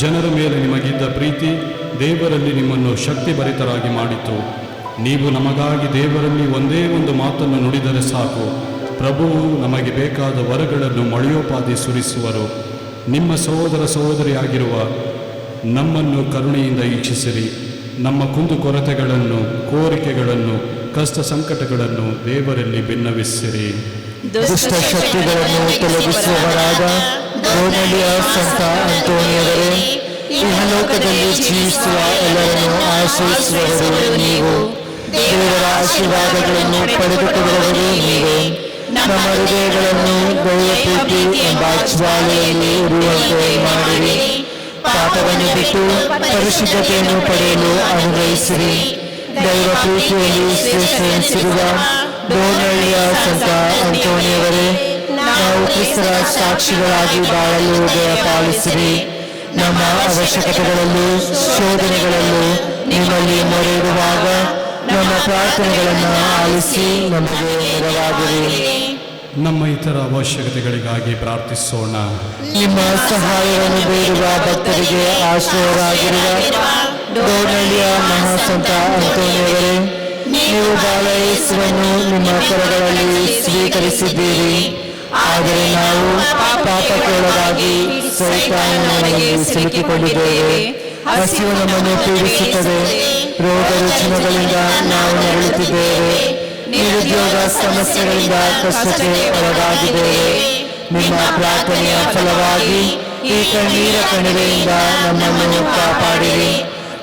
ಜನರ ಮೇಲೆ ನಿಮಗಿದ್ದ ಪ್ರೀತಿ ದೇವರಲ್ಲಿ ನಿಮ್ಮನ್ನು ಶಕ್ತಿಭರಿತರಾಗಿ ಮಾಡಿತು. ನೀವು ನಮಗಾಗಿ ದೇವರಲ್ಲಿ ಒಂದೇ ಒಂದು ಮಾತನ್ನು ನುಡಿದರೆ ಸಾಕು, ಪ್ರಭುವು ನಮಗೆ ಬೇಕಾದ ವರಗಳನ್ನು ಮಳೆಯೋಪಾದಿ ಸುರಿಸುವರು. ನಿಮ್ಮ ಸಹೋದರ ಸಹೋದರಿಯಾಗಿರುವ ನಮ್ಮನ್ನು ಕರುಣೆಯಿಂದ ಈಕ್ಷಿಸಿರಿ. ನಮ್ಮ ಕುಂದುಕೊರತೆಗಳನ್ನು, ಕೋರಿಕೆಗಳನ್ನು, ಕಷ್ಟ ಸಂಕಟಗಳನ್ನು ದೇವರಲ್ಲಿ ಭಿನ್ನವಿಸಿರಿ. ದುಷ್ಟ ಶಕ್ತಿಗಳನ್ನು ತೊಲಗಿಸುವವರಾದ ಡೋರ್ನಹಳ್ಳಿಯ ಸಂತ ಅಂತೋಣಿಯವರೇ, ಇಹಲೋಕದಲ್ಲಿ ಜೀವಿಸುವ ಎಲ್ಲರನ್ನು ಆಶ್ರಯಿಸುವವರು ನೀವು. ದೇವರ ಆಶೀರ್ವಾದಗಳನ್ನು ಪಡೆದುಕೊಳ್ಳುವವರು ನೀವೇ. ನಮ್ಮ ಹೃದಯಗಳನ್ನು ದೈವ ಪ್ರೀತಿ ಎಂಬ ಜ್ವಾಲೆಯಲ್ಲಿ ಉರಿಯುವಂತೆ ಮಾಡಿರಿ. ಪಾಪವನ್ನು ಬಿಟ್ಟು ಪರಿಶುದ್ಧತೆಯನ್ನು ಪಡೆಯಲು ಅನುಗ್ರಹಿಸಿರಿ. ದೈವ ಪ್ರೀತಿಯಲ್ಲಿ ಶ್ರೇಷ್ಠೆನಿಸಿರುವ ಡೋರ್ನಹಳ್ಳಿಯ ಸಂತ ಅಂತೋಣಿಯವರೇ, ನಾವು ಕ್ರಿಸ್ತರ ಸಾಕ್ಷಿಗಳಾಗಿ ಬಾಳಲು ದಯ ಪಾಲಿಸಿರಿ. ನಮ್ಮ ಅವಶ್ಯಕತೆಗಳಲ್ಲೂ ಶೋಧನೆಗಳಲ್ಲೂ ನಿಮ್ಮಲ್ಲಿ ಮೊರೆಯಿಡುವಾಗ ನಮ್ಮ ಪ್ರಾರ್ಥನೆಗಳನ್ನು ಆಲಿಸಿ ನಮಗೆ ನೆರವಾಗಿರಿ. ನಮ್ಮ ಇತರ ಅವಶ್ಯಕತೆಗಳಿಗಾಗಿ ಪ್ರಾರ್ಥಿಸೋಣ. ನಿಮ್ಮ ಸಹಾಯವನ್ನು ಬೇಡುವ ಭಕ್ತರಿಗೆ ಆಶ್ರಯರಾಗಿರುವ ಡೋರ್ನಹಳ್ಳಿಯ ಮಹಾಸಂತ ಅಂತೋಣಿಯವರೇ, ನೀವು ಬಾಳ ಯೇಸುವನ್ನು ನಿಮ್ಮ ಕರಗಳಲ್ಲಿ ಸ್ವೀಕರಿಸಿದ್ದೀರಿ. ಆದರೆ ನಾವು ಪಾಪಕ್ಕೆ ಒಳಗಾಗಿ ಸೈತಾನನಿಗೆ ಸಿಲುಕಿಕೊಂಡಿದ್ದೇವೆ. ಹಸಿವು ನಮ್ಮನ್ನು ಪೀಡಿಸುತ್ತದೆ. ರೋಗ ರುಜಿನಗಳಿಂದ ನಾವು ನರಳುತ್ತಿದ್ದೇವೆ. ನಿರುದ್ಯೋಗ ಸಮಸ್ಯೆಗಳಿಂದ ಕಷ್ಟಕ್ಕೆ ಒಳಗಾಗಿದ್ದೇವೆ. ನಿಮ್ಮ ಪ್ರಾರ್ಥನೆಯ ಫಲವಾಗಿ ಈ ಕಣ್ಣೀರ ಕಣಿವೆಯಿಂದ ನಮ್ಮನ್ನು ಕಾಪಾಡಿರಿ.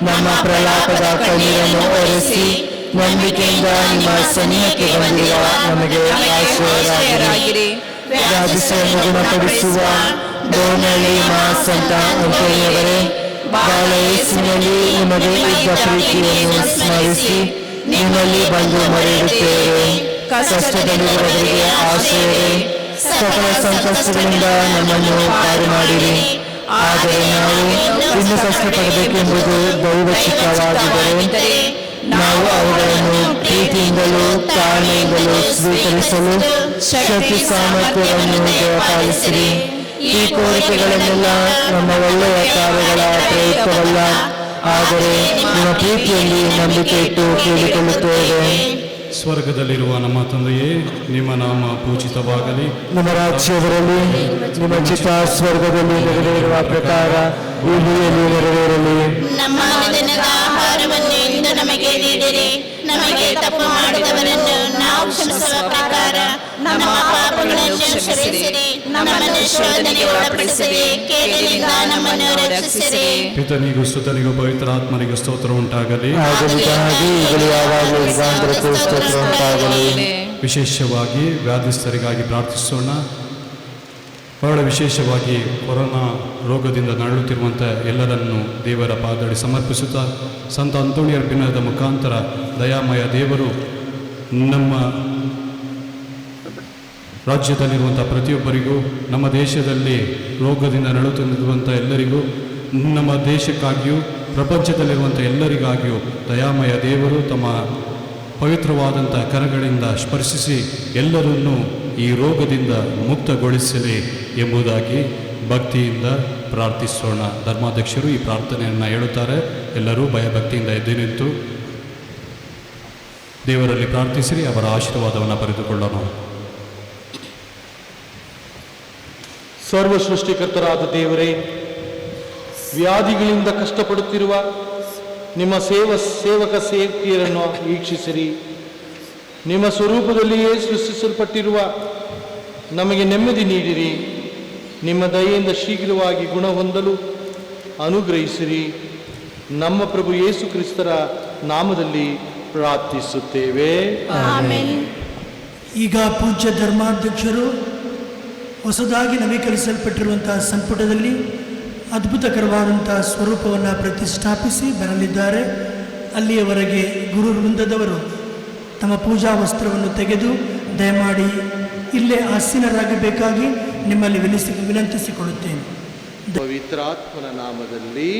ನಮ್ಮ ಪ್ರಲಾಪದ ಕಣ್ಣೀರನ್ನು ಒರೆಸಿ ನಂಬಿಕೆಯಿಂದ ನಿಮ್ಮ ಸನಿಹಕ್ಕೆ ಬಂದಿರುವ ನಮಗೆ ಆಶ್ರಯರಾಗಿರಿ. ವ್ಯಾಧಿಯನ್ನು ಗುಣಪಡಿಸುವ ಡೋನಳ್ಳಿ ಸಂತ ಅಂತೋಣಿಯವರೇ, ಬಾಳ ಯೇಸುವಿನಲ್ಲಿ ನಿಮಗೆ ಇದ್ದ ಪ್ರೀತಿಯನ್ನು ಸ್ಮರಿಸಿ ನಿಮ್ಮಲ್ಲಿ ಬಂದು ಮರೆಯುತ್ತೇವೆ. ಕಷ್ಟದಲ್ಲಿರುವವರಿಗೆ ಆಶ್ರಯವೇ, ಸಕಲ ಸಂಕಷ್ಟಗಳಿಂದ ನಮ್ಮನ್ನು ಪಾರು ಮಾಡಿರಿ. ಆದರೆ ನಾವು ಇನ್ನು ಕಷ್ಟಪಡಬೇಕೆಂಬುದು ದೈವ ಚಿತ್ತವಾಗಿದ್ದರೆ ನಾವು ಅವುಗಳನ್ನು ಪ್ರೀತಿಯಿಂದಲೂ ತಾಳ್ಮೆಯಿಂದಲೂ ಸ್ವೀಕರಿಸಲು ಶಕ್ತಿ ಸಾಮರ್ಥ್ಯವನ್ನು ದಯಪಾಲಿಸಿರಿ. ಈ ಕೋರಿಕೆಗಳನ್ನೆಲ್ಲ ನಮ್ಮ ಒಳ್ಳೆಯ ಕಾರ್ಯಗಳ ಪ್ರಯುಕ್ತವಲ್ಲ, ಆದರೆ ನಿಮ್ಮ ಪ್ರೀತಿಯಲ್ಲಿ ನಂಬಿಕೆ ಇಟ್ಟು ಕೇಳಿಕೊಳ್ಳುತ್ತೇವೆ. ಸ್ವರ್ಗದಲ್ಲಿರುವ ನಮ್ಮ ತಂದೆಯೇ, ನಿಮ್ಮ ನಾಮ ಪೂಜಿತವಾಗಲಿ. ನಿಮ್ಮ ರಾಜ್ಯ ಬರಲಿ. ನಿಮ್ಮ ಚಿತ್ತ ಸ್ವರ್ಗದಲ್ಲಿ ನೆರವೇರುವ ಪ್ರಕಾರ ಭೂಮಿಯಲ್ಲಿ ನೆರವೇರಲಿ. ನಮ್ಮ ದಿನದ ಆಹಾರವನ್ನು ಇಂದು ನಮಗೆ ನೀಡಿರಿ. ನಮಗೆ ತಪ್ಪು ಮಾಡಿದವರನ್ನು ನಾವು ಕ್ಷಮಿಸುವ ಪ್ರಕಾರ ನಮ್ಮ ಪಾಪಗಳನ್ನು ಕ್ಷಮಿಸಿರಿ. ನಮ್ಮನ್ನು ಶೋಧನೆಗೆ ಒಳಪಡಿಸಿರಿ, ಕೇಡಿನಿಂದ ನಮ್ಮನ್ನು ರಕ್ಷಿಸಿರಿ. ಪಿತನಿಗೂ ಸುತನಿಗೂ ಪವಿತ್ರಾತ್ಮನಿಗೂ ಸ್ತೋತ್ರ ಉಂಟಾಗಲಿ. ಯಾವಾಗಲೂ ಯುಗಾಂತರಕ್ಕೂ ಸ್ತೋತ್ರ ಉಂಟಾಗಲಿ. ವಿಶೇಷವಾಗಿ ವ್ಯಾಧಿಸ್ಥರಿಗಾಗಿ ಪ್ರಾರ್ಥಿಸೋಣ. ಬಹಳ ವಿಶೇಷವಾಗಿ ಕೊರೋನಾ ರೋಗದಿಂದ ನರಳುತ್ತಿರುವಂಥ ಎಲ್ಲರನ್ನು ದೇವರ ಪಾದಡಿ ಸಮರ್ಪಿಸುತ್ತಾ, ಸಂತ ಅಂತೋಣಿಯರ ದಿನದ ಮುಖಾಂತರ ದಯಾಮಯ ದೇವರು ನಮ್ಮ ರಾಜ್ಯದಲ್ಲಿರುವಂಥ ಪ್ರತಿಯೊಬ್ಬರಿಗೂ, ನಮ್ಮ ದೇಶದಲ್ಲಿ ರೋಗದಿಂದ ನರಳುತ್ತಿರುವಂಥ ಎಲ್ಲರಿಗೂ, ನಮ್ಮ ದೇಶಕ್ಕಾಗಿಯೂ ಪ್ರಪಂಚದಲ್ಲಿರುವಂಥ ಎಲ್ಲರಿಗಾಗಿಯೂ ದಯಾಮಯ ದೇವರು ತಮ್ಮ ಪವಿತ್ರವಾದಂಥ ಕರಗಳಿಂದ ಸ್ಪರ್ಶಿಸಿ ಎಲ್ಲರನ್ನೂ ಈ ರೋಗದಿಂದ ಮುಕ್ತಗೊಳಿಸಲಿ ಎಂಬುದಾಗಿ ಭಕ್ತಿಯಿಂದ ಪ್ರಾರ್ಥಿಸೋಣ. ಧರ್ಮಾಧ್ಯಕ್ಷರು ಈ ಪ್ರಾರ್ಥನೆಯನ್ನು ಹೇಳುತ್ತಾರೆ. ಎಲ್ಲರೂ ಭಯಭಕ್ತಿಯಿಂದ ಎದ್ದು ನಿಂತು ದೇವರಲ್ಲಿ ಪ್ರಾರ್ಥಿಸಿರಿ, ಅವರ ಆಶೀರ್ವಾದವನ್ನು ಪಡೆದುಕೊಳ್ಳೋಣ. ಸರ್ವ ಸೃಷ್ಟಿಕರ್ತರಾದ ದೇವರೇ, ವ್ಯಾಧಿಗಳಿಂದ ಕಷ್ಟಪಡುತ್ತಿರುವ ನಿಮ್ಮ ಸೇವಕ ಸೇವಕಿಯರನ್ನು ವೀಕ್ಷಿಸಿರಿ. ನಿಮ್ಮ ಸ್ವರೂಪದಲ್ಲಿಯೇ ಸೃಷ್ಟಿಸಲ್ಪಟ್ಟಿರುವ ನಮಗೆ ನೆಮ್ಮದಿ ನೀಡಿರಿ. ನಿಮ್ಮ ದಯೆಯಿಂದ ಶೀಘ್ರವಾಗಿ ಗುಣ ಹೊಂದಲು ಅನುಗ್ರಹಿಸಿರಿ. ನಮ್ಮ ಪ್ರಭು ಯೇಸು ಕ್ರಿಸ್ತರ ನಾಮದಲ್ಲಿ ಪ್ರಾರ್ಥಿಸುತ್ತೇವೆ. ಈಗ ಪೂಜ್ಯ ಧರ್ಮಾಧ್ಯಕ್ಷರು ಹೊಸದಾಗಿ ನವೀಕರಿಸಲ್ಪಟ್ಟಿರುವಂತಹ ಸಂಪುಟದಲ್ಲಿ ಅದ್ಭುತಕರವಾದಂಥ ಸ್ವರೂಪವನ್ನು ಪ್ರತಿಷ್ಠಾಪಿಸಿ ಬರಲಿದ್ದಾರೆ. ಅಲ್ಲಿಯವರೆಗೆ ಗುರು ವೃಂದದವರು ತಮ್ಮ ಪೂಜಾ ವಸ್ತ್ರವನ್ನು ತೆಗೆದು ದಯಮಾಡಿ ಇಲ್ಲೇ ಆಸೀನರಾಗಬೇಕಾಗಿ ನಿಮ್ಮಲ್ಲಿ ವಿನಂತಿಸಿಕೊಳ್ಳುತ್ತೇನೆ. ಪವಿತ್ರಾತ್ಮನ ನಾಮದಲ್ಲಿ